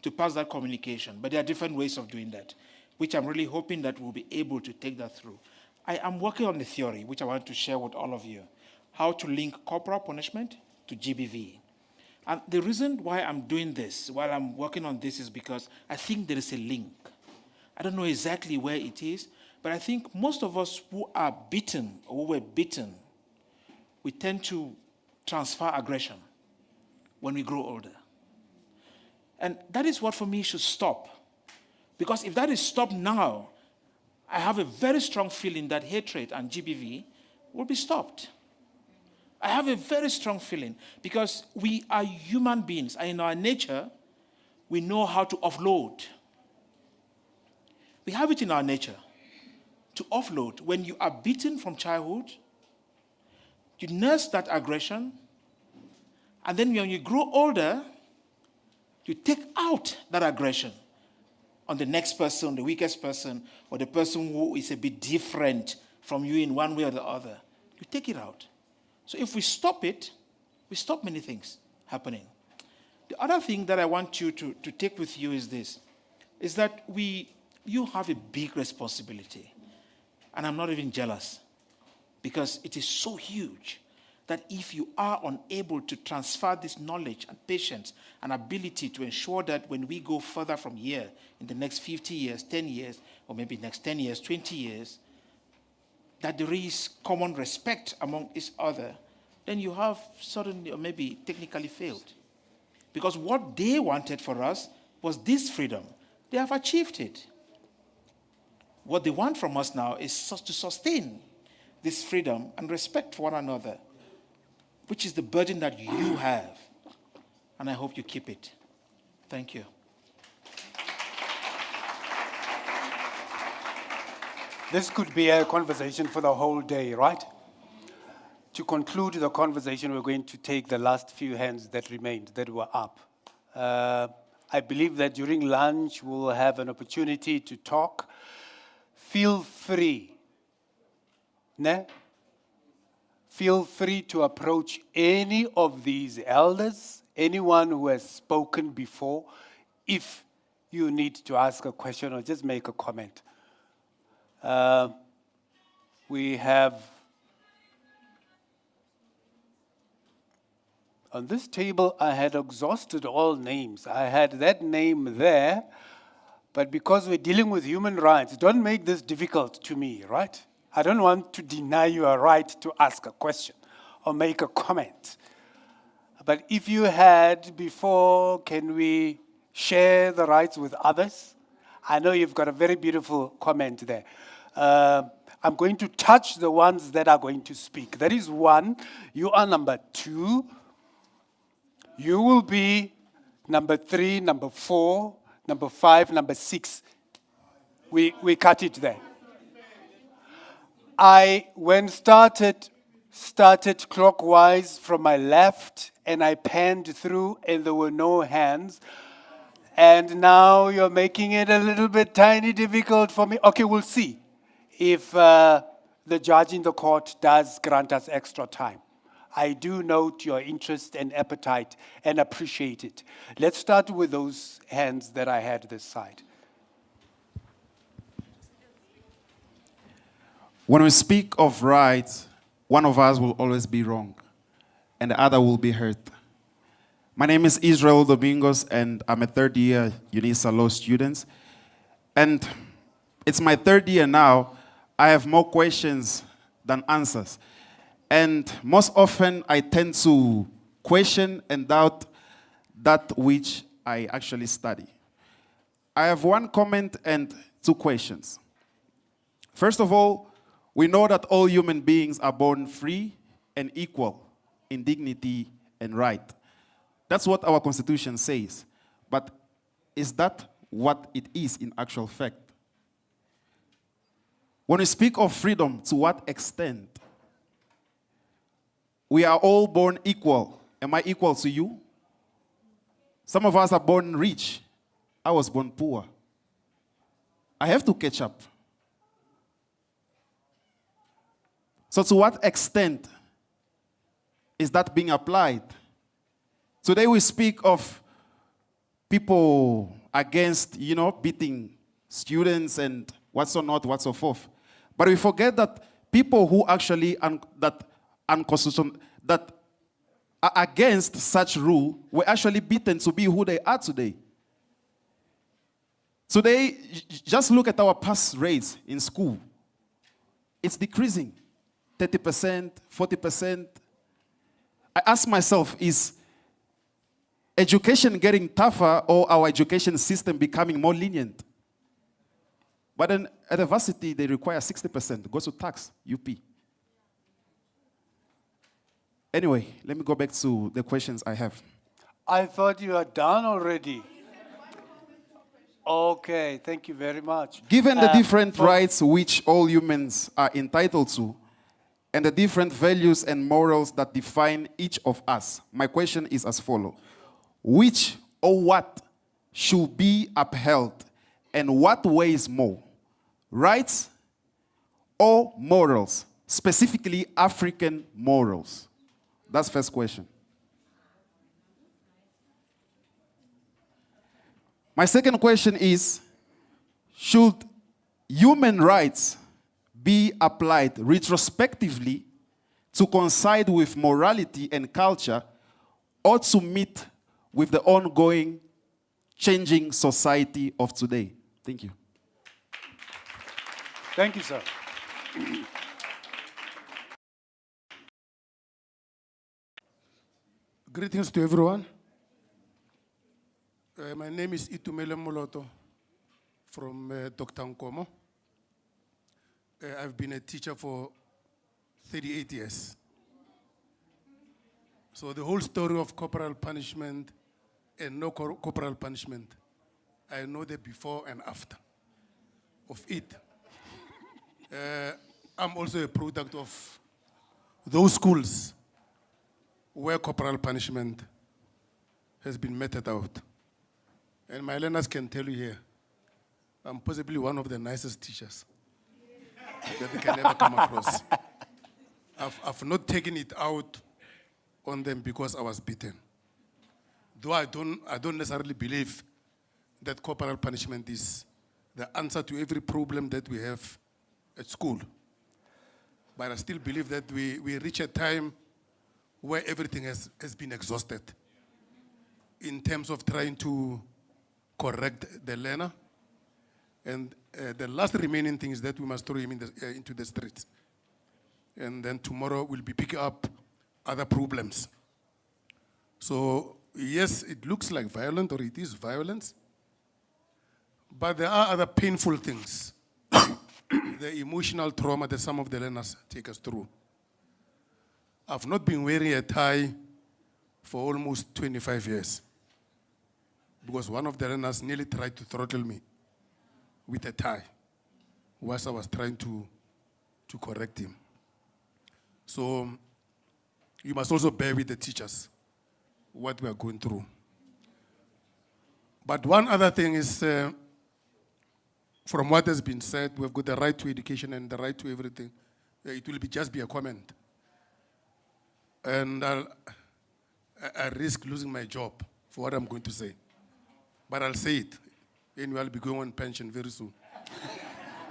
to pass that communication. But there are different ways of doing that, which I'm really hoping that we'll be able to take that through. I am working on the theory, which I want to share with all of you, how to link corporal punishment to GBV. And the reason why I'm doing this, while I'm working on this, is because I think there is a link. I don't know exactly where it is, but I think most of us who are beaten, or who were beaten, we tend to transfer aggression when we grow older. And that is what, for me, should stop. Because if that is stopped now, I have a very strong feeling that hatred and GBV will be stopped. I have a very strong feeling, because we are human beings, and in our nature, we know how to offload. We have it in our nature to offload. When you are beaten from childhood, you nurse that aggression, and then when you grow older, you take out that aggression on the next person, the weakest person, or the person who is a bit different from you in one way or the other. You take it out. So if we stop it, we stop many things happening. The other thing that I want you to take with you is this, is that you have a big responsibility. And I'm not even jealous, because it is so huge that if you are unable to transfer this knowledge and patience and ability to ensure that when we go further from here in the next 50 years, 10 years, or maybe next 10 years, 20 years, that there is common respect among each other, then you have suddenly or maybe technically failed. Because what they wanted for us was this freedom. They have achieved it. What they want from us now is to sustain this freedom and respect for one another, which is the burden that you have. And I hope you keep it. Thank you. This could be a conversation for the whole day, right? To conclude the conversation, we're going to take the last few hands that remained, that were up. I believe that during lunch, we'll have an opportunity to talk. Feel free. Ne? Feel free to approach any of these elders, anyone who has spoken before, if you need to ask a question or just make a comment. We have on this table, I had exhausted all names. I had that name there, but because we're dealing with human rights, don't make this difficult to me, right? I don't want to deny you a right to ask a question or make a comment. But if you had before, can we share the rights with others? I know you've got a very beautiful comment there. I'm going to touch the ones that are going to speak. That is one. You are number 2. You will be number 3, number 4, number 5, number 6. We cut it there. When started clockwise from my left, and I panned through, and there were no hands. And now you're making it a little bit tiny difficult for me. Okay, we'll see if the judge in the court does grant us extra time. I do note your interest and appetite and appreciate it. Let's start with those hands that I had this side. When we speak of rights, one of us will always be wrong, and the other will be hurt. My name is Israel Domingos, and I'm a third-year UNISA law student. And it's my third year now. I have more questions than answers. And most often, I tend to question and doubt that which I actually study. I have one comment and 2 questions. First of all, we know that all human beings are born free and equal in dignity and right. That's what our Constitution says. But is that what it is in actual fact? When we speak of freedom, to what extent? We are all born equal. Am I equal to you? Some of us are born rich. I was born poor. I have to catch up. So to what extent is that being applied? Today we speak of people against, beating students and what's so not, what's so forth. But we forget that people who actually that are against such rule were actually beaten to be who they are today. Today, just look at our pass rates in school. It's decreasing. 30%, 40%. I ask myself, is education getting tougher or our education system becoming more lenient? But then at the varsity, they require 60%. Goes to tax, UP. Anyway, let me go back to the questions I have. I thought you are done already. Okay, thank you very much. Given the different rights which all humans are entitled to, and the different values and morals that define each of us, my question is as follows. Which or what should be upheld, and what weighs more, rights or morals, specifically African morals? That's the first question. My second question is, should human rights be applied retrospectively to coincide with morality and culture, or to meet with the ongoing changing society of today? Thank you. Thank you, sir. Greetings to everyone. My name is Itumele Moloto from Dr. Nkomo. I've been a teacher for 38 years. So the whole story of corporal punishment and no corporal punishment, I know the before and after of it. I'm also a product of those schools where corporal punishment has been meted out. And my learners can tell you here, I'm possibly one of the nicest teachers that they can ever come across. I've not taken it out on them because I was beaten. Though I don't necessarily believe that corporal punishment is the answer to every problem that we have at school. But I still believe that we reach a time where everything has been exhausted in terms of trying to correct the learner. And the last remaining thing is that we must throw him into the streets. And then tomorrow we'll be picking up other problems. So yes, it looks like violent, or it is violence, but there are other painful things. The emotional trauma that some of the learners take us through. I've not been wearing a tie for almost 25 years because one of the learners nearly tried to throttle me with a tie whilst I was trying to correct him. So you must also bear with the teachers what we are going through. But one other thing is, from what has been said, we've got the right to education and the right to everything. It will just be a comment. And I risk losing my job for what I'm going to say. But I'll say it. Anyway, I'll be going on pension very soon.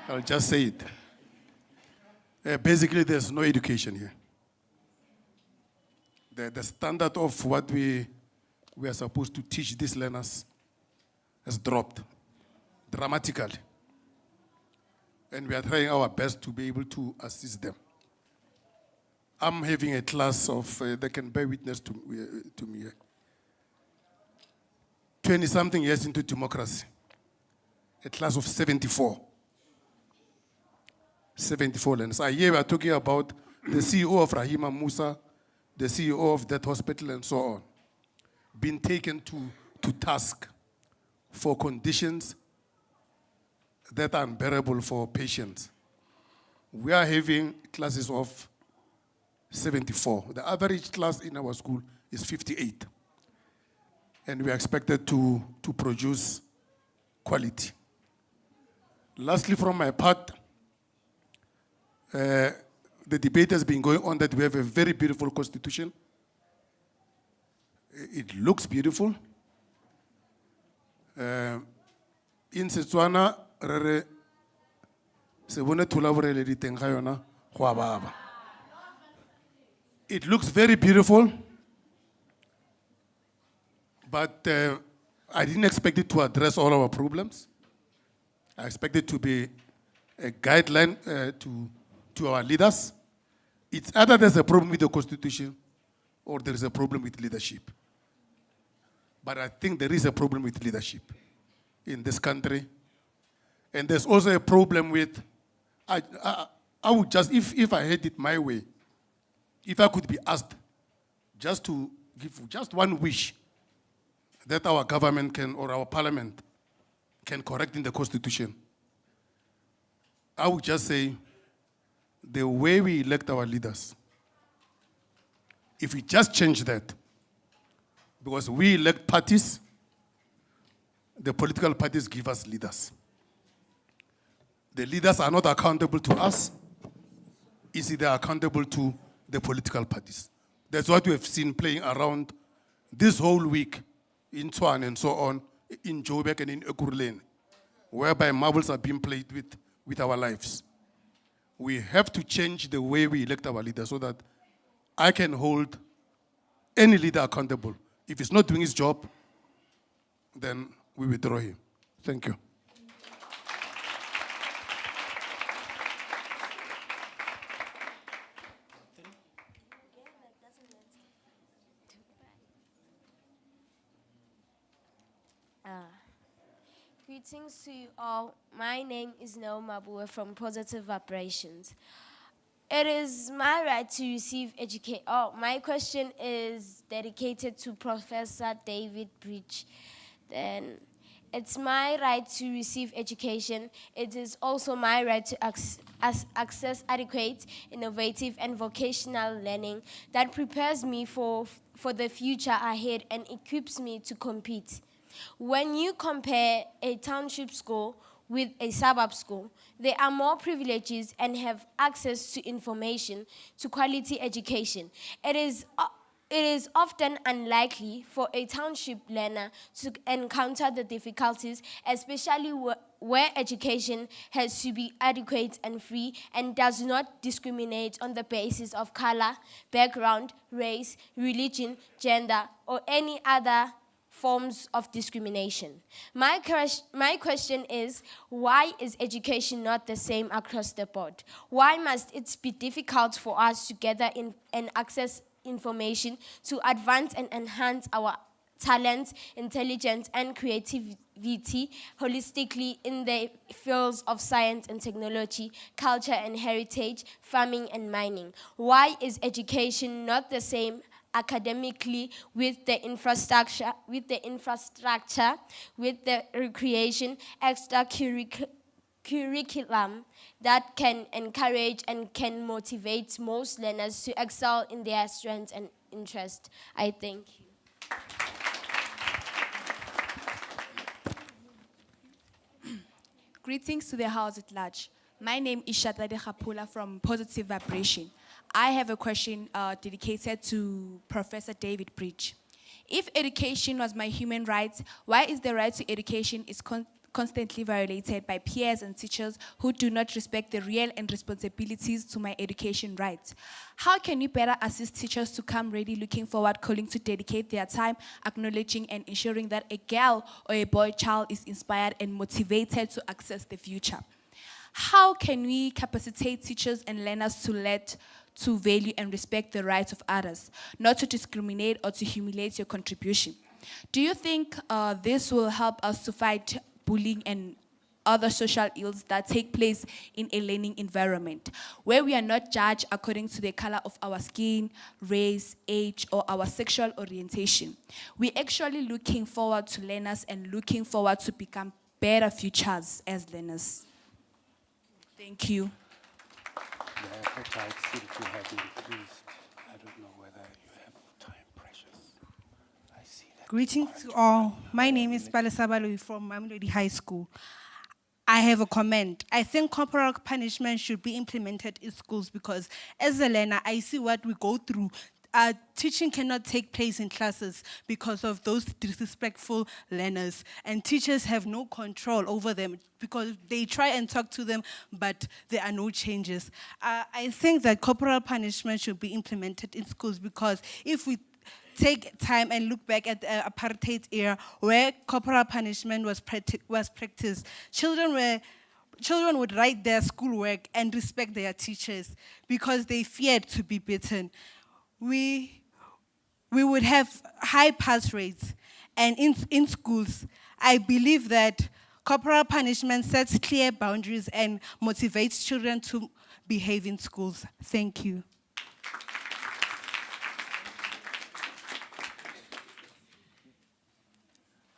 I'll just say it. Basically, there's no education here. The standard of what we are supposed to teach these learners has dropped dramatically. And we are trying our best to be able to assist them. I'm having a class of, they can bear witness to me. 20-something years into democracy, a class of 74. 74 learners. Here we are talking about the CEO of Rahima Musa, the CEO of that hospital, and so on, being taken to task for conditions that are unbearable for patients. We are having classes of 74. The average class in our school is 58. And we are expected to produce quality. Lastly, from my part, the debate has been going on that we have a very beautiful constitution. It looks beautiful. In Setswana, it looks very beautiful, but I didn't expect it to address all our problems. I expect it to be a guideline to our leaders. It's either there's a problem with the Constitution or there is a problem with leadership. But I think there is a problem with leadership in this country. And there's also a problem with, I would just, if I had it my way, if I could be asked just to give just one wish that our government can, or our parliament can correct in the Constitution, I would just say the way we elect our leaders, if we just change that, because we elect parties, the political parties give us leaders. The leaders are not accountable to us. is they're accountable to the political parties. That's what we have seen playing around this whole week in Tshwane and so on, in Joburg and in Ekurhuleni, whereby marbles are being played with our lives. We have to change the way we elect our leaders so that I can hold any leader accountable. If he's not doing his job, then we withdraw him. Thank you. Greetings to you all. My name is Nao Mabue from Positive Vibrations. It is my right to receive education. Oh, my question is dedicated to Professor David Breach. Then, it's my right to receive education. It is also my right to access adequate, innovative, and vocational learning that prepares me for the future ahead and equips me to compete. When you compare a township school with a suburb school, they are more privileges and have access to information, to quality education. It is often unlikely for a township learner to encounter the difficulties, especially where education has to be adequate and free and does not discriminate on the basis of color, background, race, religion, gender, or any other forms of discrimination. My question is, why is education not the same across the board? Why must it be difficult for us to gather and access information to advance and enhance our talent, intelligence, and creativity holistically in the fields of science and technology, culture and heritage, farming and mining? Why is education not the same academically with the infrastructure, with the recreation, extra curriculum that can encourage and can motivate most learners to excel in their strengths and interests? I thank you. Greetings to the house at large. My name is Shatlade Khapula from Positive Vibration. I have a question dedicated to Professor David Breach. If education was my human right, why is the right to education is constantly violated by peers and teachers who do not respect the real and responsibilities to my education rights? How can you better assist teachers to come ready, looking forward, calling to dedicate their time, acknowledging and ensuring that a girl or a boy child is inspired and motivated to access the future? How can we capacitate teachers and learners to value and respect the rights of others, not to discriminate or to humiliate your contribution? Do you think this will help us to fight bullying and other social ills that take place in a learning environment, where we are not judged according to the color of our skin, race, age, or our sexual orientation? We're actually looking forward to learners and looking forward to become better futures as learners. Thank you. The appetite seems to have increased. I don't know whether you have time pressures. I see that. Greetings to all. My name is Palesabalui from Mamelodi High School. I have a comment. I think corporal punishment should be implemented in schools because as a learner, I see what we go through. Teaching cannot take place in classes because of those disrespectful learners, and teachers have no control over them because they try and talk to them, but there are no changes. I think that corporal punishment should be implemented in schools because if we take time and look back at the apartheid era where corporal punishment was practiced, children would write their schoolwork and respect their teachers because they feared to be beaten. We would have high pass rates. And in schools, I believe that corporal punishment sets clear boundaries and motivates children to behave in schools. Thank you.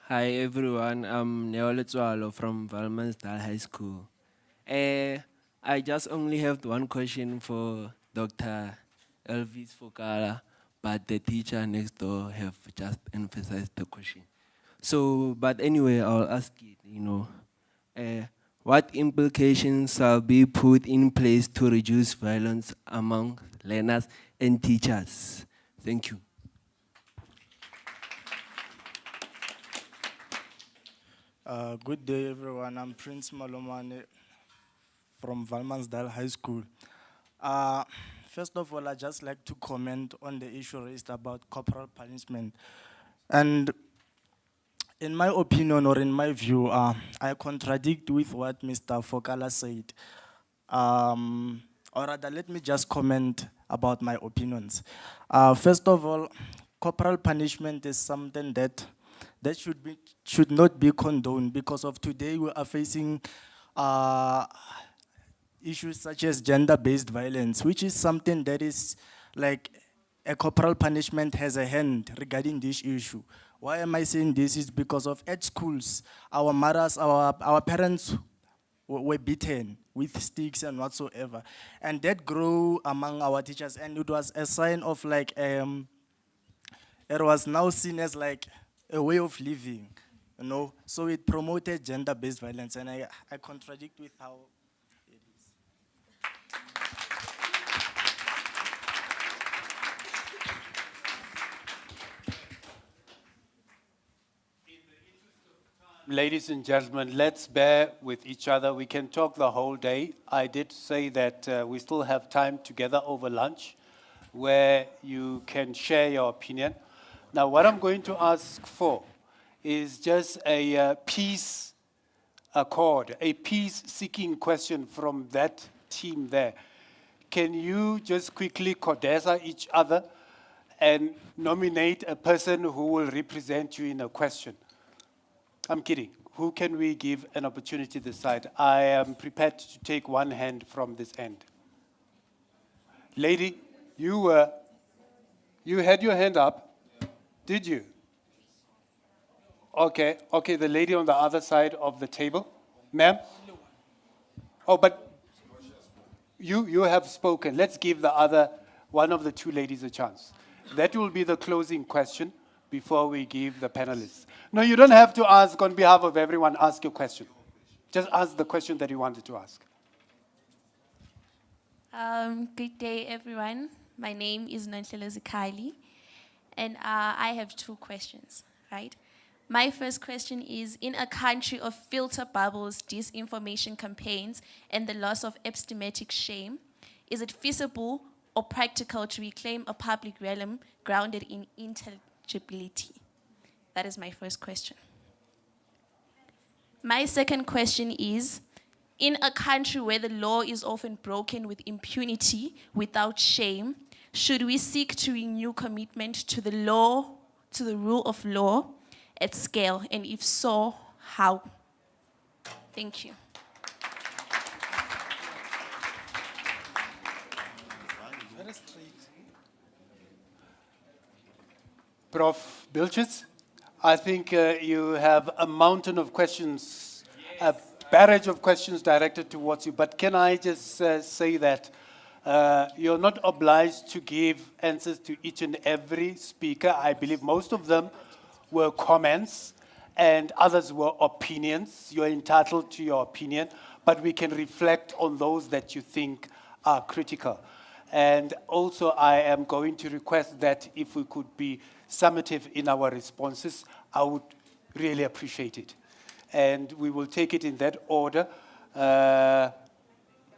Hi everyone, I'm Neoletswalo from Valmansdal High School. I just only have one question for Dr. Elvis Fokala, but the teacher next door have just emphasized the question. So, but anyway, I'll ask it, what implications shall be put in place to reduce violence among learners and teachers? Thank you. Good day, everyone. I'm Prince Malomane from Valmansdal High School. First of all, I'd just like to comment on the issue raised about corporal punishment. And in my opinion, or in my view, I contradict with what Mr. Fokala said. Or rather, let me just comment about my opinions. First of all, corporal punishment is something that should not be condoned, because of today we are facing issues such as gender-based violence, which is something that is like a corporal punishment has a hand regarding this issue. Why am I saying this? Is because of at schools, our mothers, our parents were beaten with sticks and whatsoever. And that grew among our teachers, and it was a sign of like, it was now seen as like a way of living, you know? So it promoted gender-based violence, and I contradict with how it is. Ladies and gentlemen, let's bear with each other. We can talk the whole day. I did say that we still have time together over lunch where you can share your opinion. Now, what I'm going to ask for is just a peace accord, a peace-seeking question from that team there. Can you just quickly codesa each other and nominate a person who will represent you in a question? I'm kidding. Who can we give an opportunity this side? I am prepared to take one hand from this end. Lady, you had your hand up. Did you? Okay, the lady on the other side of the table. Ma'am? Oh, but you have spoken. Let's give the other, one of the two ladies a chance. That will be the closing question before we give the panelists. No, you don't have to ask on behalf of everyone. Ask your question. Just ask the question that you wanted to ask. Good day, everyone. My name is Nanhlelo Zikali, and I have two questions, right? My first question is, in a country of filter bubbles, disinformation campaigns, and the loss of epistemic shame, is it feasible or practical to reclaim a public realm grounded in intelligibility? That is my first question. My second question is, in a country where the law is often broken with impunity, without shame, should we seek to renew commitment to the law, to the rule of law at scale? And if so, how? Thank you. Prof. Bilchitz, I think you have a mountain of questions, a barrage of questions directed towards you. But can I just say that you're not obliged to give answers to each and every speaker. I believe most of them were comments and others were opinions. You're entitled to your opinion, but we can reflect on those that you think are critical. And also, I am going to request that if we could be summative in our responses, I would really appreciate it. And we will take it in that order.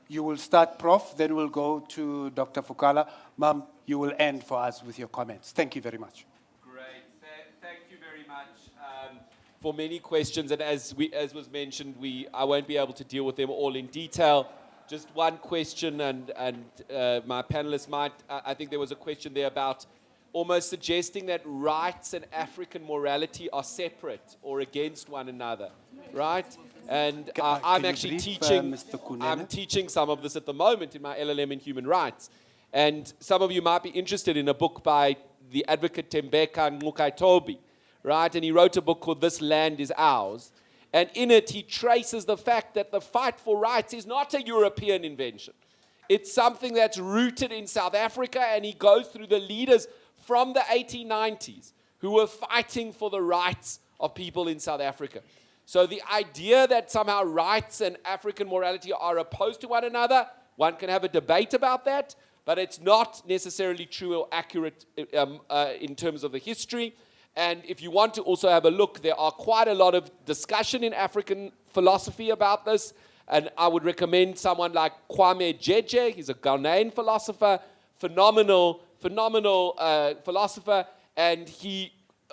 You will start, Prof, then we'll go to Dr. Fokala. Ma'am, you will end for us with your comments. Thank you very much. Great. Thank you very much for many questions. And as was mentioned, I won't be able to deal with them all in detail. Just one question, and my panelists might, I think there was a question there about almost suggesting that rights and African morality are separate or against one another, right? And I'm actually teaching, I'm teaching some of this at the moment in my LLM in human rights. And some of you might be interested in a book by the advocate Tembeka Nqukaitobi, right? And he wrote a book called This Land is Ours. And in it, he traces the fact that the fight for rights is not a European invention. It's something that's rooted in South Africa, and he goes through the leaders from the 1890s who were fighting for the rights of people in South Africa. So the idea that somehow rights and African morality are opposed to one another, one can have a debate about that, but it's not necessarily true or accurate in terms of the history. And if you want to also have a look, there are quite a lot of discussion in African philosophy about this. And I would recommend someone like Kwame Jeje. He's a Ghanaian philosopher, phenomenal philosopher. And he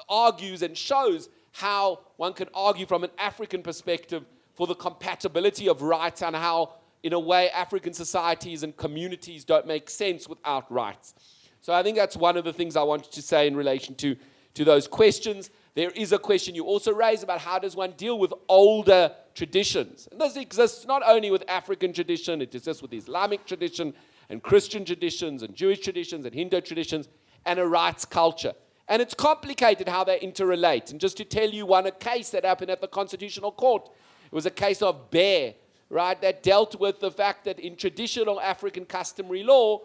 argues and shows how one can argue from an African perspective for the compatibility of rights and how, in a way, African societies and communities don't make sense without rights. So I think that's one of the things I wanted to say in relation to those questions. There is a question you also raised about how does one deal with older traditions. And this exists not only with African tradition, it exists with Islamic tradition and Christian traditions and Jewish traditions and Hindu traditions and a rights culture. And it's complicated how they interrelate. And just to tell you a case that happened at the Constitutional Court, it was a case of Bear, right, that dealt with the fact that in traditional African customary law,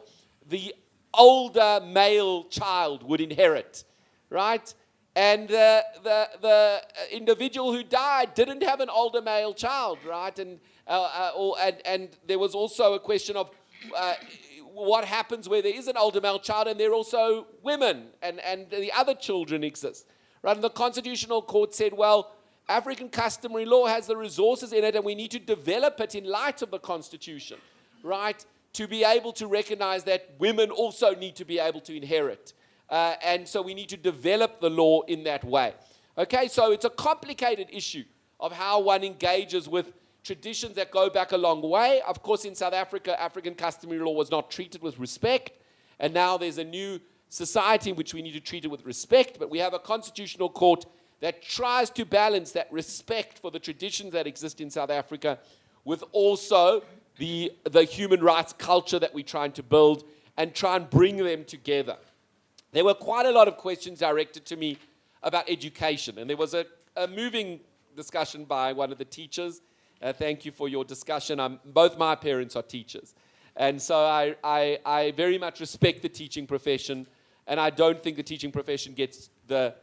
the older male child would inherit, right? And the individual who died didn't have an older male child, right? And there was also a question of what happens where there is an older male child and there are also women and the other children exist, right? And the Constitutional Court said, well, African customary law has the resources in it and we need to develop it in light of the Constitution, right? To be able to recognize that women also need to be able to inherit. And so we need to develop the law in that way. Okay, so it's a complicated issue of how one engages with traditions that go back a long way. Of course, in South Africa, African customary law was not treated with respect. And now there's a new society in which we need to treat it with respect. But we have a Constitutional Court that tries to balance that respect for the traditions that exist in South Africa with also the human rights culture that we're trying to build and try and bring them together. There were quite a lot of questions directed to me about education, and there was a moving discussion by one of the teachers. Thank you for your discussion. Both my parents are teachers, and so I very much respect the teaching profession, and I don't think the teaching profession gets the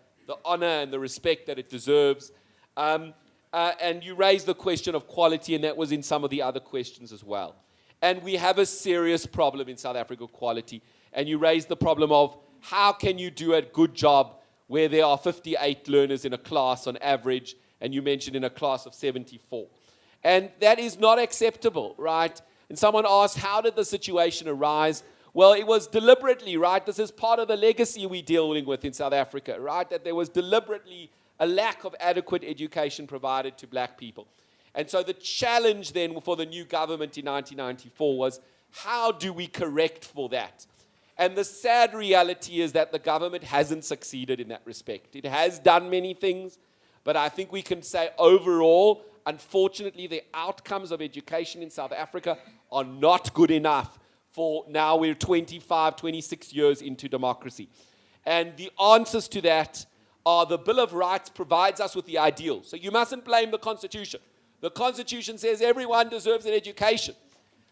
honor and the respect that it deserves. And you raised the question of quality, and that was in some of the other questions as well. And we have a serious problem in South Africa, quality, and you raised the problem of how can you do a good job where there are 58 learners in a class on average, and you mentioned in a class of 74. And that is not acceptable, right? And someone asked, how did the situation arise? Well, it was deliberately, right? This is part of the legacy we're dealing with in South Africa, right? That there was deliberately a lack of adequate education provided to black people. And so the challenge then for the new government in 1994 was, how do we correct for that? And the sad reality is that the government hasn't succeeded in that respect. It has done many things, but I think we can say overall, unfortunately, the outcomes of education in South Africa are not good enough for now we're 25, 26 years into democracy. And the answers to that are the Bill of Rights provides us with the ideal. So you mustn't blame the Constitution. The Constitution says everyone deserves an education.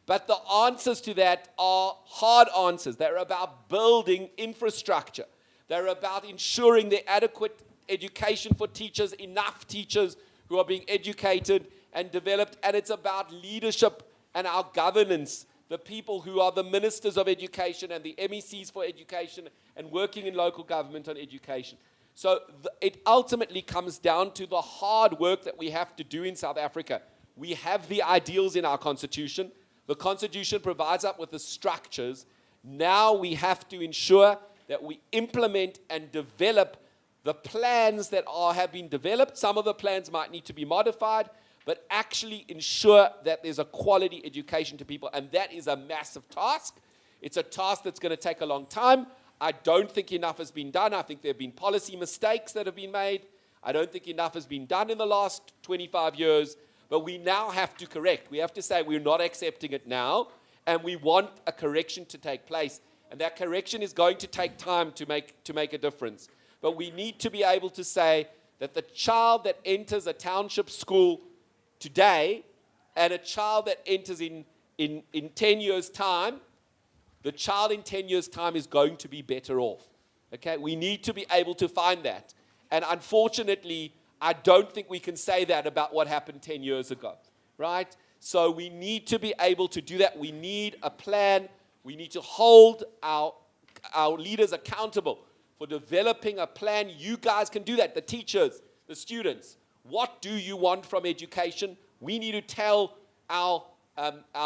But the answers to that are hard answers. They're about building infrastructure. They're about ensuring the adequate education for teachers, enough teachers who are being educated and developed. And it's about leadership and our governance, the people who are the ministers of education and the MECs for education and working in local government on education. So it ultimately comes down to the hard work that we have to do in South Africa. We have the ideals in our Constitution. The Constitution provides us with the structures. Now we have to ensure that we implement and develop the plans that have been developed. Some of the plans might need to be modified, but actually ensure that there's a quality education to people. And that is a massive task. It's a task that's going to take a long time. I don't think enough has been done. I think there have been policy mistakes that have been made. I don't think enough has been done in the last 25 years. But we now have to correct. We have to say we're not accepting it now, and we want a correction to take place. And that correction is going to take time to make a difference. But we need to be able to say that the child that enters a township school today and a child that enters in 10 years' time, the child in 10 years' time is going to be better off. Okay? We need to be able to find that. And unfortunately, I don't think we can say that about what happened 10 years ago, right? So we need to be able to do that. We need a plan. We need to hold our leaders accountable for developing a plan. You guys can do that, the teachers, the students. What do you want from education? We need to tell our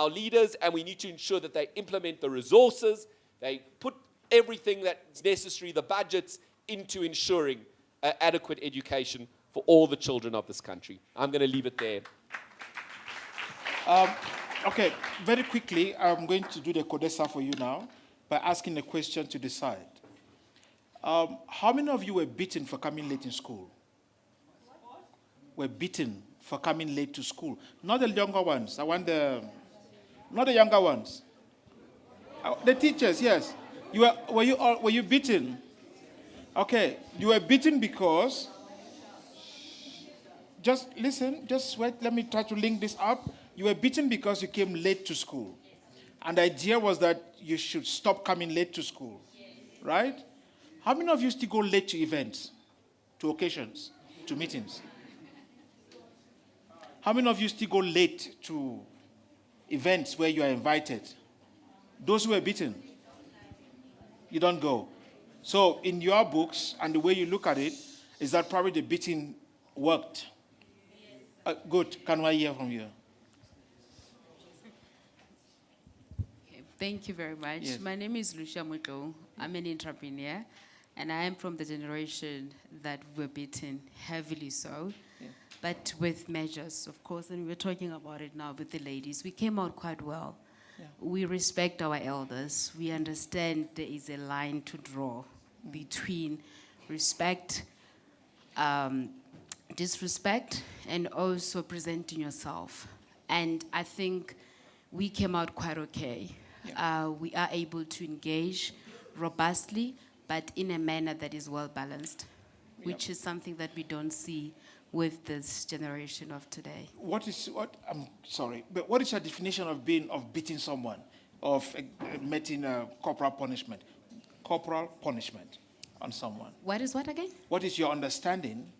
leaders, and we need to ensure that they implement the resources, they put everything that's necessary, the budgets, into ensuring adequate education for all the children of this country. I'm going to leave it there. Okay, very quickly, I'm going to do the CODESA for you now by asking a question to decide. How many of you were beaten for coming late in school? Were beaten for coming late to school? Not the younger ones. I want not the younger ones. The teachers, yes. Were you beaten? Okay, you were beaten because, just listen, just wait, let me try to link this up. You were beaten because you came late to school. And the idea was that you should stop coming late to school, right? How many of you still go late to events, to occasions, to meetings? How many of you still go late to events where you are invited? Those who were beaten, you don't go. So in your books and the way you look at it, is that probably the beating worked? Good. Can I hear from you? Thank you very much. Yes. My name is Lucia Muto. I'm an entrepreneur, and I am from the generation that were beaten heavily so, but with measures, of course, and we're talking about it now with the ladies. We came out quite well. We respect our elders. We understand there is a line to draw between respect, disrespect, and also presenting yourself. And I think we came out quite okay. We are able to engage robustly, but in a manner that is well balanced, which is something that we don't see with this generation of today. I'm sorry, but what is your definition of beating someone, of meting corporal punishment? Corporal punishment on someone. What is what again? What is your understanding?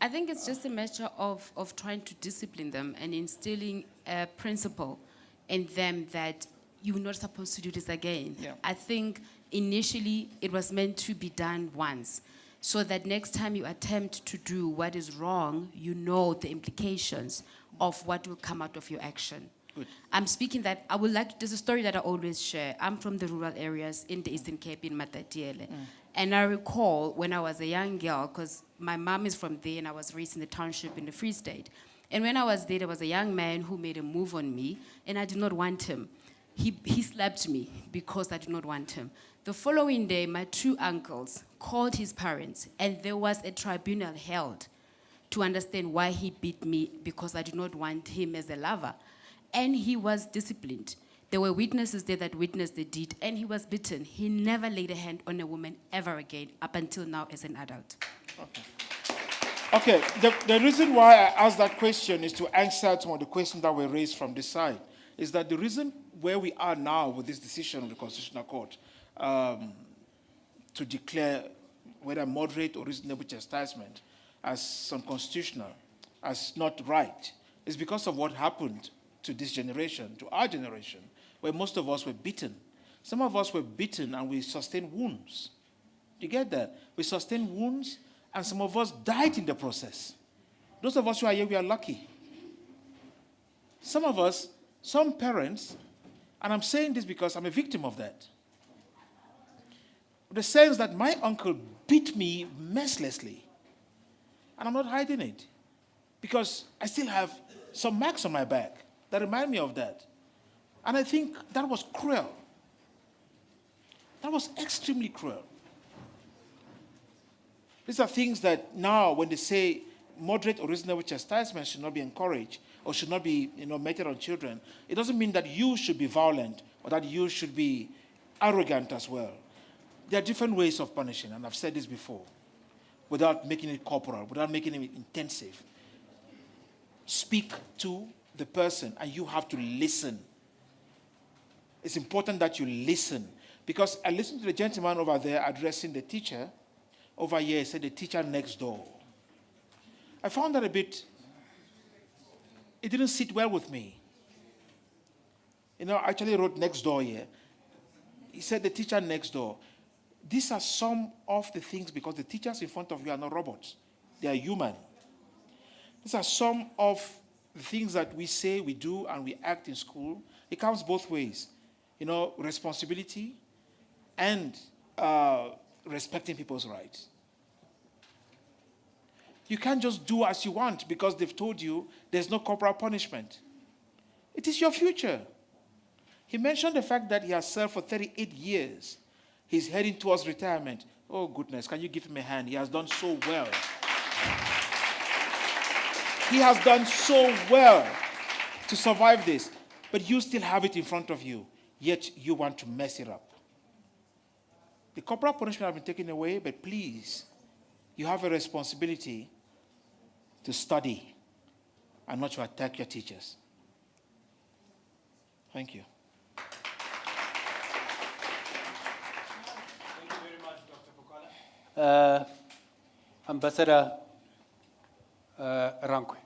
I think it's just a matter of trying to discipline them and instilling a principle in them that you're not supposed to do this again. I think initially it was meant to be done once, so that next time you attempt to do what is wrong, you know the implications of what will come out of your action. Good. I'm speaking that I would like, there's a story that I always share. I'm from the rural areas in the Eastern Cape in Matatiele. And I recall when I was a young girl, because my mom is from there and I was raised in the township in the Free State. And when I was there was a young man who made a move on me and I did not want him. He slapped me because I did not want him. The following day, my two uncles called his parents, and there was a tribunal held to understand why he beat me, because I did not want him as a lover. And he was disciplined. There were witnesses there that witnessed the deed, and he was beaten. He never laid a hand on a woman ever again, up until now as an adult. Okay, the reason why I asked that question is to answer some of the questions that were raised from this side. Is that the reason where we are now with this decision of the Constitutional Court to declare whether moderate or reasonable chastisement as unconstitutional, as not right, is because of what happened to this generation, to our generation, where most of us were beaten. Some of us were beaten and we sustained wounds. You get that? We sustained wounds and some of us died in the process. Those of us who are here, we are lucky. Some of us, some parents, and I'm saying this because I'm a victim of that. The sense that my uncle beat me mercilessly, and I'm not hiding it, because I still have some marks on my back that remind me of that. And I think that was cruel. That was extremely cruel. These are things that now, when they say moderate or reasonable chastisement should not be encouraged or should not be meted on children, it doesn't mean that you should be violent or that you should be arrogant as well. There are different ways of punishing, and I've said this before, without making it corporal, without making it intensive. Speak to the person, and you have to listen. It's important that you listen, because I listened to the gentleman over there addressing the teacher. Over here, he said the teacher next door. I found that it didn't sit well with me. You know, I actually wrote next door here. He said the teacher next door. These are some of the things, because the teachers in front of you are not robots. They are human. These are some of the things that we say, we do, and we act in school. It comes both ways. You know, responsibility and respecting people's rights. You can't just do as you want because they've told you there's no corporal punishment. It is your future. He mentioned the fact that he has served for 38 years. He's heading towards retirement. Oh, goodness, can you give him a hand? He has done so well. He has done so well to survive this. But you still have it in front of you, yet you want to mess it up. The corporal punishment has been taken away, but please, you have a responsibility to study and not to attack your teachers. Thank you. Ambassador Rankwe,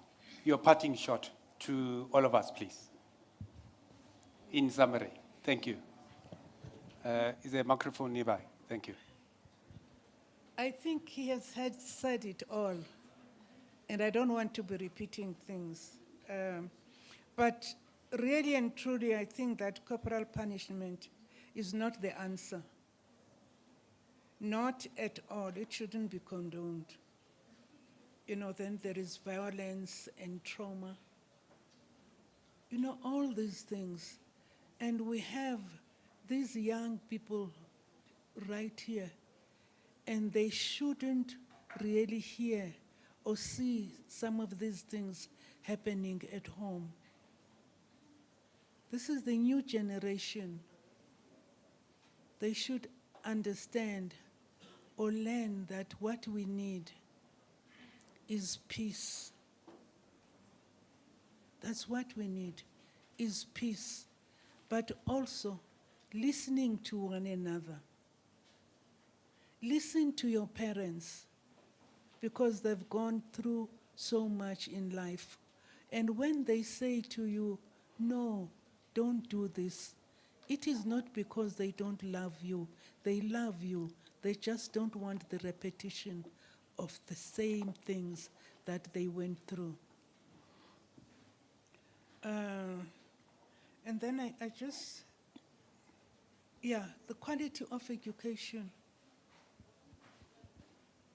your parting shot to all of us, please. In summary, thank you. Is there a microphone nearby? Thank you. I think he has said it all, and I don't want to be repeating things. But really and truly, I think that corporal punishment is not the answer. Not at all. It shouldn't be condoned. You know, then there is violence and trauma. You know, all these things. And we have these young people right here, and they shouldn't really hear or see some of these things happening at home. This is the new generation. They should understand or learn that what we need is peace. That's what we need, is peace. But also listening to one another. Listen to your parents, because they've gone through so much in life. And when they say to you, no, don't do this, it is not because they don't love you. They love you. They just don't want the repetition of the same things that they went through. And then I just, the quality of education.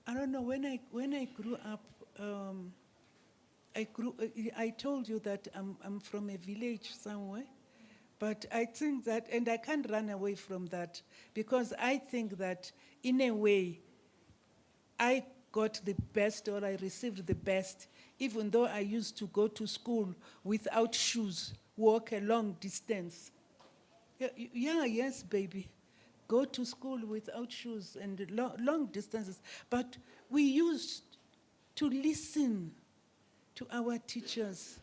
I don't know, when I grew up, I told you that I'm from a village somewhere, but I think that, and I can't run away from that, because I think that in a way, I got the best, or I received the best, even though I used to go to school without shoes, walk a long distance. Yes, baby. Go to school without shoes and long distances. But we used to listen to our teachers.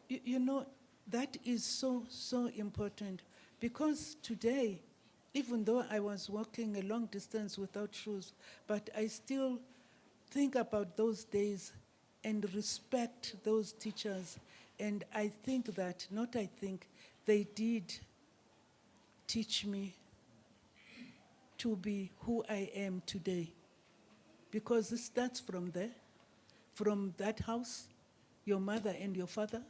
You know, that is so, so important. Because today, even though I was walking a long distance without shoes, but I still think about those days and respect those teachers. And I think that, not I think, they did teach me to be who I am today. Because it starts from there, from that house, your mother and your father,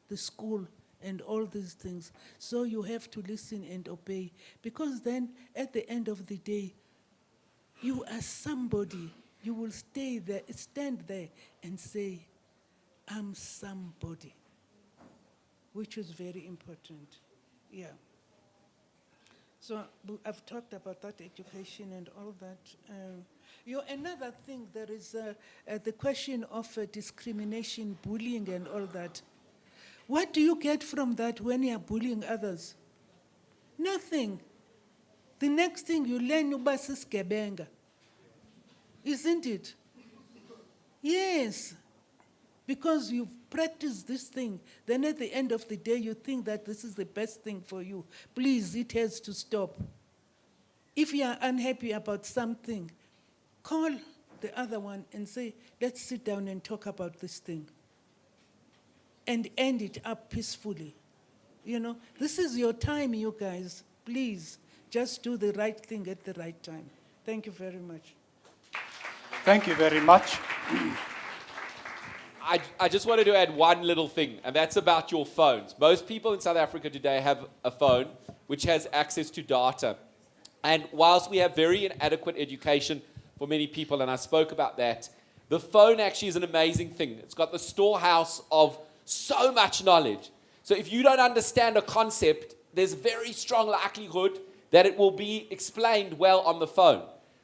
the school, and all these things. So you have to listen and obey. Because then, at the end of the day, you are somebody. You will stand there and say, I'm somebody, which is very important. Yeah. So I've talked about that education and all that. Another thing, there is the question of discrimination, bullying, and all that. What do you get from that when you are bullying others? Nothing. The next thing you learn, ubasis gebenga. Isn't it? Yes. Because you've practiced this thing, then at the end of the day, you think that this is the best thing for you. Please, it has to stop. If you are unhappy about something, call the other one and say, let's sit down and talk about this thing and end it up peacefully. You know, this is your time, you guys. Please, just do the right thing at the right time. Thank you very much. Thank you very much. I just wanted to add one little thing, and that's about your phones. Most people in South Africa today have a phone which has access to data. And whilst we have very inadequate education for many people, and I spoke about that, the phone actually is an amazing thing. It's got the storehouse of so much knowledge. So if you don't understand a concept, there's very strong likelihood that it will be explained well on the phone.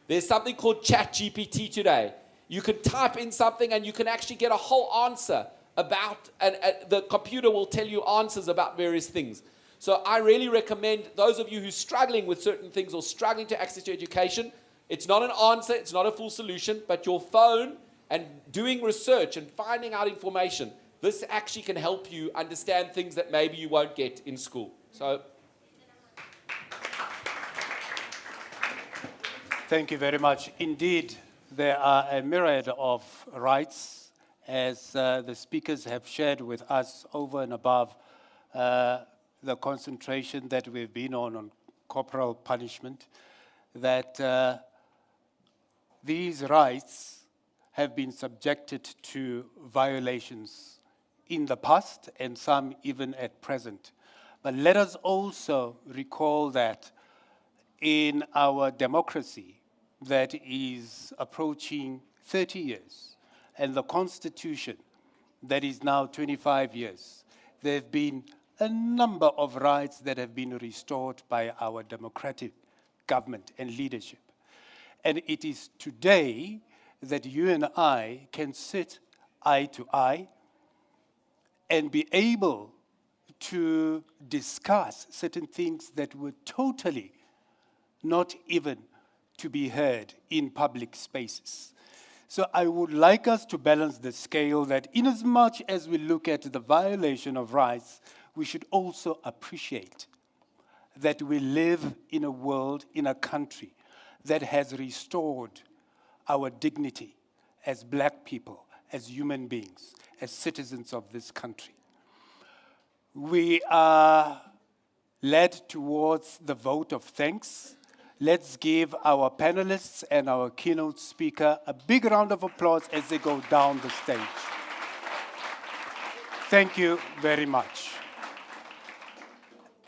There's something called ChatGPT today. You can type in something and you can actually get a whole answer about, and the computer will tell you answers about various things. So I really recommend those of you who are struggling with certain things or struggling to access to education, it's not an answer, it's not a full solution, but your phone and doing research and finding out information, this actually can help you understand things that maybe you won't get in school. So, thank you very much. Indeed, there are a myriad of rights, as the speakers have shared with us over and above the concentration that we've been on corporal punishment, that these rights have been subjected to violations in the past and some even at present. But let us also recall that in our democracy that is approaching 30 years and the Constitution that is now 25 years, there have been a number of rights that have been restored by our democratic government and leadership. And it is today that you and I can sit eye to eye and be able to discuss certain things that were totally not even to be heard in public spaces. So I would like us to balance the scale that inasmuch as we look at the violation of rights, we should also appreciate that we live in a world, in a country that has restored our dignity as black people, as human beings, as citizens of this country. We are led towards the vote of thanks. Let's give our panelists and our keynote speaker a big round of applause as they go down the stage. Thank you very much.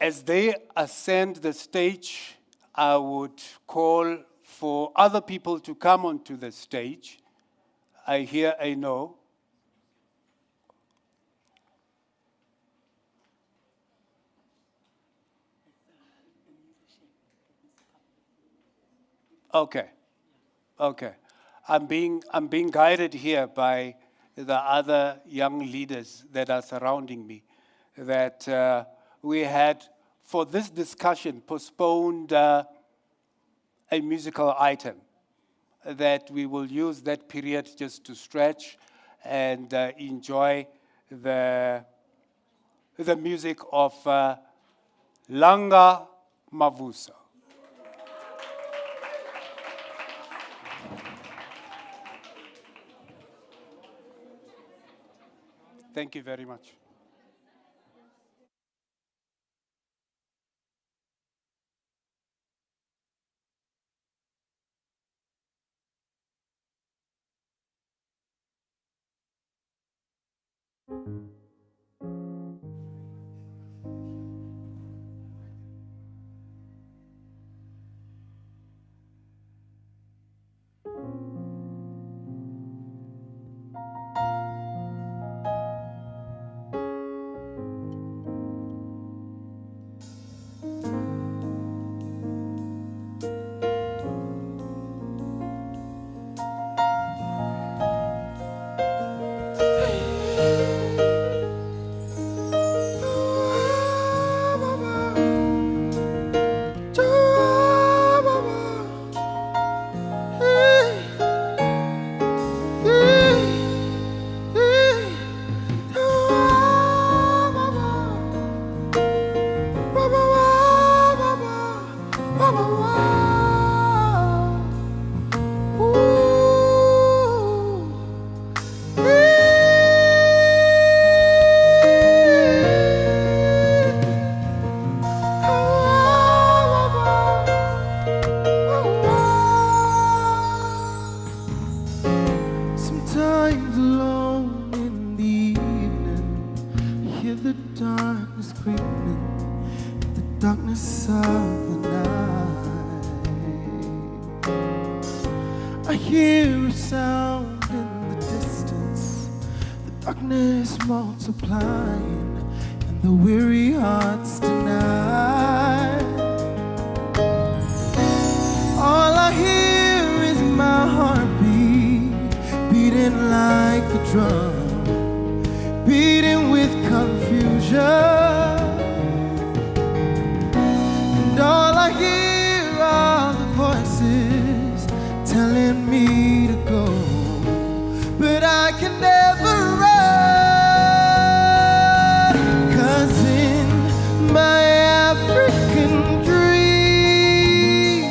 As they ascend the stage, I would call for other people to come onto the stage. I hear a no. Okay. I'm being guided here by the other young leaders that are surrounding me, that we had, for this discussion, postponed a musical item, that we will use that period just to stretch and enjoy the music of Langa Mavuso. Thank you very much. hear the darkness creeping, the darkness of the night. I hear a sound in the distance, the darkness multiplying, and the weary hearts deny. All I hear is my heartbeat, beating like a drum, beating with confusion. And all I hear are the voices telling me to go, but I can never run, 'cause in my African dream,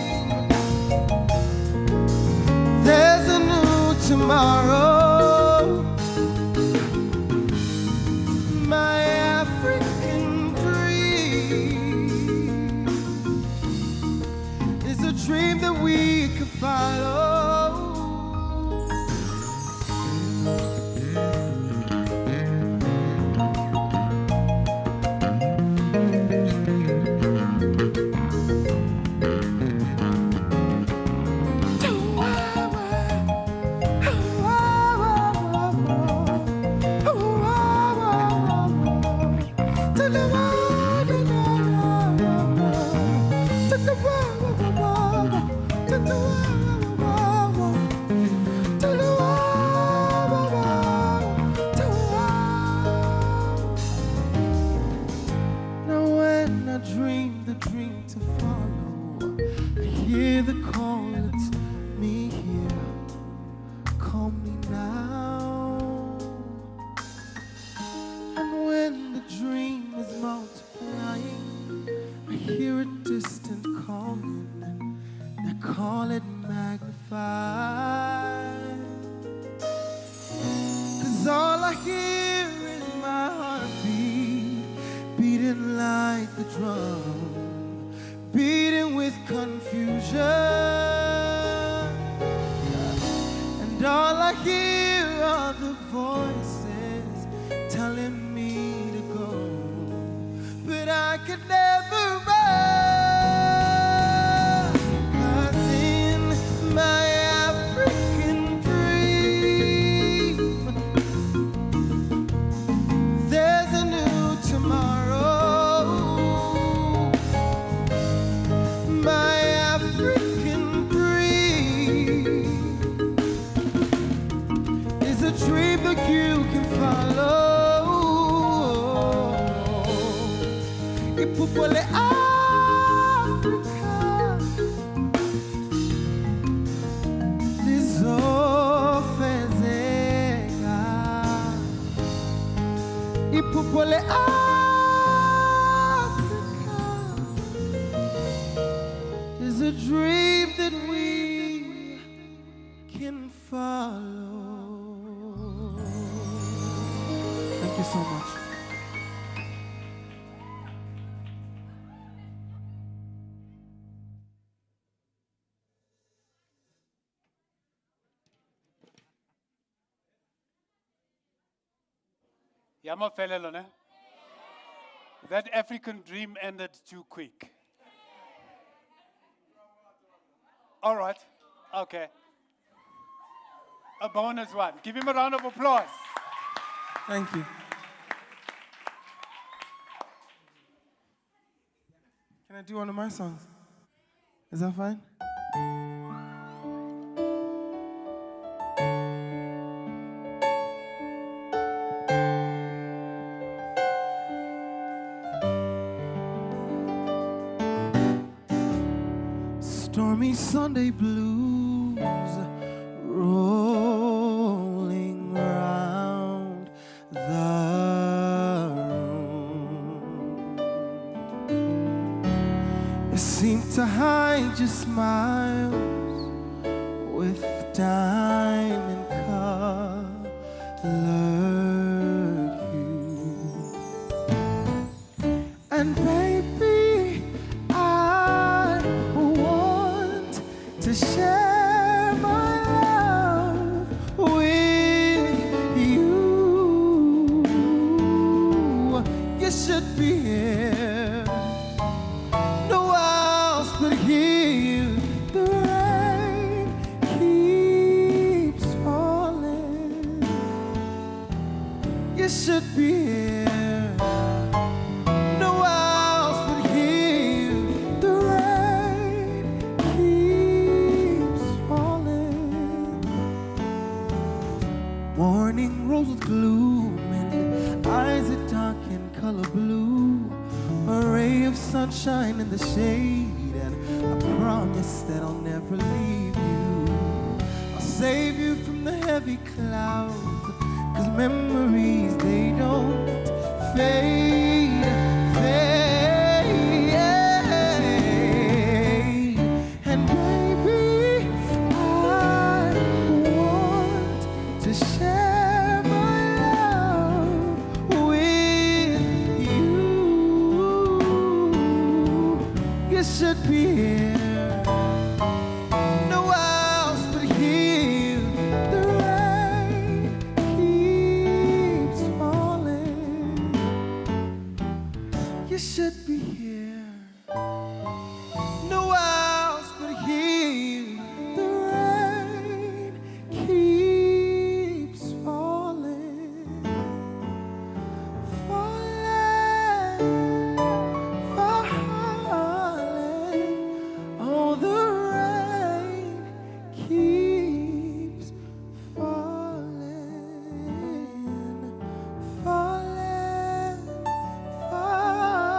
there's a new tomorrow. My African dream is a dream that we could follow. Now when I dream the dream to follow, I hear the call, it's me here, call me now. And when the dream is multiplying, I hear a distant calling, and I call it magnified. 'Cause all I hear is my heartbeat, beating like a drum, beating with confusion. And all I hear are the voices telling me to go, but I could never run, 'cause in my African dream, there's a new tomorrow. My African dream is a dream that you can follow. Ipupole Africa, lizofezeka. Ipupole Africa is a dream that we can follow. Thank you so much. Yamafelelo, ne? That African dream ended too quick. All right. Okay. A bonus one. Give him a round of applause. Thank you. Can I do one of my songs? Is that fine? Stormy Sunday blues rolling round the room. It seemed to hide your smiles with diamond colored hue. And baby, I want to share my love with you. You should be here. No else but here. The rain keeps falling. You should be here. No else but here. The rain keeps falling. Morning rose with gloom and eyes that dark in color blue. A ray of sunshine in the shade, and I promise that I'll never leave you. I'll save you from the heavy clouds, 'cause memories, they don't fade, fade. And baby, I want to share my love with you. You should be here. No else but here. The rain keeps falling. You should be here. No else but here. The rain keeps falling. Falling, falling. Oh, the rain keeps falling, falling, falling.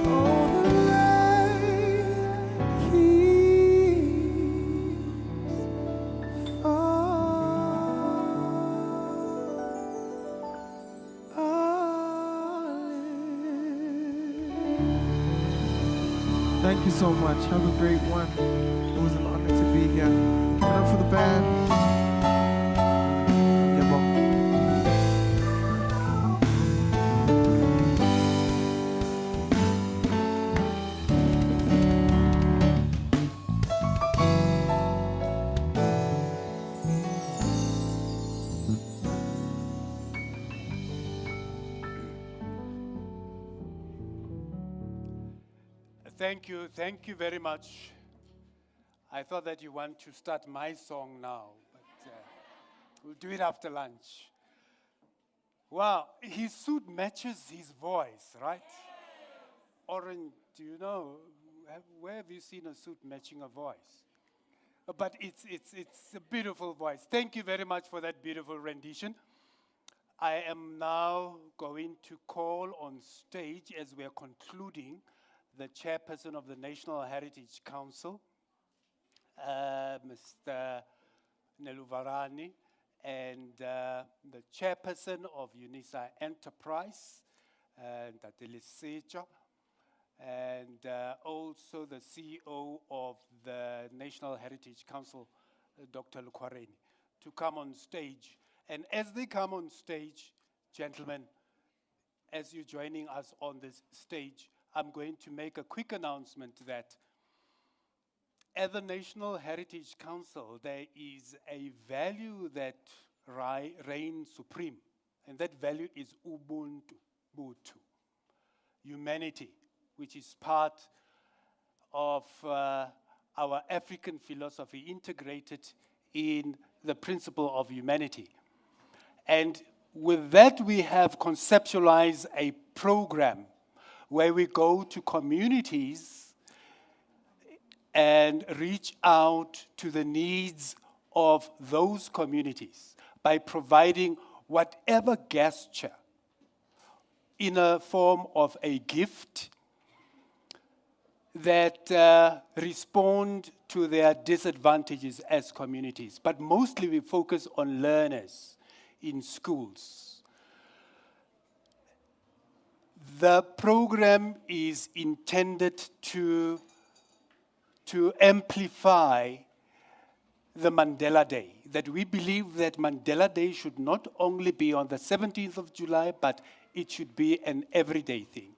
Oh, the rain keeps falling. Thank you so much. Have a great one. It was an honor to be here. Give it up for the band. Yeah, Bob. Thank you very much. I thought that you want to start my song now, but we'll do it after lunch. Wow, his suit matches his voice, right? Oren, do you know, where have you seen a suit matching a voice? But it's a beautiful voice. Thank you very much for that beautiful rendition. I am now going to call on stage, as we are concluding, the chairperson of the National Heritage Council, Mr. Neluvarani, and the chairperson of UNISA Enterprise, Ntatele Secha, and also the CEO of the National Heritage Council, Dr. Lukwareni, to come on stage. And as they come on stage, gentlemen, as you're joining us on this stage, I'm going to make a quick announcement that at the National Heritage Council, there is a value that reigns supreme, and that value is Ubuntu, Butu, humanity, which is part of our African philosophy integrated in the principle of humanity. And with that, we have conceptualized a program where we go to communities and reach out to the needs of those communities by providing whatever gesture in a form of a gift that respond to their disadvantages as communities. But mostly we focus on learners in schools. The program is intended to amplify the Mandela Day, that we believe that Mandela Day should not only be on the 17th of July, but it should be an everyday thing.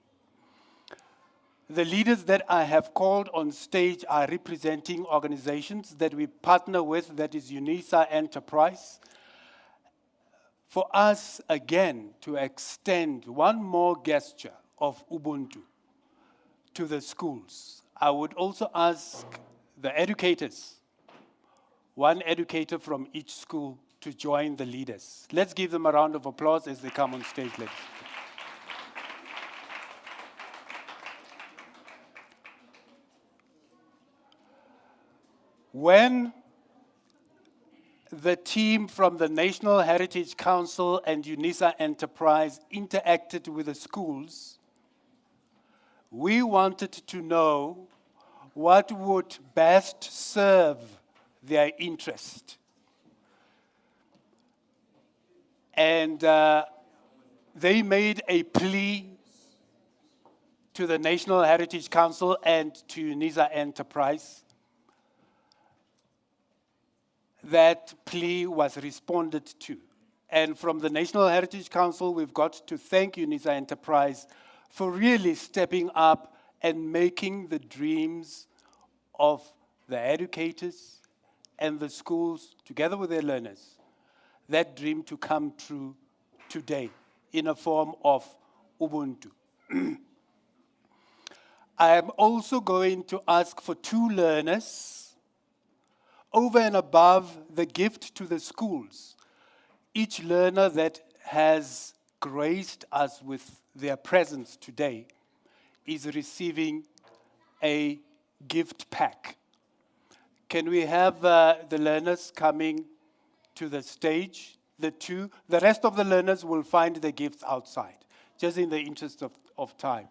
The leaders that I have called on stage are representing organizations that we partner with, that is UNISA Enterprise, for us again to extend one more gesture of Ubuntu to the schools. I would also ask the educators, one educator from each school, to join the leaders. Let's give them a round of applause as they come on stage, ladies. When the team from the National Heritage Council and UNISA Enterprise interacted with the schools, we wanted to know what would best serve their interest. And they made a plea to the National Heritage Council and to UNISA Enterprise. That plea was responded to. And from the National Heritage Council, we've got to thank UNISA Enterprise for really stepping up and making the dreams of the educators and the schools, together with their learners, that dream to come true today in a form of Ubuntu. I am also going to ask for 2 learners over and above the gift to the schools. Each learner that has graced us with their presence today is receiving a gift pack. Can we have the learners coming to the stage? The rest of the learners will find the gifts outside, just in the interest of time.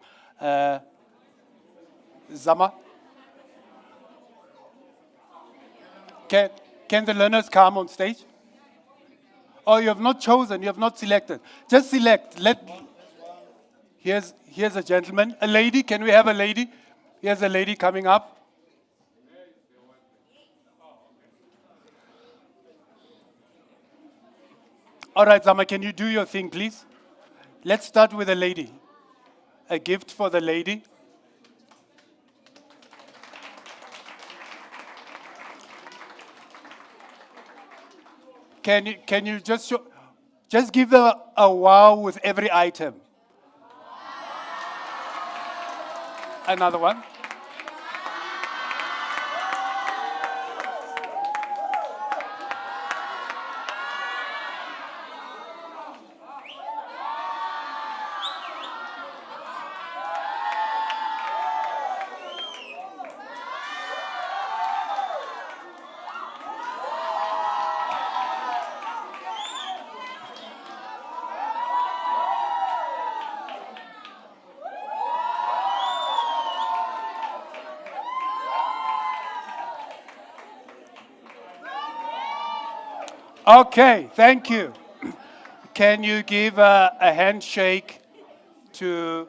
Zama? Can the learners come on stage? Oh, you have not chosen, you have not selected. Just select. Here's a gentleman. A lady, can we have a lady? Here's a lady coming up. All right, Zama, can you do your thing, please? Let's start with a lady. A gift for the lady. Can you just show, just give them a wow with every item. Another one. Okay, thank you. Can you give a handshake to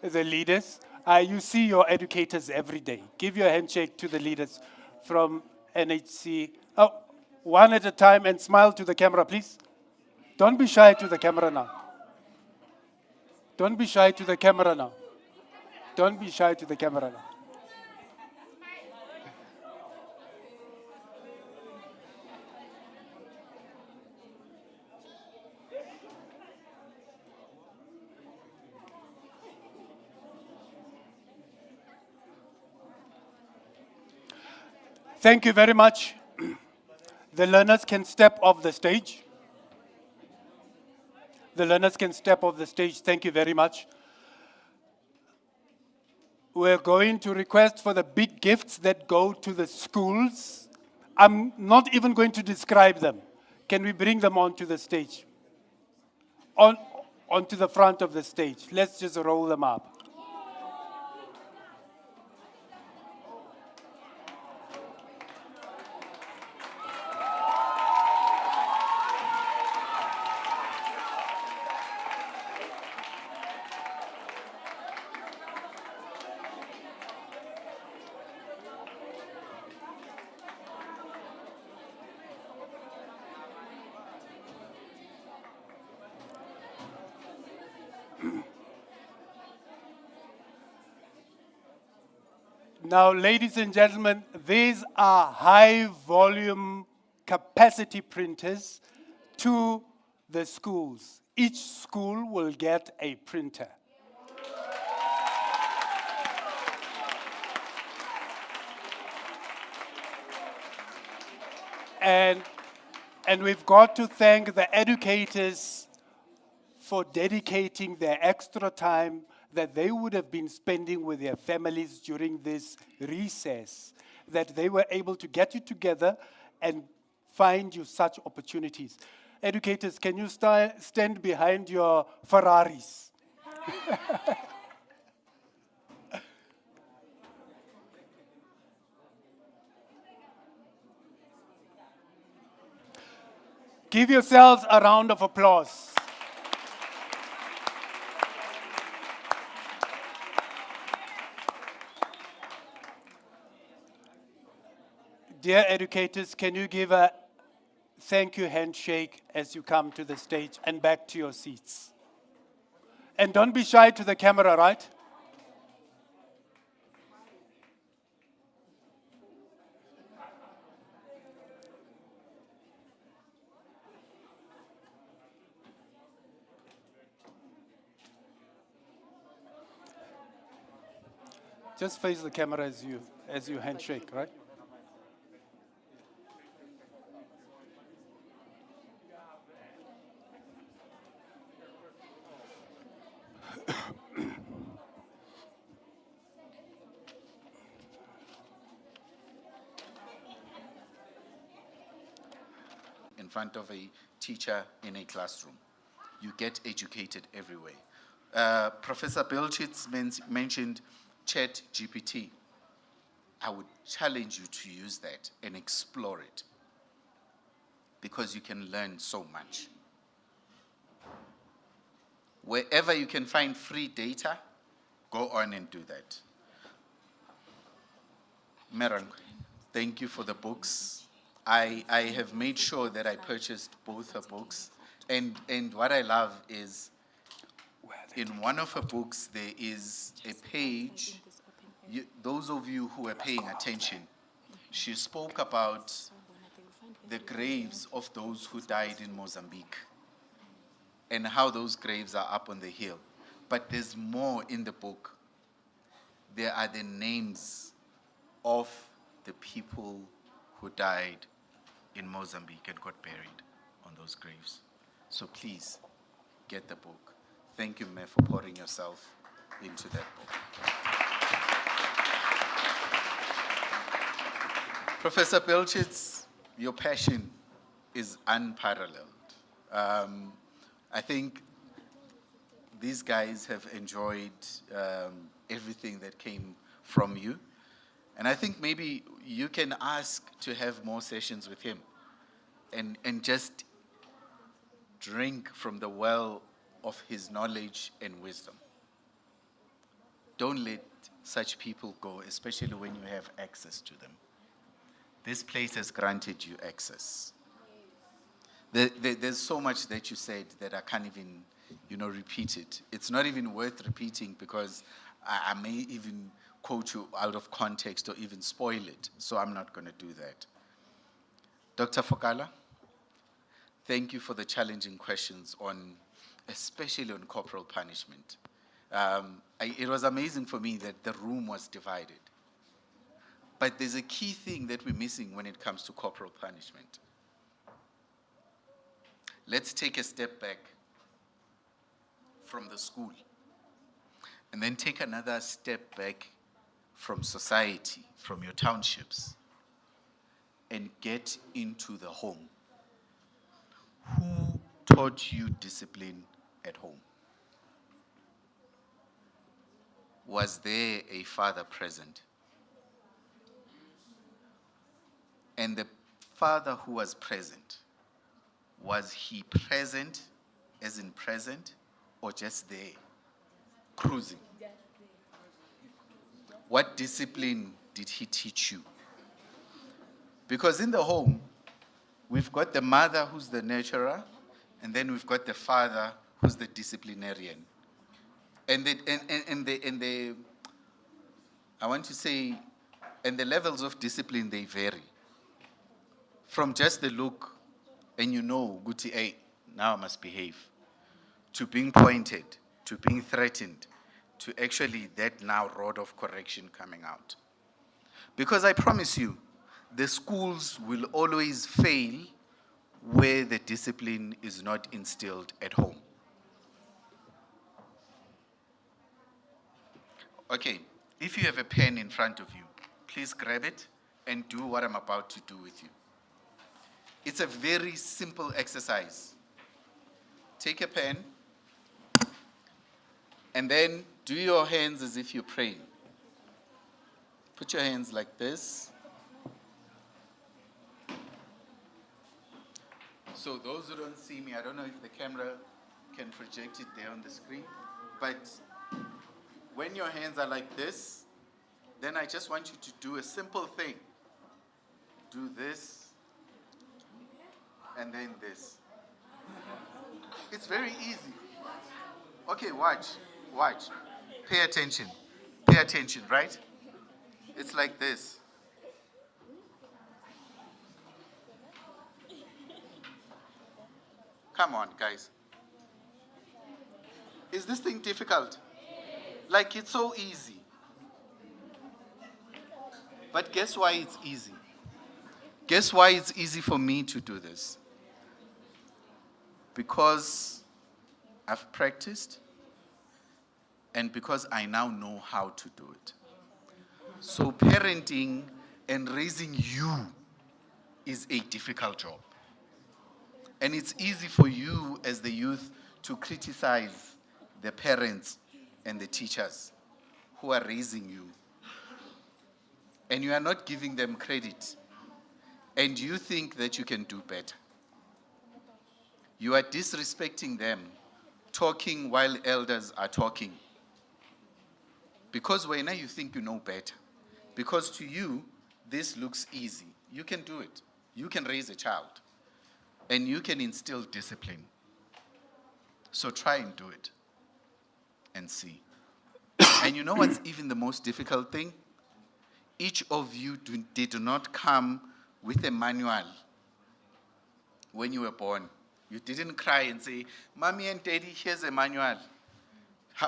the leaders? You see your educators every day. Give your handshake to the leaders from NHC. Oh, one at a time, and smile to the camera, please. Don't be shy to the camera now. Don't be shy to the camera now. Don't be shy to the camera now. Thank you very much. The learners can step off the stage. The learners can step off the stage. Thank you very much. We're going to request for the big gifts that go to the schools. I'm not even going to describe them. Can we bring them onto the stage? Onto the front of the stage. Let's just roll them up. Now, ladies and gentlemen, these are high volume capacity printers to the schools. Each school will get a printer. And we've got to thank the educators for dedicating their extra time that they would have been spending with their families during this recess, that they were able to get you together and find you such opportunities. Educators, can you stand behind your Ferraris? Give yourselves a round of applause. Dear educators, can you give a thank you handshake as you come to the stage and back to your seats? And don't be shy to the camera, right? Just face the camera as you handshake, right? In front of a teacher in a classroom. You get educated everywhere. Professor Belchitz mentioned Chat GPT. I would challenge you to use that and explore it because you can learn so much. Wherever you can find free data, go on and do that. Meron, thank you for the books. I have made sure that I purchased both her books. And what I love is in one of her books, there is a page. Those of you who are paying attention, she spoke about the graves of those who died in Mozambique and how those graves are up on the hill. But there's more in the book. There are the names of the people who died in Mozambique and got buried on those graves. So please, get the book. Thank you, Mayor, for pouring yourself into that book. Professor Belchitz, your passion is unparalleled. I think these guys have enjoyed everything that came from you. And I think maybe you can ask to have more sessions with him and just drink from the well of his knowledge and wisdom. Don't let such people go, especially when you have access to them. This place has granted you access. There's so much that you said that I can't even, repeat it. It's not even worth repeating because I may even quote you out of context or even spoil it. So I'm not going to do that. Dr. Fokala, thank you for the challenging questions especially on corporal punishment. It was amazing for me that the room was divided. But there's a key thing that we're missing when it comes to corporal punishment. Let's take a step back from the school and then take another step back from society, from your townships, and get into the home. Who taught you discipline at home? Was there a father present? And the father who was present, was he present, as in present, or just there, cruising? What discipline did he teach you? Because in the home, we've got the mother who's the nurturer, and then we've got the father who's the disciplinarian. And I want to say, and the levels of discipline, they vary. From just the look, and Guti, hey, now I must behave, to being pointed, to being threatened, to actually that now rod of correction coming out. Because I promise you, the schools will always fail where the discipline is not instilled at home. Okay, if you have a pen in front of you, please grab it and do what I'm about to do with you. It's a very simple exercise. Take a pen and then do your hands as if you're praying. Put your hands like this. So those who don't see me, I don't know if the camera can project it there on the screen, but when your hands are like this, then I just want you to do a simple thing. Do this, and then this. It's very easy. Okay, watch. Pay attention, right? It's like this. Come on, guys. Is this thing difficult? Like, it's so easy. But guess why it's easy? Guess why it's easy for me to do this? Because I've practiced and because I now know how to do it. So parenting and raising you is a difficult job. And it's easy for you as the youth to criticize the parents and the teachers who are raising you. And you are not giving them credit. And you think that you can do better. You are disrespecting them, talking while elders are talking. Because when you think you know better. Because to you, this looks easy. You can do it. You can raise a child. And you can instill discipline. So try and do it. And see. And you know what's even the most difficult thing? Each of you did not come with a manual when you were born. You didn't cry and say, Mommy and Daddy, here's a manual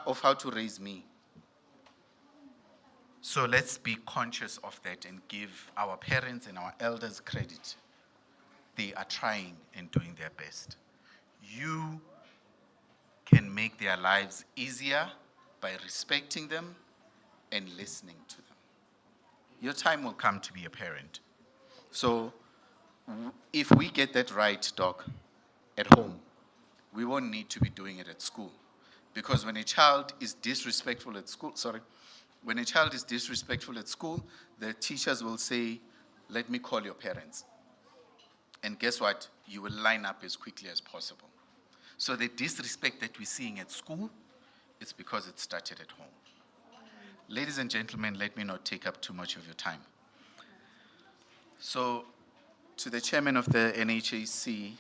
of how to raise me. So let's be conscious of that and give our parents and our elders credit. They are trying and doing their best. You can make their lives easier by respecting them and listening to them. Your time will come to be a parent. So if we get that right, Doc, at home, we won't need to be doing it at school. Because when a child is disrespectful at school, the teachers will say, let me call your parents. And guess what? You will line up as quickly as possible. So the disrespect that we're seeing at school, it's because it started at home. Ladies and gentlemen, let me not take up too much of your time. So, to the chairman of the NHAC,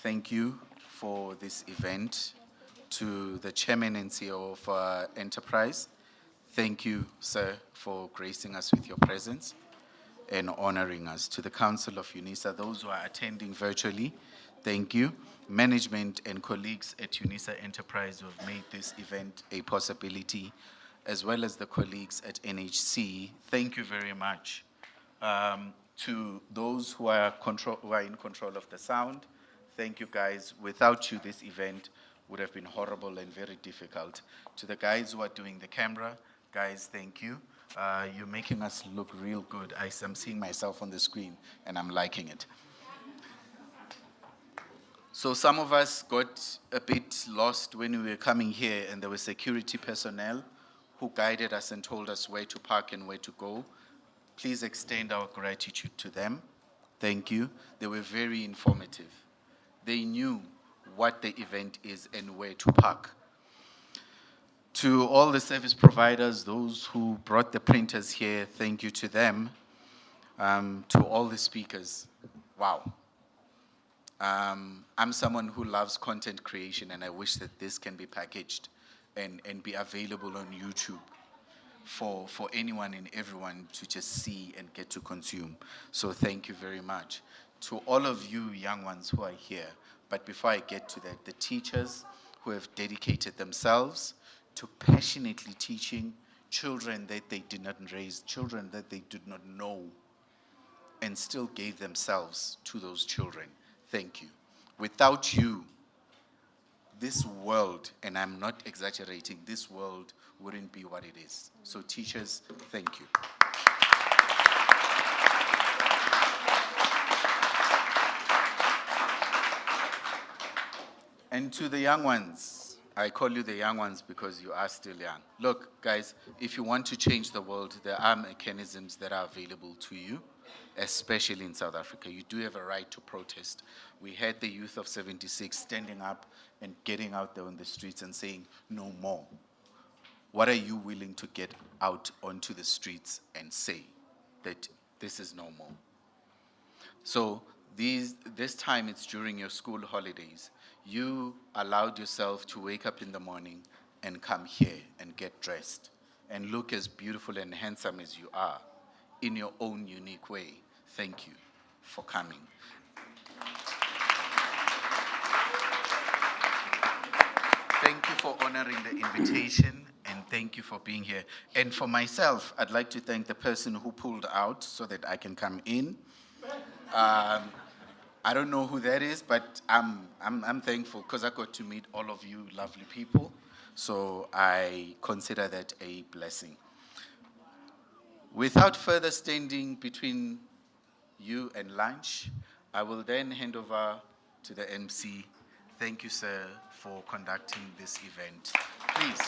thank you for this event. To the chairman and CEO of Enterprise, thank you, sir, for gracing us with your presence and honoring us. To the Council of UNISA, those who are attending virtually, thank you. Management and colleagues at UNISA Enterprise who have made this event a possibility, as well as the colleagues at NHC, thank you very much. To those who are in control of the sound, thank you guys. Without you, this event would have been horrible and very difficult. To the guys who are doing the camera, guys, thank you. You're making us look real good. I'm seeing myself on the screen and I'm liking it. So some of us got a bit lost when we were coming here and there were security personnel who guided us and told us where to park and where to go. Please extend our gratitude to them. Thank you. They were very informative. They knew what the event is and where to park. To all the service providers, those who brought the printers here, thank you to them. To all the speakers, wow. I'm someone who loves content creation and I wish that this can be packaged and be available on YouTube for anyone and everyone to just see and get to consume. So thank you very much. To all of you young ones who are here, But before I get to that, the teachers who have dedicated themselves to passionately teaching children that they did not raise, children that they did not know, and still gave themselves to those children. Thank you. Without you, this world, and I'm not exaggerating, this world wouldn't be what it is. So teachers, thank you. And to the young ones, I call you the young ones because you are still young. Look, guys, if you want to change the world, there are mechanisms that are available to you, especially in South Africa. You do have a right to protest. We had the youth of 76 standing up and getting out there on the streets and saying, no more. What are you willing to get out onto the streets and say that this is no more? So this time it's during your school holidays. You allowed yourself to wake up in the morning and come here and get dressed and look as beautiful and handsome as you are in your own unique way. Thank you for coming. Thank you for honoring the invitation, and thank you for being here. And for myself, I'd like to thank the person who pulled out so that I can come in. I don't know who that is, but I'm thankful because I got to meet all of you lovely people. So I consider that a blessing. Without further standing between you and lunch, I will then hand over to the MC. Thank you, sir, for conducting this event. Please.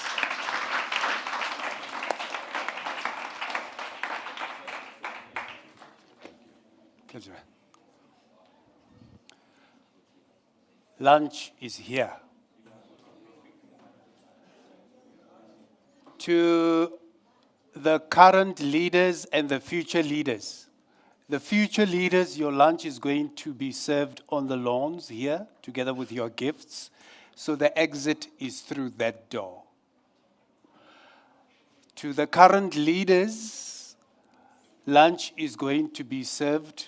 Pleasure. Lunch is here. To the current leaders and the future leaders. The future leaders, your lunch is going to be served on the lawns here, together with your gifts. So the exit is through that door. To the current leaders, lunch is going to be served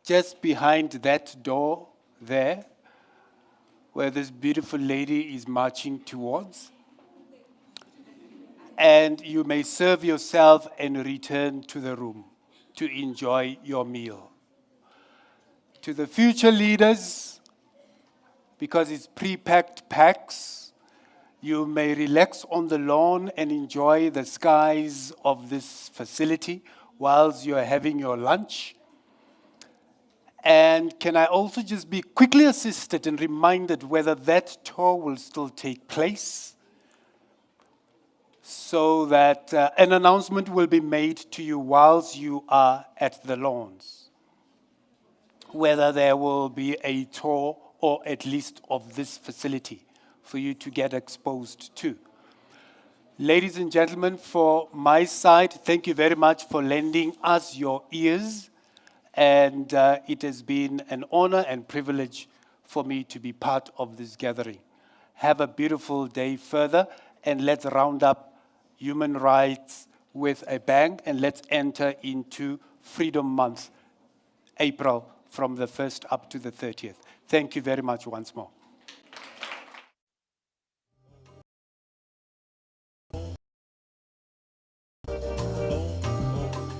just behind that door there, where this beautiful lady is marching towards. And you may serve yourself and return to the room to enjoy your meal. To the future leaders, because it's pre-packed packs, you may relax on the lawn and enjoy the skies of this facility whilst you're having your lunch. And can I also just be quickly assisted and reminded whether that tour will still take place, so that an announcement will be made to you whilst you are at the lawns, whether there will be a tour or at least of this facility for you to get exposed to. Ladies and gentlemen, for my side, thank you very much for lending us your ears. And it has been an honor and privilege for me to be part of this gathering. Have a beautiful day further, and let's round up human rights with a bang, and let's enter into Freedom Month, April, from the 1st up to the 30th. Thank you very much once more.